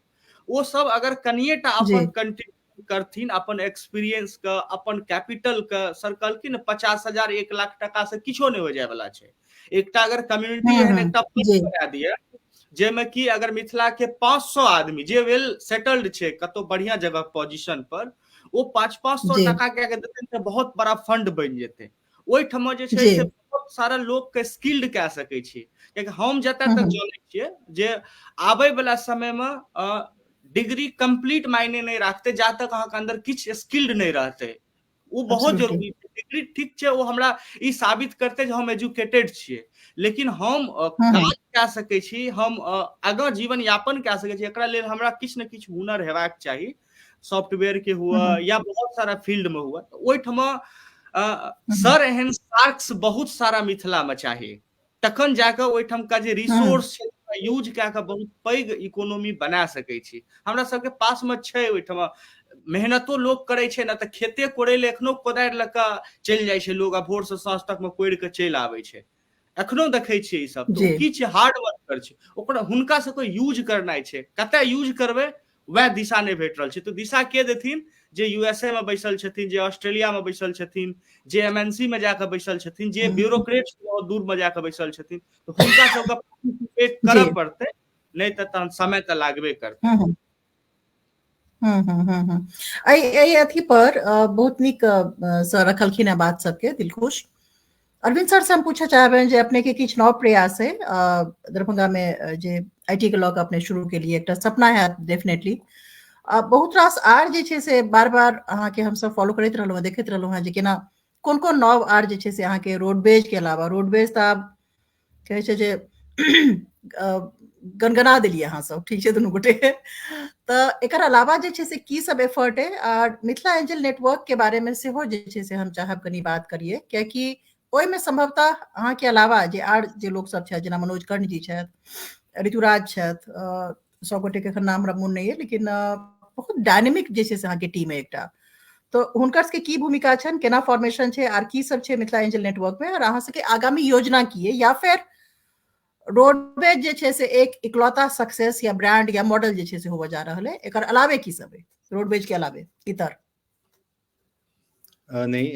वो सब अगर कनिएटा अपन कंट्रीब्यूट करथिन, अपन एक्सपीरियंस के अपन कैपिटल के, सर कहलखिन 50,000 1 लाख टका से किछो नहीं हो जाए वाला छै। एकटा अगर कम्युनिटी एहन एकटा फंड बना दिए जेमे कि अगर मिथिला के 500 आदमी जे वेल सेटल्ड छै कतो बढ़िया जगह पोजीशन पर, वो 500 टका के अगर देते तो बहुत बड़ा फंड बन जेते। ओई ठमा जे छै से बहुत सारा लोग के स्किल्ड कए सकै छी, कियाकि हम जतऽ तक जानै छियै जे आबै वाला समय में डिग्री कंप्लीट मायने नहीं रखते जा तक अहाँ के अंदर किछ स्किल्ड नहीं रहते। वो बहुत जरूरी छै। डिग्री ठीक छै, वो हमरा ई साबित करते जे हम एजुकेटेड छियै, लेकिन हम काज कए सकै छी, हम आगाँ जीवन यापन कए सकै छी, एकरा लेल हमरा किछ ने किछ हुनर हेबाक चाही, सॉफ्टवेयर के हुआ या बहुत सारा फील्ड में हुआ। ओहिठमा सर एहन शार्क्स बहुत सारा मिथिला में चाही, तखन जाके ओहिठाम का जे रिसोर्स छै यूज कए के बहुत पैघ इकोनॉमी बना सकै छी। हमरा सबके पास में छै, ओहिठमा मेहनतो लोग करे छै ना, तऽ खेते कोड़े ले एखनो कोदारि लऽ कऽ चलि जाइ छै लोग, आ भोर से साँझ तक में कोड़ि के चलि आबै छै, एखनो देखै छियै ई सब। तो की छै हार्ड वर्कर छै, ओकरा हुनका सबके यूज करनाइ छै, कतय यूज करबै वह दिशा नहीं भेट रहल छै। तो दिशा के देथिन जे यूएसए में बैसल छथिन, जे ऑस्ट्रेलिया में बैसल छथिन, जे एमएनसी में जाके बैसल छथिन, जे ब्यूरोक्रेट बहुत दूर में जाके बैसल छथिन, तो हुनका सबके पार्टिसिपेट करऽ पड़तै, नहीं तऽ तहन समय तऽ लागबे करतै। एहि अथी पर बहुत नीक सर रखलखिन है बात सबके दिलखुश। अरविंद सर से हम पूछा चाहबे जे अपने के किछ नव प्रयास है दरभंगा में जे आईटी के लॉक अपने शुरू के लिए, एकटा सपना है डेफिनेटली। बहुत रास आर जे छै से बार बार अहाँ के हम सब फॉलो करैत रहलहुँ, देखैत रहलहुँ हैं जे केना कोन कोन नव आर जे छै से अहाँ के रोडवेज के अलावा, रोडवेज तऽ आब कहै छै जे गनगना देलिए अहाँ सब, ठीक छै दुनू गोटे। तऽ एकर अलावा जे छै से की सब एफर्ट है, और मिथिला एंजल नेटवर्क के बारे में सेहो जे छै से हम चाहब कनी बात करिए, कियाकि ओहिमे संभवतः अहाँ के अलावा जे आर जे लोग सब छथि, जेना मनोज कर्ण जी छथि, ऋतुराज छथि, 100 गोटे के एखन नाम हमरा मोन नहीं है, लेकिन बहुत डायनेमिक जे छै से अहाँ के टीम है एकटा। तो हुनकर सबके की भूमिका छनि, केना फॉर्मेशन छै, आर की सब छै मिथिला एंजल नेटवर्क में, और अहाँ सबके आगामी योजना की है, या फिर रोडवेज जे छै से एक इकलौता सक्सेस या ब्रांड या मॉडल जे छै से होबऽ जा रहल है, एकर अलावे की सब है रोडवेज के अलावे इतर? नहीं,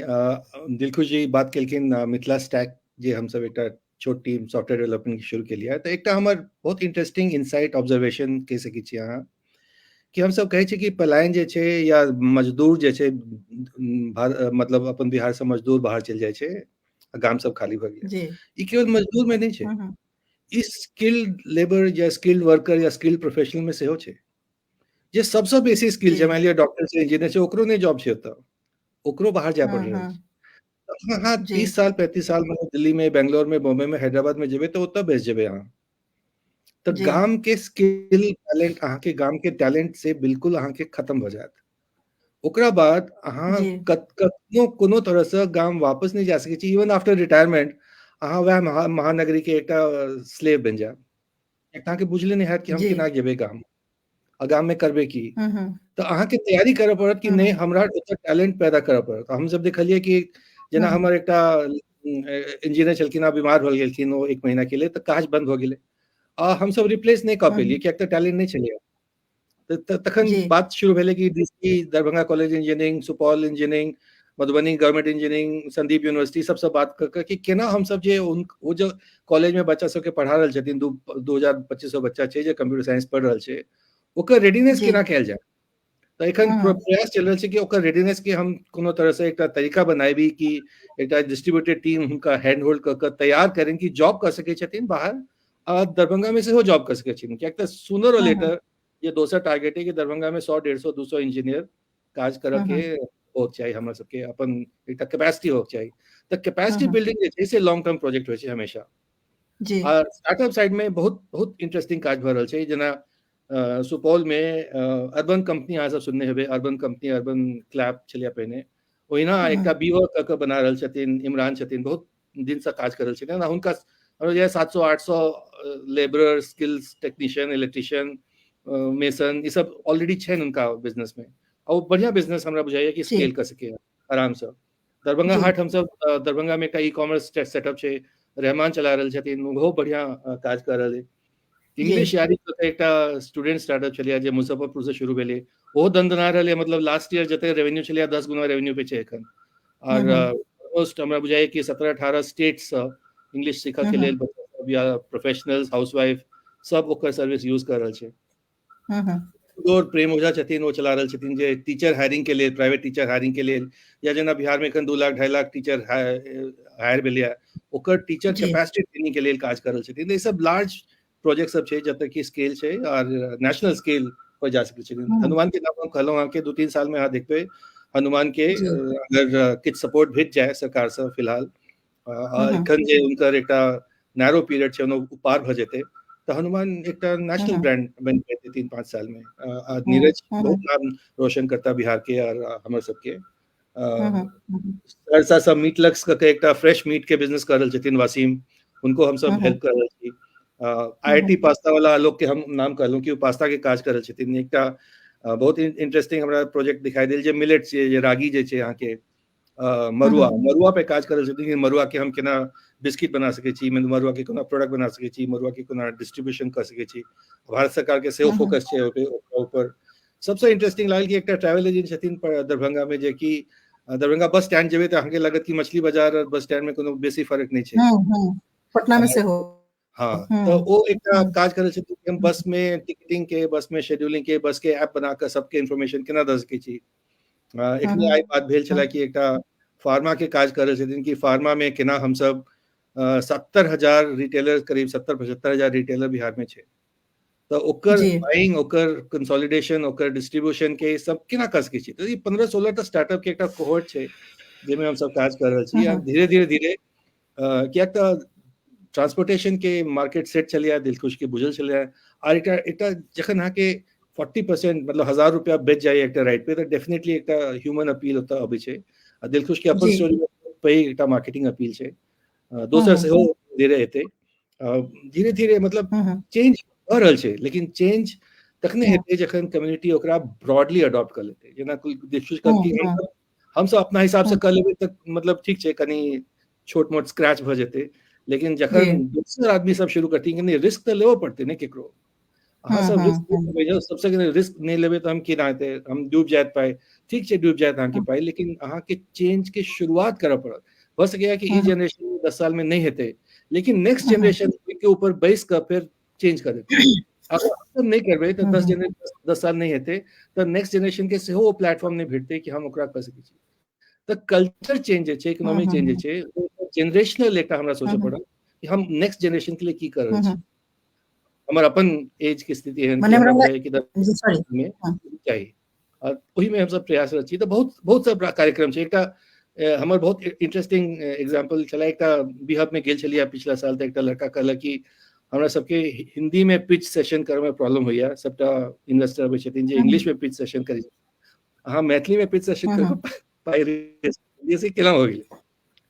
दिलखुश जी बात केलखिन मिथिला स्टैक जे हम सब एकटा छोट टीम सॉफ्टवेयर डेवलपमेंट शुरू के लिया, तो एकटा हमर बहुत इंटरेस्टिंग इनसाइट ऑब्जर्वेशन कह सकै छी अहाँ, कि हम सब कहै छी कि पलायन जे छै या मजदूर जे छै, मतलब अपन बिहार से मजदूर बाहर चलि जाइ छै, गाम सब खाली भऽ गेलै। ई केवल मजदूर में नहीं छै, ई स्किल्ड लेबर या स्किल्ड वर्कर या स्किल्ड प्रोफेशनल में सेहो छै। जे सबसे बेसी स्किल छै, मान लिअ डॉक्टर से इंजीनियर छै, ओकरो नहीं जॉब छै ओतऽ, ओकरो बाहर जाय पड़ रहल छै। हाँ 30 साल 35 साल में दिल्ली में, बेंगलोर में, बॉम्बे में, हैदराबाद में जेबै तो ओतऽ बेस जेबै अहाँ। तो गाम के स्किल टैलेंट, अहाँ के गाम के टैलेंट से बिल्कुल अहाँ के खत्म हो जात। ओकरा बाद अहाँ कतनो कोनो तरह से गाम वापस नहीं जा सकै छी, इवन आफ्टर रिटायरमेंट अहाँ वह महानगरी के एकटा स्लेव बन जायब। अहाँ के बुझले नहीं हैत कि हम केना जेबै गाम, आ गाम में करबै की। तो अहाँ के तैयारी करऽ पड़त कि नहीं हमरा ओतऽ टैलेंट पैदा करऽ पड़त। हम सब देखलिए कि जेना हमर एकटा इंजीनियर छलखिन, बीमार भऽ गेलखिन ओ 1 महीना के लिए, तऽ काज बंद भऽ गेलै आ हम सब रिप्लेस नहीं कऽ पेलिए कियाक तऽ टैलेंट नहीं छलै। तखन बात शुरू भेलै कि DC, Darbhanga college engineering, Supaul engineering, Madhubani government engineering, Sandeep university सबसँ बात कऽ कि केना हम सब जे ओ जो कॉलेज में बच्चा सबके पढ़ा रहल छथिन, 2200 बच्चा छै जे कंप्यूटर साइंस पढ़ि रहल छै, ओकर रेडीनेस केना कयल जाय। तऽ एखन प्रयास चलि रहल छै कि ओकर रेडीनेस के हम कोनो तरह से एकटा तरीका बनाबी कि एकटा डिस्ट्रीब्यूटेड टीम हुनका हैंड होल्ड कऽ कऽ तैयार करें कि जॉब कर सकै छथिन बाहर आ दरभंगा में सेहो जॉब कर सकै छथिन। कियाक तऽ सूनर और लेटर ये दोसर टारगेट है कि दरभंगा में 100, 150, 200 इंजीनियर काज करऽ के होक चाहिए, हमरा सबके अपन एकटा कैपेसिटी होक चाहिए। तऽ कैपेसिटी बिल्डिंग जे छै से लॉन्ग टर्म प्रोजेक्ट होइ छै हमेशा। आ स्टार्टअप साइड में बहुत बहुत इंटरेस्टिंग काज भऽ रहल छै। जेना सुपौल में अर्बन कंपनी अहाँ सब सुनने हेबै, अर्बन कंपनी, अर्बन क्लैब छलियै पहिने, ओहिना एकटा बीवर कऽ कऽ बना रहल छथिन, इमरान छथिन, बहुत दिनसँ काज कर रहल छथिन। हुनका 700-800 labourer, skills technician, electrician, mason, ई सब ऑलरेडी छनि उनका बिजनेस में, और बढ़िया बिजनेस हमरा बुझाइए कि स्केल कर सके आराम से। दरभंगा हाट हम सब दरभंगा में एकटा ई कॉमर्स सेटअप छै, रहमान चला रहल छथिन, बहुत बढ़िया काज कर रहल है। इंग्लिश यारी एकटा स्टूडेंट स्टार्टअप छलियै जे मुजफ्फरपुर से शुरू भेलै, ओहो दंदना रहलै। मतलब लास्ट ईयर जते रेवेन्यू छलियै 10 गुना रेवेन्यू पे छै एखन। और ऑलमोस्ट हमरा बुझाइए कि 17-18 स्टेट से इंग्लिश सीखऽ के लेल बच्चा सब या प्रोफेशनल्स, हाउसवाइफ सब ओकर सर्विस यूज कर रहल छै। और प्रेम ओझा छथिन, वो चला रहल छथिन जे टीचर हायरिंग के लेल, प्राइवेट टीचर हायरिंग के लेल, या जेना बिहार में एखन 2 लाख 2.5 लाख टीचर हायर भेलै, ओकर टीचर कैपेसिटी ट्रेनिंग के लेल काज कर रहल छथिन। ई सब लार्ज प्रोजेक्ट सब छै जतऽ की स्केल छै और नेशनल स्केल पर जा सकै छै। हनुमान के नाम हम कहलहुँ अहाँ के 2-3 साल में अहाँ देखबै हनुमान के अगर किछु सपोर्ट भेट जाए सरकार से फिलहाल, एखन जे हुनकर एकटा नैरो पीरियड छै ओनो पार भऽ जेतै तऽ हनुमान एकटा नेशनल ब्रांड बनि जेतै 3-5 साल में। नीरज बहुत नाम रोशन करता बिहार के और हमर सबके। सहरसा सब मीट लक्स के एकटा फ्रेश मीट के बिजनेस कर रहल छथिन वासीम, उनको हम सब हेल्प कर रहल छी। IIT पास्ता वाला आलोक के हम नाम कहलहुँ कि वो पास्ता के काज कर रहल छथिन। एकटा बहुत इंटरेस्टिंग हमरा प्रोजेक्ट दिखाई देल जे मिलेट छै, जे रागी जे छै अहाँ के मरुआ पे काज कर रहल छथिन कि मरुआ के हम केना बिस्किट बना सकै छी, मरुआ के कोना प्रोडक्ट बना सकै छी, मरुआ के कोना डिस्ट्रीब्यूशन कर सकै छी। भारत सरकार के सेहो फोकस छै ओकरा ऊपर। सबसे इंटरेस्टिंग लागल कि एकटा ट्रैवल एजेंट छथिन दरभंगा में, जे कि दरभंगा बस स्टैंड जेबै तऽ अहाँके लागत कि मछली बाजार और बस स्टैंड में कोनो बेसी फर्क नहीं छै। पटना में से हो। हाँ, तो वो एकटा काज कर रहल छथिन कि हम बस में टिकटिंग के, बस में शेड्यूलिंग के, बस के ऐप बनाकर सबके इन्फॉर्मेशन केना दऽ सकै छी। एखने आई बात भेल छला कि एकटा फार्मा के काज कर रहल छथिन कि फार्मा में केना हम सब 70,000 रिटेलर, करीब 70-75,000 रिटेलर बिहार में छै, तो ओकर बाइंग, ओकर कंसोलिडेशन, ओकर डिस्ट्रीब्यूशन के सब केना कर सकै छी। तो ई 15-16 टा स्टार्टअप के एकटा कोहोर्ट छै जेमे हम सब काज कर रहल छी। धीरे-धीरे कियाक तऽ ट्रांसपोर्टेशन के मार्केट सेट छलियै, दिलखुश के बुझल छलियै, और एकटा जखन अहाँ के 40% मतलब 1000 रुपया बेच जाइए एकटा राइड पे, तो डेफिनेटली एकटा ह्यूमन अपील ओतऽ अबै छै। दिलखुश के अपन स्टोरी पे एकटा मार्केटिंग अपील छै। दोसर सेहो धीरे हेतै, धीरे-धीरे मतलब चेंज भऽ रहल छै, लेकिन चेंज तखने हेतै जखन कम्युनिटी ओकरा ब्रॉडली अडॉप्ट कर लेतै। जेना दिलखुश कहत कि हम सब अपना हिसाब से कर लेबै तऽ मतलब ठीक छै, कनी छोट मोट स्क्रैच भऽ जेतै, लेकिन जखन दोसर आदमी सब शुरू करथिन कि नहीं रिस्क तो लेबो पड़ते ने केकरो, अहाँ सब रिस्क सबसे रिस्क नहीं लेबै तो हम केना हेतै, हम डूब जायत पाए, ठीक छै डूब जायत अहाँ के पाए, लेकिन अहाँ के चेंज के शुरुआत करऽ पड़त। हो सकेगा कि ई जनरेशन 10 साल में नहीं हेतै, लेकिन नेक्स्ट जनरेशन के ऊपर बैस कर फिर चेंज कर देतै। अगर हम नहीं करबै तऽ 10 साल नहीं हेतै तऽ नेक्स्ट जनरेशन के सेहो प्लेटफॉर्म नहीं भेटतै कि हम ओकरा कर सकै छी। तऽ कल्चर चेंज जे छै, इकोनॉमिक चेंज जे छै, जनरेशनल एकटा हमरा सोचऽ पड़त कि हम नेक्स्ट जनरेशन के लिए की कर रहल छी। हमर अपन एज के स्थिति एहन कि हमरा बुझाइए कि में चाहिए, और ओही में हम सब प्रयासरत छी। तऽ बहुत सब कार्यक्रम छै। एकटा हमर बहुत इंटरेस्टिंग एग्जांपल छला, एकटा बिहब में गेल छलियै पिछला साल, तऽ एकटा लड़का कहलक कि हमरा सबके हिंदी में पिच सेशन करे में प्रॉब्लम होइया, सबटा इन्वेस्टर अबै छथिन जे इंग्लिश में पिच सेशन करी, अहाँ मैथिली में पिच सेशन करके पाइ रेस केना हो गेलै।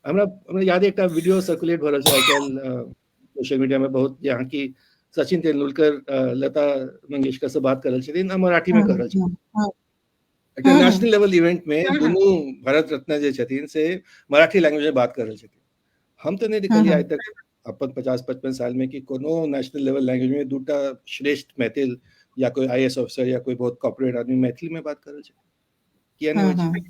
हमरा याद है एकटा वीडियो सर्कुलेट भऽ रहल छै आइकाल्हि सोशल मीडिया में बहुत, जहाँ की सचिन तेंदुलकर लता मंगेशकर से बात कर रहल छथिन, मराठी में कर रहल छथिन। एकटा नेशनल लेवल इवेंट में दुनू भारत रत्न जे छथिन से मराठी लैंग्वेज में बात कर रहल छथिन। हम तो नहीं देखलिए आज तक अपन 50-55 साल में कि कोनो नेशनल लेवल लैंग्वेज में दूटा श्रेष्ठ मैथिल या कोई आईएएस ऑफिसर या कोई बहुत कॉर्पोरेट आदमी मैथिली में बात कर रहल छथिन, किया नहीं होइ छै।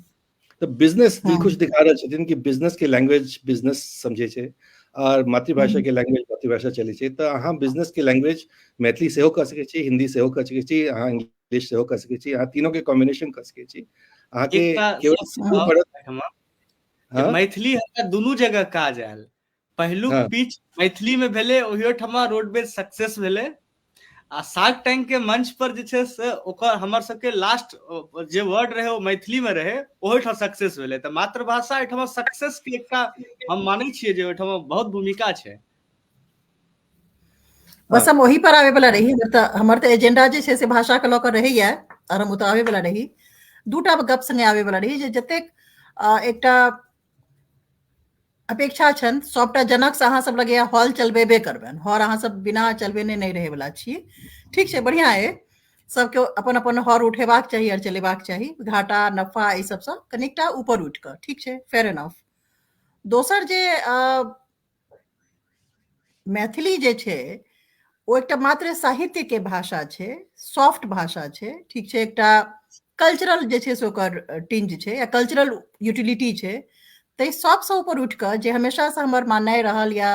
तो बिजनेस दिलखुश दिखा रहल छथिन कि बिजनेस के लैंग्वेज बिजनेस समझे छै और मातृभाषा के लैंग्वेज मातृभाषा चले छै। तो अहाँ बिजनेस के लैंग्वेज मैथिली सेहो कर सकै छी, हिंदी सेहो कर सकै छी, अहाँ इंग्लिश सेहो कर सकै छी, अहाँ तीनों के कॉम्बिनेशन कर सकै छी। अहाँ के केवल मैथिली हमरा दुनू जगह काज आयल। पहिलुक पिच मैथिली में भेले, ओहियो ठमा रोडवेज सक्सेस भेले, आ शार्क टैंक के मंच पर जे छै से ओकर हमर सबके लास्ट जे वर्ड रहे ओ मैथिली में रहे, ओहि ठाम सक्सेस भेले। तऽ मातृभाषा एठमा सक्सेस के एकटा हम मानै छियै जे ओहिठाम बहुत भूमिका छै। बस हम वही पर आवे वाला रही। हमर तऽ एजेंडा जे छै से भाषा के लऽ कऽ रहैया और हम ओतऽ आवे वाला रही। दूटा गप संगे आवे वाला रही जे जतेक एकटा अपेक्षा छन सबटा जनक से अहाँ सब लगे हॉल चलबेबे करबेन, हॉर अहाँ सब बिना चलबेने नहीं रहे वाला छी। ठीक छै, बढ़िया है, सबके अपन अपन हॉर उठेबाक चाहिए और चलेबाक चाहिए, घाटा नफा ई सब कनिकटा ऊपर उठ कऽ, ठीक छै, फेयर एनफ। दोसर जे मैथिली जे छै ओ एकटा मात्र साहित्य के भाषा छै, सॉफ्ट भाषा छै, ठीक छै, एकटा कल्चरल जे छै से ओकर टिंज छै या कल्चरल यूटिलिटी छै। तो सबसे ऊपर उठ कऽ जे हमेशा से हमर माननाइ रहल या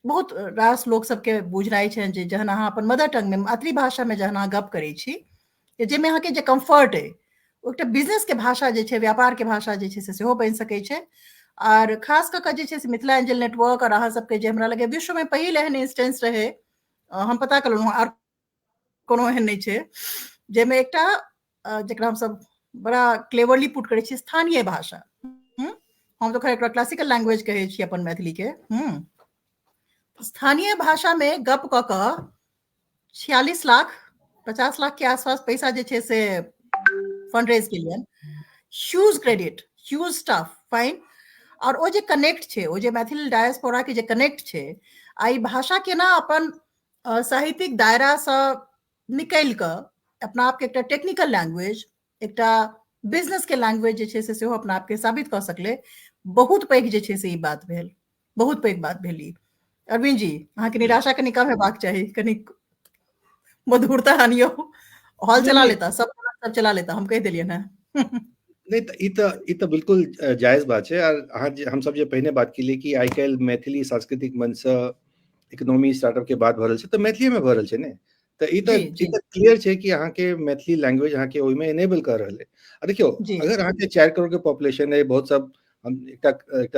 बहुत रास लोक सबके बुझनाइ छै जे जहन अहाँ अपन मदर टंग में मातृभाषा में जहन अहाँ गप करै छी जाहिमे अहाँके जे कम्फर्ट अइ, एकटा बिजनेस के भाषा जे छै, व्यापार के भाषा जे छै से सेहो बनि सकै छै। और खास कऽ कऽ जे छै से मिथिला एंजल नेटवर्क और अहाँ सबके जे हमरा लगे विश्व में पहिल एहन इंस्टेंस रहे, हम पता केलहुँ और कोनो एहन नहीं छै जाहिमे एकटा जकरा हम सब बड़ा क्लेवरली पुट करै छी स्थानीय भाषा। हम तो खैर एकरा क्लासिकल लैंग्वेज कहै छी अपन मैथिली के। स्थानीय भाषा में गप कऽ कऽ 46 लाख 50 लाख के आसपास पैसा जे छै से फंड रेज के लिए, huge credit, huge staff, fine. और ओ जे कनेक्ट छै, ओ जे मैथिल डायस्पोरा के जे कनेक्ट छै, आई भाषा केना अपन साहित्यिक दायरा से निकल कऽ अपना आप के एकटा टेक्निकल लैंग्वेज, एकटा बिजनेस के लैंग्वेज जे छै से सेहो अपना आप के साबित कऽ सकले, बहुत पैघ जे छै से ई बात भेल, बहुत पैघ बात भेली। अरविंद जी, अहाँके निराशा कनि कम हेबाक चाही, कनि मधुरता आनियो, हॉल चला लेता, सब चला लेता, हम कह देलिए ना। नहीं ई तो बिल्कुल जायज बात है। और हम सब जे पहिने बात केलिए कि आइ काल्हि मैथिली सांस्कृतिक मंच से इकोनॉमी स्टार्टअप के बात भ रहल छै, तो मैथिली में भ रहल छै ने। तो ई तो क्लियर छै कि अहाँ के मैथिली लैंग्वेज अहाँ के ओहि में एनेबल कर रहल है। देखियो, अगर अहाँ के 4 करोड़ के पॉपुलेशन है, बहुत सब हम एकटा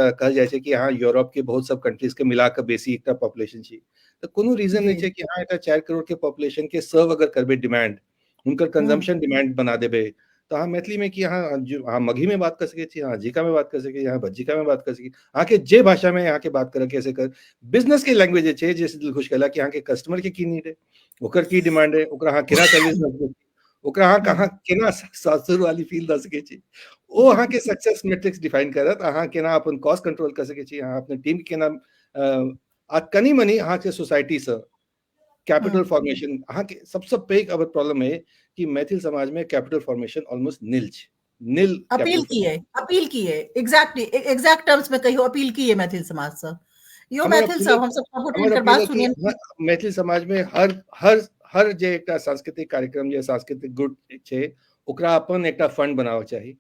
कहल जाय छै कि अहाँ यूरोप के बहुत सब कंट्रीज के मिला के बेसी एकटा पॉपुलेशन छी, तो कोनो रीजन नहीं छै कि अहाँ एकटा 4 करोड़ के पॉपुलेशन के सर्व अगर करबे डिमांड, हुनकर कंजम्पशन डिमांड बना देबे, तो अहाँ मैथिली में कि अहाँ मगही में बात कर सके छी, अहाँ जीका में बात कर सके छी, अहाँ भज्जिका में बात कर सके, अहाँ के जे भाषा में अहाँ के बात करे के ऐसे कर। बिजनेस के लैंग्वेज जे छै, जैसे दिल खुश कला कि अहाँ के कस्टमर के की नीड है, ओकर की डिमांड है, ओकरा अहाँ केना सर्विस दे सके छी, ओकरा अहाँ कहाँ केना सासुर वाली फील दे सके छी, ओ अहाँ के सक्सेस मैट्रिक्स डिफाइन करत। अहाँ केना अपन कॉस्ट कंट्रोल कर सके छी, अहाँ अपने टीम केना आ कनी मनी अहाँ के सोसाइटी से कैपिटल फॉर्मेशन, अहाँ के सबसे पैघ अब प्रॉब्लम है कि मैथिल समाज में कैपिटल फॉर्मेशन ऑलमोस्ट नील छै, नील। अपील की है एग्जैक्ट टर्म्स में कहियो अपील की है मैथिल समाज से, यो मैथिल सब हम सब सपोर्ट कर बात सुनिए। मैथिल समाज में हर जे एकटा सांस्कृतिक कार्यक्रम जे सांस्कृतिक गुट छै, ओकरा अपन एकटा फंड बनावे चाहिए,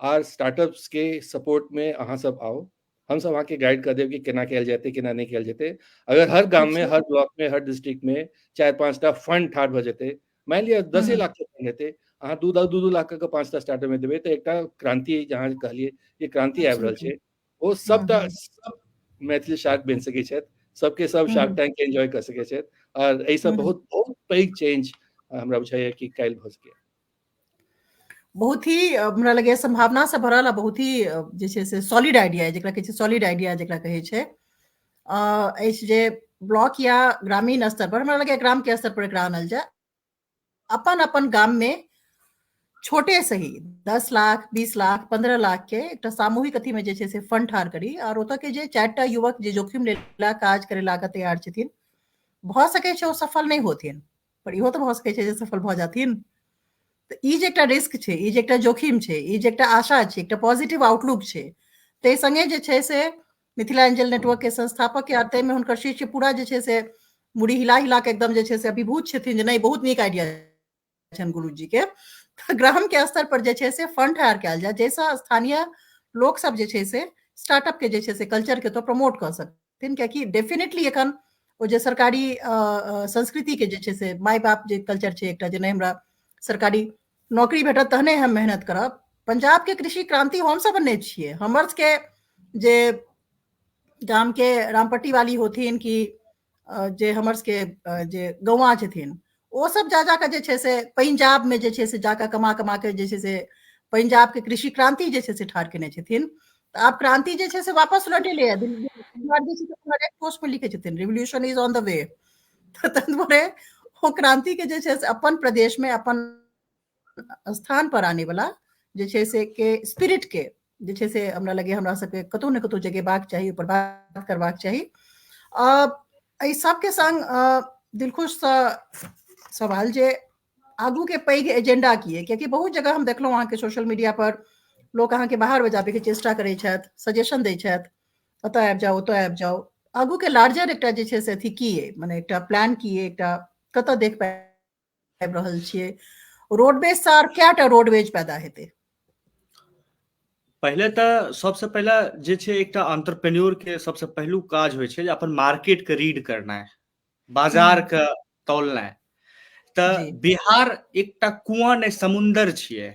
और स्टार्टअप्स के सपोर्ट में अहाँ सब आओ, हम सब अहाँ के गाइड कर देब कि केना कयल जेतै, केना नहीं कयल जेतै। अगर हर गांव में, हर ब्लॉक में, हर डिस्ट्रिक्ट में 4-5टा फंड ठाढ़ भ जेतै, मान लिअ 10 लाख के फंड हेतै, अहाँ 2 लाख के 5टा स्टार्टअप में देबै, तो एकटा क्रांति, जहाँ कहलिए ये क्रांति आबि रहल छै, ओ सबटा सब मैथिल शार्क बनि सकै छथि, सबके सब शार्क टैंक के एंजॉय कर सकै छथि, और एहि सब बहुत बहुत पैघ चेंज हमरा बुझाइए कि काल्हि भ सकै। बहुत ही हमरा लगे संभावना से भरल, बहुत ही जे छै से सॉलिड आइडिया, जेकरा कहै छै सॉलिड आइडिया जेकरा कहै छै, अछि जे ब्लॉक या ग्रामीण स्तर पर, हमरा लगे ग्राम के स्तर पर एकरा आनल जाय, अपन अपन गाम में छोटे सही 10 लाख 20 लाख 15 लाख के एकटा सामूहिक अथी में जे छै से फंड ठाढ़ करी, और ओतऽ के जे 4टा युवक जे जोखिम लेला काज करे लागत तैयार छथिन, भ सकै छै ओ सफल नहीं होथिन, पर इहो तो भ सकै छै जे सफल भ जाथिन। तऽ ई जे एकटा रिस्क छै, ई जे एकटा जोखिम छै, ई जे एकटा आशा छै, एकटा पॉजिटिव आउटलुक छै, ताहि संगे जे छै से मिथिला एंजल नेटवर्क के संस्थापक आ ताहिमे हुनकर शिष्य पूरा जे छै से मुड़ी हिला हिला के एकदम जे छै से अभिभूत छथिन जे नहीं बहुत नीक आइडिया छनि गुरुजी के। ग्राम के स्तर पर जे छै से फंड हायर कयल जाय जैसा स्थानीय लोक सब जे छै से स्टार्टअप के जे छै से कल्चर के तो प्रमोट कर सकथिन, कियाकि डेफिनेटली एखन ओ जे सरकारी संस्कृति के जे छै से माय बाप जे कल्चर छै एकटा जे नहीं हमरा सरकारी नौकरी भेटत तहने हम मेहनत करब। पंजाब के कृषि क्रांति हम सब बनने छियै, हमर के जे गाम के रामपट्टी वाली होथिन कि जे हमर के जे गौवा छथिन ओ सब जा जाके जे छै से पंजाब में जे छै से जाके कमा कमा के जे छै से पंजाब के कृषि क्रांति जे छै से ठाढ़ केने छथिन। तऽ आब क्रांति जे छै से वापस लौटेले है, पोस्ट में लिखे छथिन revolution is on the way. ताहि दुआरे ओ क्रांति के जे छै से अपन प्रदेश में अपन स्थान पर आने वाला जे छै से के स्पिरिट के जे छै से हमरा लगे हमरा सबके कतौ ने कतौ जगेबाक चाही, ऊपर बात करबाक चाही। एहि सबके संग दिलखुश सवाल जे आगू के पैघ एजेंडा की है, कियाकि बहुत जगह हम देखलहुँ अहाँके सोशल मीडिया पर लोक अहाँके बाहर बजाबे के चेष्टा करै छथि, सजेशन दै छथि, ओतऽ आबि जाओ ओतऽ आबि जाओ। आगू के लार्जर एकटा जे छै से अथी की है, माने एकटा प्लान की है, एकटा कतऽ देख पाबि रहल छियै रोडवेज से आर क्या रोडवेज पैदा हेतै? पहले तऽ सबसे पहले जे छै एकटा एंटरप्रेन्योर के सबसे पहलू काज होइ छै जे अपन मार्केट के रीड करनाइ, बाजार के तौलनाइ। तऽ बिहार एकटा कुआं नहि समुंदर छियै,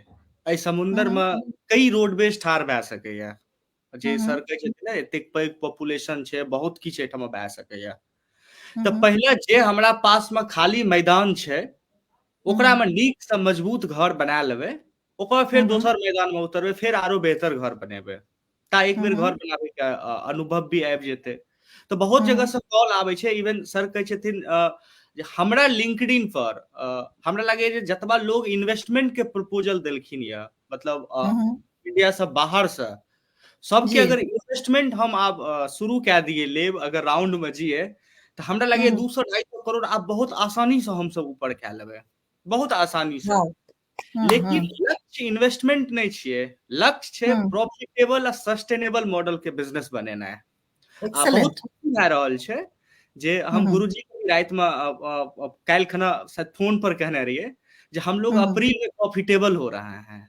एहि समुंदर में कई रोडवेज ठाढ़ भए सकैया। जे सर कहै छथिन ने एतेक पैघ पॉपुलेशन छै, बहुत किछु एहिठाम भए सकैया। तऽ पहिले जे हमरा पास में खाली मैदान छै ओकरा में नीक से मजबूत घर बना लेबै, ओकर फिर दोसर मैदान में उतरबै, फिर आरो बेहतर घर बनेबै, ता एक बेर घर बनाबे के अनुभव भी आबि जेतै। तो बहुत जगह से कॉल आबै छै, इवन सर कहै छथिन जे हमरा लिंक्डइन पर हमरा लागैया जे जतबा लोग इन्वेस्टमेंट के प्रपोजल देलखिन या मतलब इंडिया से बाहर से सबके अगर इन्वेस्टमेंट हम आब शुरू कए दिए लेब अगर राउंड में जिए तो हमरा लगे 200-250 करोड़ आप बहुत आसानी से हम सब ऊपर कए लेबै, बहुत आसानी से। लेकिन लक्ष्य इन्वेस्टमेंट नहीं छिए, लक्ष्य छै प्रॉफिटेबल आ सस्टेनेबल मॉडल के बिजनेस बनेनाइ। आ बहुत भए रहल छै जे हम गुरुजी के रात में काल्हि खना फोन पर कहने रहिए जे हम लोग अप्रैल में प्रॉफिटेबल हो रहे हैं।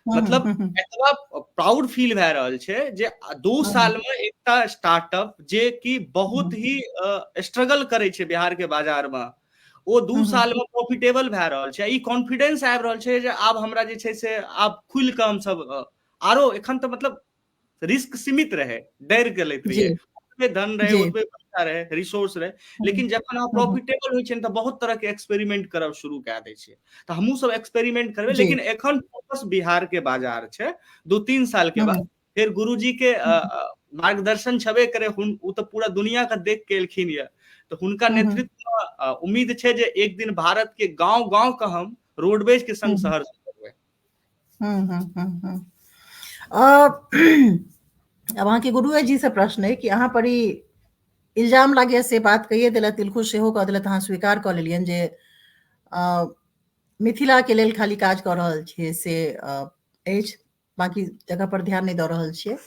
मतलब एतबा प्राउड फील भए रहल छै जे 2 साल में एकटा स्टार्टअप जे कि बहुत ही स्ट्रगल करे छै बिहार के बाजार में, ओ 2 साल में प्रॉफिटेबल भए रहल छै। ई कॉन्फिडेंस आबि रहल छै जे आब हमरा जे छै से आब खुल कऽ हम सब आरो एखन तऽ मतलब रिस्क सीमित रहे, डर के लैत रहिए, ओतबे धन रहे, ओतबे पैसा रहे, रिसोर्स रहे, लेकिन जखन अहाँ प्रॉफिटेबल होइ छै तऽ बहुत तरह के एक्सपेरिमेंट करब शुरू कए दै छियै। तऽ हमहूँ सब एक्सपेरिमेंट करबै, लेकिन एखन फोकस बिहार के बाजार छै। 2-3 साल के बाद फिर गुरुजी के मार्गदर्शन छबे करे, उ तऽ पूरा दुनिया के देख के एलखिन ये, तो हुनका नेतृत्व में उम्मीद छै जे एक दिन भारत के गांव गांव का हम रोडवेज के संग शहर करबै। अब अहाँ के गुरुए जी से प्रश्न है कि अहाँ पर ई इल्जाम लागे से बात कहिए दिला, तिलखुश सेहो कह दिला, अहाँ स्वीकार कऽ लेलियन जे मिथिला के लेल खाली काज कऽ रहल छियै से अछि, बाकी जगह पर ध्यान नहीं दऽ रहल छियै।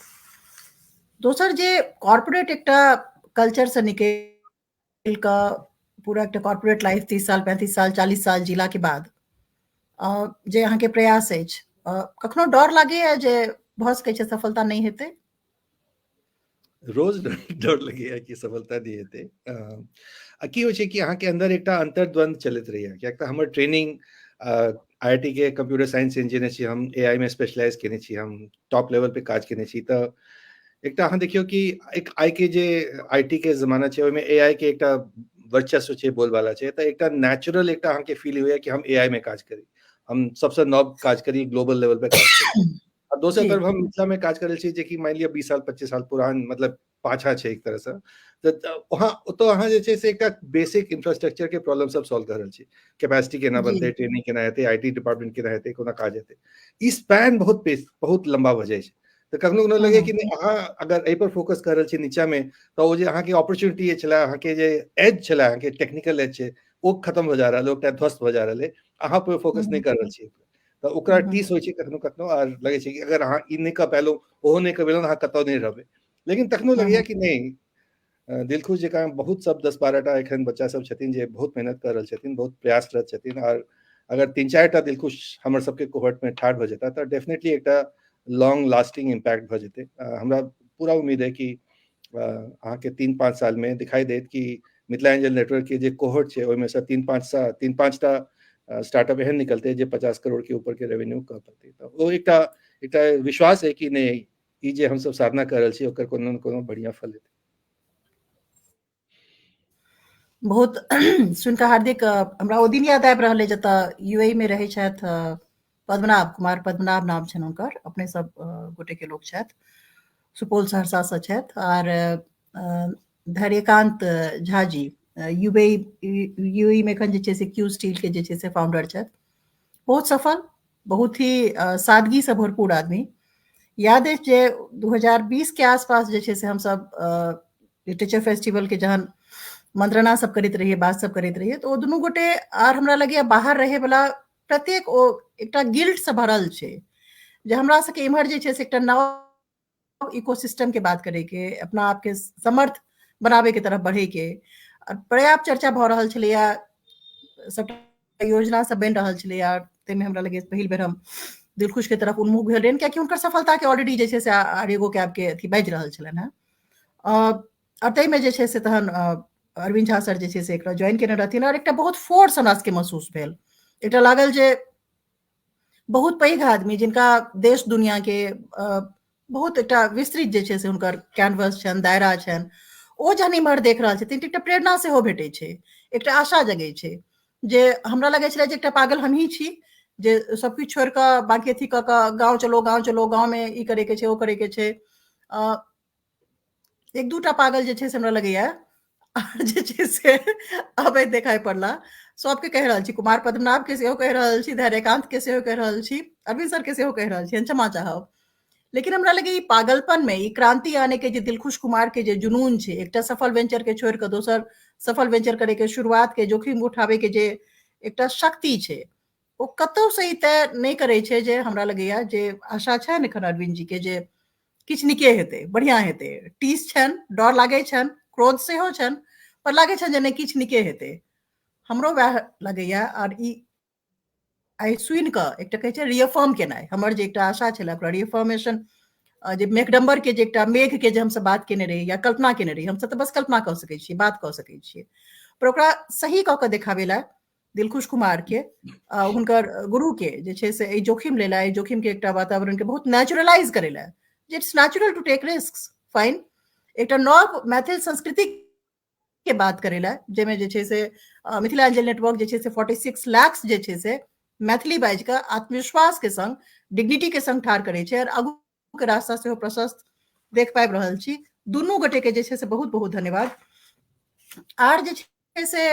दोसर जे कॉर्पोरेट एकटा कल्चर से निकल कऽ पूरा एकटा कॉर्पोरेट लाइफ 30 साल 35 साल 40 साल जिला के बाद जे अहाँ के प्रयास अछि, कखनो डर लागैया जे भऽ सकै छै सफलता नहीं हेतै? रोज डर लगैया कि सफलता नहीं हेतै। की होइ छै कि अहाँ के अंदर एकटा अंतर्द्वंद चलैत रहैया, कियाक तऽ हमर ट्रेनिंग IIT के कंप्यूटर साइंस इंजीनियर छी, हम AI में स्पेशलाइज केने छी, हम टॉप लेवल पे काज केने छी। तऽ एकटा अहाँ देखियौ कि एक आइ के जे IT के जमाना छै ओहिमे AI के एकटा वर्चस्व छै, बोलबाला छै, तऽ एकटा नेचुरल एकटा अहाँ के फील होइया कि हम AI में काज करी, हम सबसे नव काज करी, ग्लोबल लेवल पे काज करी। और दोसर तरफ हम मिथिला में काज करल छी जे कि मान लिअ 20 साल 25 साल पुरान मतलब पाछा छै एक तरह से, तऽ वहाँ ओतऽ अहाँ जे छै से एकटा बेसिक इंफ्रास्ट्रक्चर के प्रॉब्लम सब सॉल्व कर रहल छी, कैपेसिटी केना बनतै, ट्रेनिंग केना हेतै, IT डिपार्टमेंट केना हेतै, कोना काज हेतै, ई स्पैन बहुत लंबा भऽ जाइ छै। तऽ कखनो लगे कि नहीं अहाँ अगर एहि पर फोकस कर रहल छी नीचा में, तऽ ओ जे अहाँ के अपॉर्चुनिटी छलै, अहाँ के जे एज छलै, अहाँ के टेक्निकल एज छै, ओ खत्म हो जा रहल है, ओकटा ध्वस्त हो जा रहल है, अहाँ पर फोकस नहीं कर रहल छी। तो ओकरा टीस होइ छै कखनो कखनो, आर लगे छै कि अगर अहाँ ई नहि कऽ पेलहुँ ओहो नहि कऽ पेलहुँ, अहाँ कतौ नहि रहबै। लेकिन तखनो लगैया कि नहीं, दिलखुश जकाँ बहुत सब 10-12टा एखन बच्चा सब छथिन जे बहुत मेहनत कर रहल छथिन, बहुत प्रयासरत छथिन, और अगर 3-4टा दिलखुश हमर सबके कोहर्ट में ठाढ़ भऽ जेता तऽ डेफिनेटली एकटा लॉन्ग लास्टिंग इम्पैक्ट भऽ जेतै। हमरा पूरा उम्मीद है कि अहाँके 3-5 साल में दिखाई देत कि मिथिला एंजल नेटवर्क के जे कोहर्ट छै ओहिमे से 3-5टा स्टार्टअप एहन निकलते जे 50 करोड़ के ऊपर के रेवेन्यू कऽ पेतै। तऽ ओ एकटा विश्वास है कि नहीं, ई जे हम सब साधना कर रहल छी ओकर कोनो न कोनो बढ़िया फल हेतै। बहुत सुनि कऽ हार्दिक हमरा ओ दिन याद आबि रहल अइ जतऽ यूएई में रहै छथि पद्मनाभ कुमार, पद्मनाभ नाम छनि हुनकर, अपने सब गोटे के लोक छथि, सुपौल सहरसा से छथि, और धैर्यकांत झा जी यूएई में एखन जे छै से क्यू स्टील के जे छै से फाउंडर छथि, बहुत सफल, बहुत ही सादगी से भरपूर आदमी। याद अछि जे 2020 के आसपास जे छै से हमसब लिटरेचर फेस्टिवल के जहन मंत्रणा सब करैत रहिए, बात सब करैत रहिए, तो ओ दुनू गोटे आर हमरा लगैया बाहर रहे वाला प्रत्येक ओ एकटा गिल्ट से भरल छै जे हमरा सबके इम्हर जे छै से एकटा नव इकोसिस्टम के बात करे के, अपना आप के समर्थ बनाबे के तरफ बढ़े के पर्याप्त चर्चा भऽ रहल छलैया, सबटा योजना सब बनि रहल छलैया, ताहिमे हमरा लगैया पहिल बेर हम दिलखुश के तरफ उन्मुख भेल रहियनि, कियाकि हुनकर सफलता के ऑलरेडी जे छै से आर्यगो कैब के अथी बाजि रहल छलनि हेँ। और ताहिमे जे छै से तहन अरविंद झा सर जे छै से एकरा ज्वाइन केने रहथिन, और एकटा बहुत फोर्स हमरा सबके महसूस भेल, एकटा लागल जे बहुत पैघ आदमी जिनका देश दुनिया के बहुत एकटा विस्तृत जे छै से हुनकर कैनवस छनि, दायरा छनि, ओ जहन इम्हर देख रहल छथिन तऽ एकटा प्रेरणा सेहो भेटै छै, एकटा आशा जगै छै, जे हमरा लगै छलै जे एकटा पागल हमही छी जे सब किछु छोड़ि कऽ बाकी अथी कऽ कऽ गाँव चलो गाँव में ई करे के छै ओ करे के छै। एक दूटा पागल जे छै से हमरा लगैया जे छै से अबै देखाई पड़ला, सबके कहि रहल छी, कुमार पद्मनाभ के सेहो कहि रहल छी, धैर्यकांत के सेहो कहि रहल छी, अरविंद सर के सेहो कहि रहल छी, क्षमा चाहब। लेकिन हमरा लगे ई पागलपन में, ई क्रांति आने के जे दिलखुश कुमार के जे जुनून छै, एकटा सफल वेंचर के छोड़ि कऽ दोसर सफल वेंचर करे के शुरुआत के जोखिम उठाबे के जे एकटा शक्ति छै, ओ कतौ से ई तय नहि करे छै जे हमरा लगैया जे आशा छनि एखन अरविंद जी के जे किछु नीके हेतै, बढ़िया हेतै, टीस छनि, डर लागै छनि, क्रोध सेहो छनि, पर लागै छनि जे नहि किछु नीके हेतै, हमरो वएह लगैया। और ई आई सुनि कऽ एकटा कहै छै रिअफर्म केनाइ, हमर जे एकटा आशा छलै ओकरा रिअफर्मेशन, जे मेघडम्बर के जे एकटा मेघ के जे हमसब बात केने रही या कल्पना केने रही, हमसब तऽ बस कल्पना कऽ सकै छियै, बात कऽ सकै छियै, पर ओकरा सही कऽ कऽ देखाबे ला दिलखुश कुमार के हुनकर गुरु के जे छै से एहि जोखिम लेला, एहि जोखिम के एकटा वातावरण के बहुत नेचुरलाइज करेला, जे it's natural to take risk, fine, एकटा नव मैथिल संस्कृति के बात करेला, जाहिमे जे छै से मिथिला एंजल नेटवर्क जे छै से 46 लाख जे छै से मैथिली बाजि कऽ आत्मविश्वास के संग, डिग्निटी के संग ठाढ़ करे छै, और आगू के रास्ता सेहो प्रशस्त देख पाबि रहल छी। दुनू गोटे के जे छै से बहुत बहुत धन्यवाद। आर जे छै से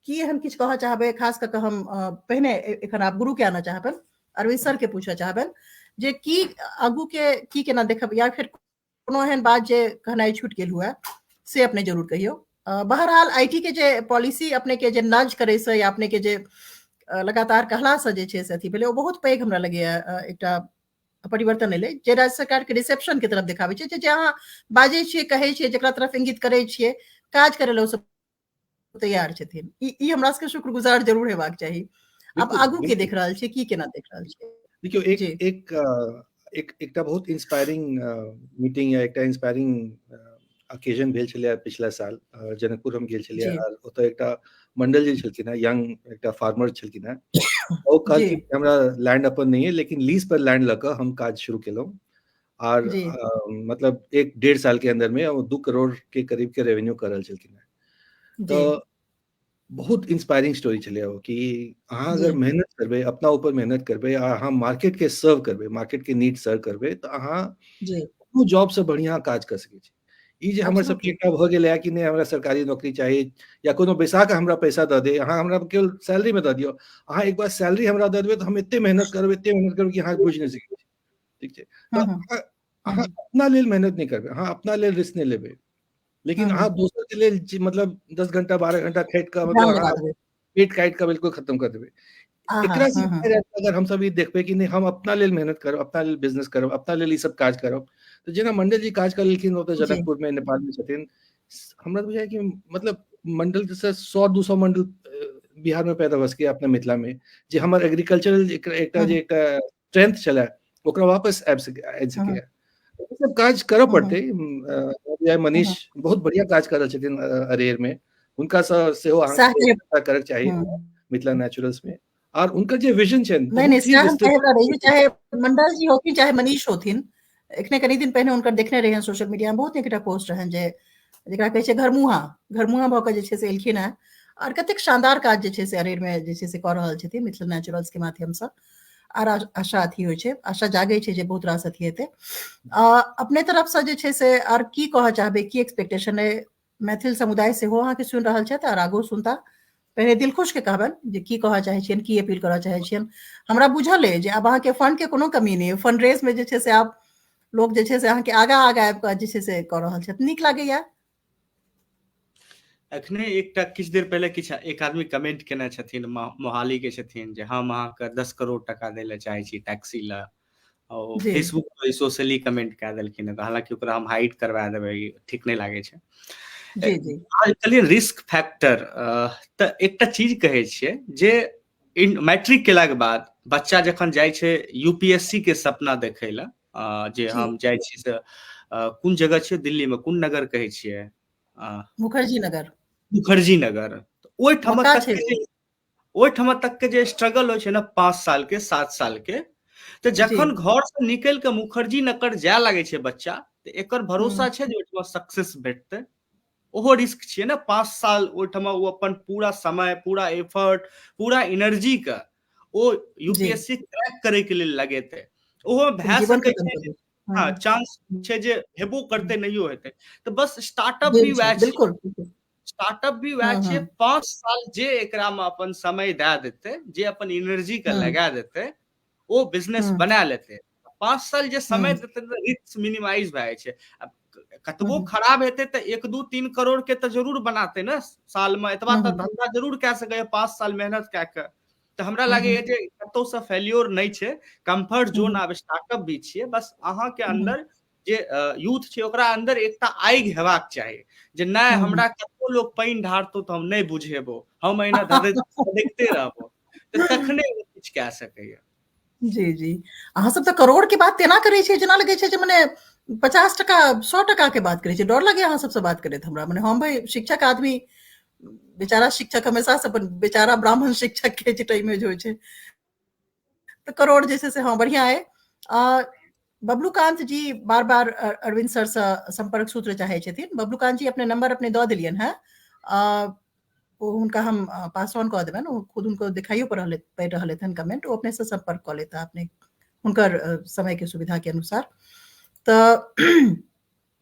की हम किछु कहऽ चाहबै, खास कऽ कऽ हम पहिने एखन आब गुरु के आना चाहबनि, अरविंद सर के पूछऽ चाहबनि जे की आगू के की केना देखब, या फिर कोनो एहन बात जे कहनाइ छूटि गेल हुए से अपने जरूर कहियो। बहरहाल आईटी के जे पॉलिसी अपने के जे नज करे से, या अपने के जे लगातार कहला से जे छै से अथी भेलै, ओ बहुत पैघ हमरा लगैया एकटा परिवर्तन एलै, जे राज्य सरकार के रिसेप्शन के तरफ देखाबै छै, जे अहाँ बाजै छियै, कहै छियै, जकरा तरफ इंगित करै छियै, काज करै लए ओ सब तैयार छथिन। ई हमरा सबके शुक्रगुजार जरूर हेबाक चाही। अब आगू के देख रहल छियै, की केना देख रहल छियै? देखियो एकटा बहुत इंस्पायरिंग मीटिंग या एकटा इंस्पायरिंग ओकेजन भेल छलै पिछला साल, जनकपुर हम गेल छलियै, और ओतऽ एकटा मंडल जे छलखिन हैं, यंग एकटा फार्मर छलखिन हैं, ओ कहलखिन हमरा लैंड अपन नहीं है, लेकिन लीज पर लैंड लऽ हम काज शुरू केलहुँ, और मतलब 1-1.5 साल के अंदर में 2 करोड़ के करीब के रेवेन्यू कर रहल छलखिन हैं। तो बहुत इंस्पायरिंग स्टोरी छलै ओ, कि अहाँ अगर मेहनत करबै, अपना ऊपर मेहनत करबै, अहाँ मार्केट के सर्व करबै, मार्केट के नीड सर्व करबै, तो अहाँ कोनो जॉब से बढ़िया काज कर सकै छी। ई जे हमर सबके एकटा भऽ गेल है कि नहीं हमरा सरकारी नौकरी चाही, या कोनो बैसा के हमरा पैसा दऽ दे, अहाँ हमरा केवल सैलरी में दऽ दियौ, अहाँ एक बार सैलरी हमरा दऽ देबै तऽ हम एते मेहनत करबै कि अहाँ बुझि नहि सकै छी, ठीक छै? तऽ अहाँ अपना लेल मेहनत नहीं करबै, अहाँ अपना लेल रिस्क नहीं लेबै, लेकिन अहाँ दोसर के लेल मतलब 10 घंटा 12 घंटा खटि कऽ मतलब अहाँ पेट काटि कऽ बिल्कुल खत्म कर देबै। एकरा से अगर हम सब ई देखबे कि नहीं हम अपना लेल मेहनत करब, अपना लेल बिजनेस करब, अपना लेल ई सब काज करब, तो जेना मंडल जी काज करलखिन ओतऽ जनकपुर में नेपाल में छथिन, हमरा बुझाय कि मतलब मंडल जैसे 100-200 मंडल बिहार में पैदा भ सके अपना मिथिला में, जे हमर एग्रीकल्चरल एकटा जे एकटा स्ट्रेंथ छले ओकरा वापस आबि सके। सब काज करऽ पड़तै। मनीष बहुत बढ़िया काज कर रहल छथिन अरेर में, हुनका सेहो अहाँके करक चाही मिथिला नेचुरल्स में, और उनकर जे विजन छै बहुत ही विस्तृत, चाहे मंडल जी होथिन चाहे मनीष होथिन, एखने कनी दिन पहिने हुनकर देखने रहियन सोशल मीडिया में बहुत एकटा पोस्ट रहन जे जेकरा कहै छै घरमुहा भऽ कऽ जे छै से एलखिन हैं और कतेक शानदार काज जे छै से अरेर में जे छै से कऽ रहल छथिन मिथिला नेचुरल्स के माध्यम से। और आशा अथी होइ छै, आशा जागे छै जे बहुत रास अथी हेतै। अपने तरफ से जे छै से और की कहऽ चाहबै, की एक्सपेक्टेशन है मैथिल समुदाय सेहो अहाँके सुनि रहल छथि और आगू सुनता? पहले दिलखुश के कहबनि जे की कहऽ चाहै छियनि, की अपील करऽ चाहै छियनि। हमरा बुझल अइ जे आब अहाँके फंड के कोनो कमी नहि, फंड रेज में जे छै से आब लोग जे छै से अहाँके आगाँ आबि कऽ जे छै से कऽ रहल छथि, नीक लागैया। अखने एकटा किछु देर पहले किछु एक आदमी कमेंट केने छथिन, मोहाली के छथिन, जे हम अहाँके 10 करोड़ टका दै लए चाहै छी टैक्सी लए, और फेसबुक पर सोशली कमेंट कए देलखिन है, हालांकि ओकरा हम हाइड करवा देबै, ठीक नहीं लागे छै। आज चलिए रिस्क फैक्टर, तऽ एकटा चीज कहै छियै जे मैट्रिक केला के बाद बच्चा जखन जाइ छै यूपीएससी के सपना देखै लए, जे हम जाइ छी से कोन जगह छै दिल्ली में, कोन नगर कहै छियै? मुखर्जी नगर। ओहिठाम तक के जे स्ट्रगल होइ छै ना 5 साल के 7 साल के, तो जखन घर से निकल के मुखर्जी नगर जाय लगे छै बच्चा, तो एकर भरोसा छै जे ओहिठाम सक्सेस भेटतै। ओहो रिस्क छियै ना, 5 साल ओहिठाम वो अपन पूरा समय, पूरा एफर्ट, पूरा एनर्जी का ओ यूपीएससी क्रैक करे के लिए लगेतै। ओहो भए सकै छै, हाँ चांस छै जे हेबो करते नहियो हेतै। तो बस स्टार्टअप भी वैह छै, स्टार्टअप भी वैह छै, 5 साल जे एकरा में अपन समय दए देतै, जे अपन एनर्जी के लगा देतै, ओ बिजनेस बना लेतै। 5 साल जे समय देतै तऽ रिस्क मिनिमाइज भए जाइ छै। कतबो खराब हेतै तऽ 1-2-3 करोड़ के तऽ जरूर बनाते ना साल में, एतबा तऽ धंधा जरूर कए सकैए 5 साल मेहनत कए के। तऽ हमरा लागैए जे कतौ से फेल्योर नहीं छै, कंफर्ट जोन आब स्टार्टअप भी छियै। बस अहाँ के अंदर जे यूथ छै ओकरा अंदर एकटा आगि हेबाक चाही, जे नहीं हमरा कतबो लोग पानि ढारतौ तऽ हम नहीं बुझेबो, हम एहिना देखते रहबो, तऽ तखने ओ किछु कए सकैए। जी अहाँ सब तऽ करोड़ के बात तेना करै छै जेना लगै छै जे मने 50%, 100% के बात करै छै। डर लगे अहाँ सबसे बात करैत हमरा, मने हम भाई शिक्षक आदमी, बेचारा शिक्षक हमेशा से अपन बेचारा ब्राह्मण शिक्षक के जे इमेज होइ छै, तो करोड़ जैसे से हाँ बढ़िया है। बबलूकांत जी बार बार अरविंद सर से संपर्क सूत्र चाहे छथिन। बबलूकांत जी अपने नंबर अपने दऽ देलियन है, उनका हम पास ऑन कऽ देबनि, खुद उनको दिखाइयो पड़ि रहल हेतनि कमेंट, वो अपने से संपर्क कऽ लेता अपने हुनकर समय के सुविधा के अनुसार। तऽ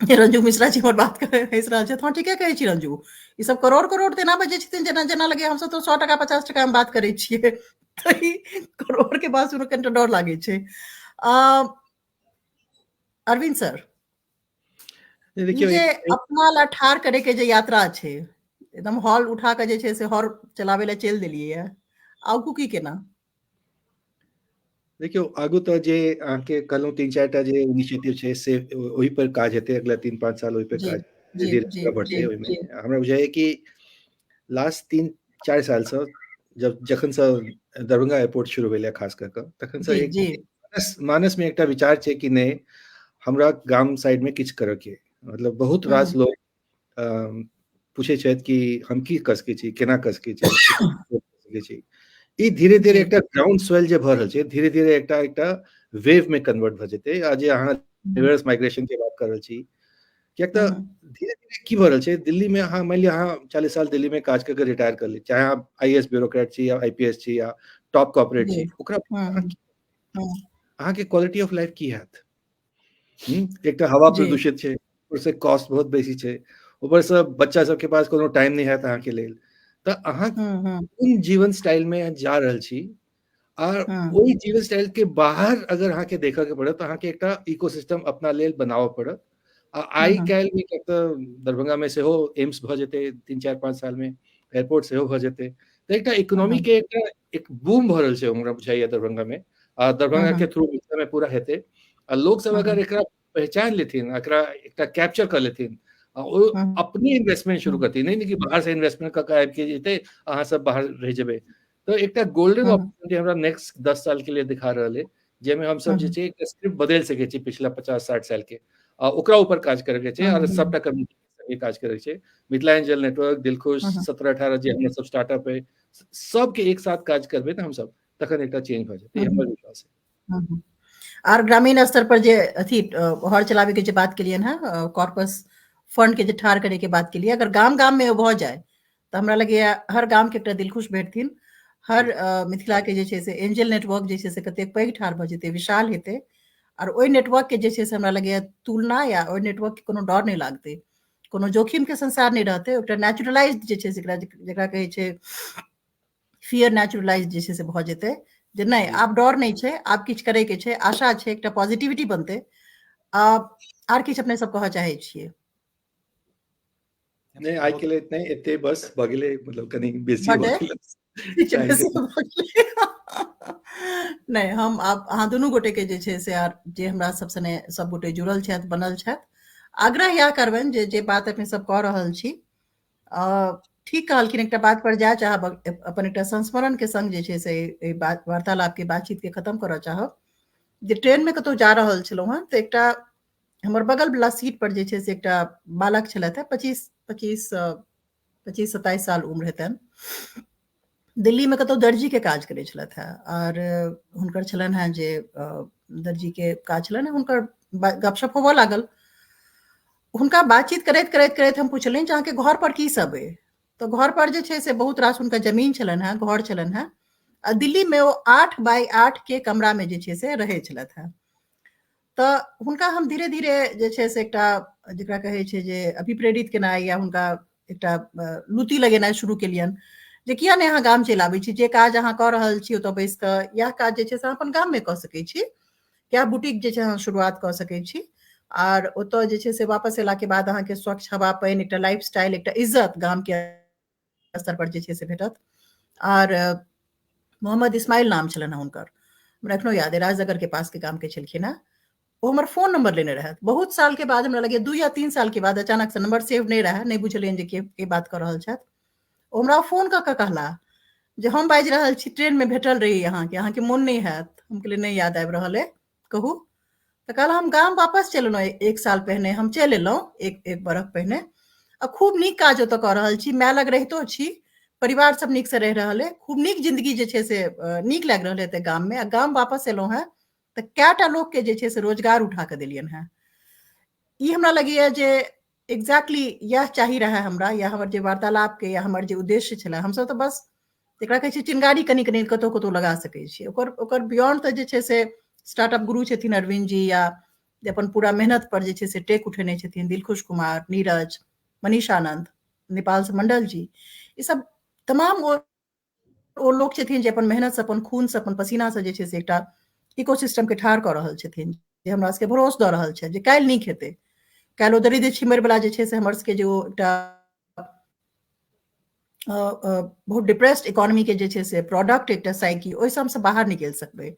रंजू मिश्रा जी हमर बात हंसि रहल छथि। हाँ ठीके कहै छी रंजू, ई सब करोड़ तेना बजै छथिन जेना जेना लगे हमसब तो 100%, 50% हम बात करै छियै, तऽ ई करोड़ के बात सुनि कनिटा डर लागै छै। अरविंद सर, जे अपना ला ठाढ़ करे के जे यात्रा छै, एकदम हॉल उठा के जे छै से हॉल चलावे ला चलि देलियै है, आगू की केना? देखियो आगू तो जे अहाँके कहलहुँ 3-4टा जे इनिशिएटिव छै से ओहि पर काज हेतै, अगला 3-5 साल ओहि पर काज धीरे धीरे बढ़तै। ओहिमे हमरा बुझाइए कि लास्ट 3-4 साल से जखन से दरभंगा एयरपोर्ट शुरू भेलै खास कऽ कऽ, तखन से एक मानस में एकटा विचार छै कि नहीं हमरा गाम साइड में किछु करऽ के, मतलब बहुत रास लोग पूछे छथि कि हम की कऽ सकै छी, केना कऽ सकै छी। ई धीरे धीरे एकटा ग्राउंड स्वेल जे भऽ रहल छै, धीरे धीरे एकटा वेव में कन्वर्ट भऽ जेतै। आ जे अहाँ रिवर्स माइग्रेशन के बात कर रहल छी, कियाक तऽ धीरे धीरे की भऽ रहल छै, दिल्ली में अहाँ मानि लिअ अहाँ 40 साल दिल्ली में काज करके रिटायर कर ली, चाहे अहाँ आईएएस ब्यूरोक्रेट छी या आईपीएस छी या टॉप कॉर्पोरेट छी, ओकरा अहाँके क्वालिटी ऑफ लाइफ की हैत? एकटा हवा प्रदूषित छै, ऊपर से कॉस्ट बहुत बेसी छै, ऊपर से बच्चा सबके पास कोनो टाइम नहीं हैत अहाँके लेल। तऽ अहाँ कोन जीवन स्टाइल में जा रहल छी, और ओहि जीवन स्टाइल के बाहर अगर अहाँके देखऽ के पड़त, अहाँके एकटा इकोसिस्टम अपना लेल बनाबऽ पड़त। आइ काल्हि में दरभंगा में सेहो एम्स भऽ जेतै 3-4-5 साल में, एयरपोर्ट सेहो भऽ जेतै, तो एकटा इकोनॉमी के एक बूम भ रहल छै हमरा बुझाइया दरभंगा में, आ दरभंगा के थ्रू मिथिला में पूरा हेतै, आ लोग सब अगर एकरा पहचान लेथिन, एकरा एकटा कैप्चर कर लेथिन, अपनी इन्वेस्टमेंट शुरू करती, नहीं कि बाहर से इन्वेस्टमेंट का आबि के जेतै, अहाँ सब बाहर रह जेबै। तो एकटा गोल्डन अपॉर्चुनिटी हमरा नेक्स्ट 10 साल के लिए दिखा रहल है, जेमे हम सब जे छै एक स्क्रिप्ट बदल सके छी पिछला 50-60 साल के, ओकरा ऊपर काज करे के छै, और सबटा कम्युनिटी के काज करे के छै। मिथिला एंजल नेटवर्क, दिलखुश, 17-18 जे हमर सब स्टार्टअप है, सबके एक साथ काज करबे ना हम सब, तखन एकटा चेंज भ जेतै, हमर विश्वास है। और ग्रामीण स्तर पर जे अथी हर चलावे के जे बात के लिए ना, कॉर्पस फंड के जे ठार करे के बात के लिए, अगर गाम गाम में भ जाए तो हमरा लगे हर गाम के एकटा दिलखुश भेटथिन, हर मिथिला के जे छै से एंजल नेटवर्क जे छै से कतेक पैघ ठार भ जेतै, विशाल हेतै, और ओहि नेटवर्क के जे छै से हमरा लगे तुलना या ओहि नेटवर्क के कोनो डर नहीं लागतै, कोनो जोखिम के संसार नहीं रहतै, एकटा नेचुरलाइज्ड जे छै से जेकरा कहै छै फियर नेचुरलाइज्ड जे छै से भ जेतै, जे नहीं आब डर नहीं छै, आब किछ करे के छै, आशा छै, एकटा पॉजिटिविटी बनतै। आर किछ अपने सब कहऽ चाहे छियै? नहीं आइ के लिए इतना ही, एते बस भ गेलै, मतलब कनी बेसी भ गेलै। नहीं हम आब अहाँ दुनू गोटे के जे छै से जे हमरा सब सने सब गोटे जुड़ल छथि, बनल छथि, आग्रह इएह करबनि जे बात अपने सब कऽ रहल छी, ठीक कहलखिन, एकटा बात पर जाय चाहब, अपन एकटा संस्मरण के संग जे छै से वार्तालाप के बातचीत के खत्म करऽ चाहब, जे ट्रेन में कतौ जा रहल छलहुँ हेँ, तऽ एकटा हमर बगल वाला सीट पर जे छै से एकटा बालक छलथि, 25-27 साल उम्र हेतनि, दिल्ली में कतौ दर्जी के काज करै छलथि हेँ, और हुनकर छलनि हेँ जे दर्जी के काज छलनि हेँ, हुनकर गपशप होबऽ लागल, हुनका बातचीत करैत करैत करैत हम पुछलियनि जे अहाँके घर पर की सब अइ? तो घर पर जे छै से बहुत रास हुनका जमीन छलनि हेँ, घर छलनि हेँ, आ दिल्ली में ओ 8x8 के कमरा में जे छै से रहै छलथि हेँ। तऽ हुनका हम धीरे धीरे जे छै से एकटा जेकरा कहै छै जे अभिप्रेरित केनाइ, या हुनका एकटा लुति लगेनाइ शुरू केलियनि, जे किया नहि अहाँ गाम चलि आबै छी, जे काज अहाँ कऽ रहल छी ओतऽ बैस कऽ इएह काज जे छै से अहाँ अपन गाम में कऽ सकै छी, या बुटीक जे छै अहाँ शुरुआत कऽ सकै छी, और ओतऽ जे छै से वापस एला के बाद अहाँके स्वच्छ हवा पानि, एकटा लाइफ स्टाइल, एकटा इज्जत गाम के स्तर पर जे छै से भेटत। और मोहम्मद इस्माइल नाम छलनि हेँ हुनकर, हमरा एखनो याद अइ, राजनगर के पास के गाम के छलखिन हेँ। वो हमर फोन नंबर लेने रहत, बहुत साल के बाद, हमरा लगे 2 या 3 साल के बाद अचानक से नंबर सेव नहीं रहा, नहीं बुझलियनि जे के बात कर रहल छथि। ओ हमरा फोन कऽ कऽ कहला जे हम बाजि रहल छी, ट्रेन में भेटल रही अहाँके मोन नहीं हैत? हम कहलियै नहीं याद आबि रहल अइ, कहू। तऽ कहला हम गाम वापस चलि एलहुँ 1 साल पहिने, हम चलि एलहुँ एक बरख पहिने, आ खूब नीक काज ओतऽ कऽ रहल छी, माय लग रहितो छी, परिवार सब नीक से रहि रहल है, खूब नीक जिंदगी जे छै से नीक लागि रहल है एतऽ गाम में, आ गाम वापस एलहुँ हेँ तऽ कैटा लोक के जे छै से रोजगार उठा कऽ देलियनि हेँ। ई हमरा लगैए जे एग्जैक्टली यह चाही रहे हमरा, या हमर जे वार्तालाप के या हमर जे उद्देश्य छले, हमसब तऽ बस जेकरा कहै छै चिंगारी कनि कनि कतौ कतौ लगा सकै छी, ओकर बियॉन्ड तऽ जे छै से स्टार्टअप गुरु छथिन अरविंद जी, या जे अपन पूरा मेहनत पर जे छै से टेक उठेने छथिन दिलखुश कुमार, नीरज, मनीष आनंद, नेपाल से मंडल जी, ई सब तमाम ओ लोक छथिन जे अपन मेहनत से, अपन खून से, अपन पसीना से जे छै से एकटा इकोसिस्टम के ठाढ़ कऽ रहल छथिन, जे हमरा सबके भरोस दऽ रहल छै जे काल्हि नीक हेतै। काल्हि ओ दरिद्र छिमरि वाला जे छै से हमर सबके जे ओ एकटा बहुत डिप्रेस्ड इकोनॉमी के जे छै से प्रोडक्ट, एकटा साइकी, ओहिसँ हमसब बाहर निकलि सकबै।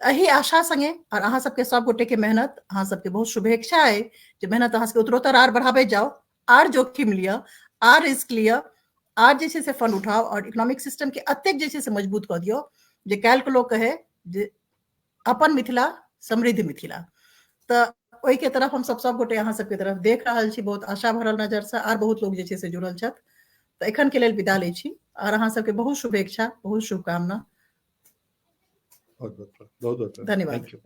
एही आशा संगे और अहाँ सबके सब गोटे के मेहनत, अहाँ सबके बहुत शुभेच्छा है, जे मेहनत अहाँ सबके उत्तरोत्तर आर बढ़ाबे जाओ, आर जोखिम लिअ, आर रिस्क लिअ, आर जे छै से फंड उठाओ, और इकोनॉमिक सिस्टम के अतेक जे छै से मजबूत कऽ दियौ जे काल्हि के लोग कहे जे अपन मिथिला समृद्ध मिथिला। तऽ ओहि के तरफ हम सब गोटे अहाँ सबके तरफ देख रहल छी, बहुत आशा भरल नजर से, आर बहुत लोग जे छै से जुड़ल छथि। तऽ एखन के लेल विदा लै छी, और अहाँ सबके बहुत शुभेच्छा, बहुत शुभकामना, बहुत बहुत धन्यवाद। Thank U.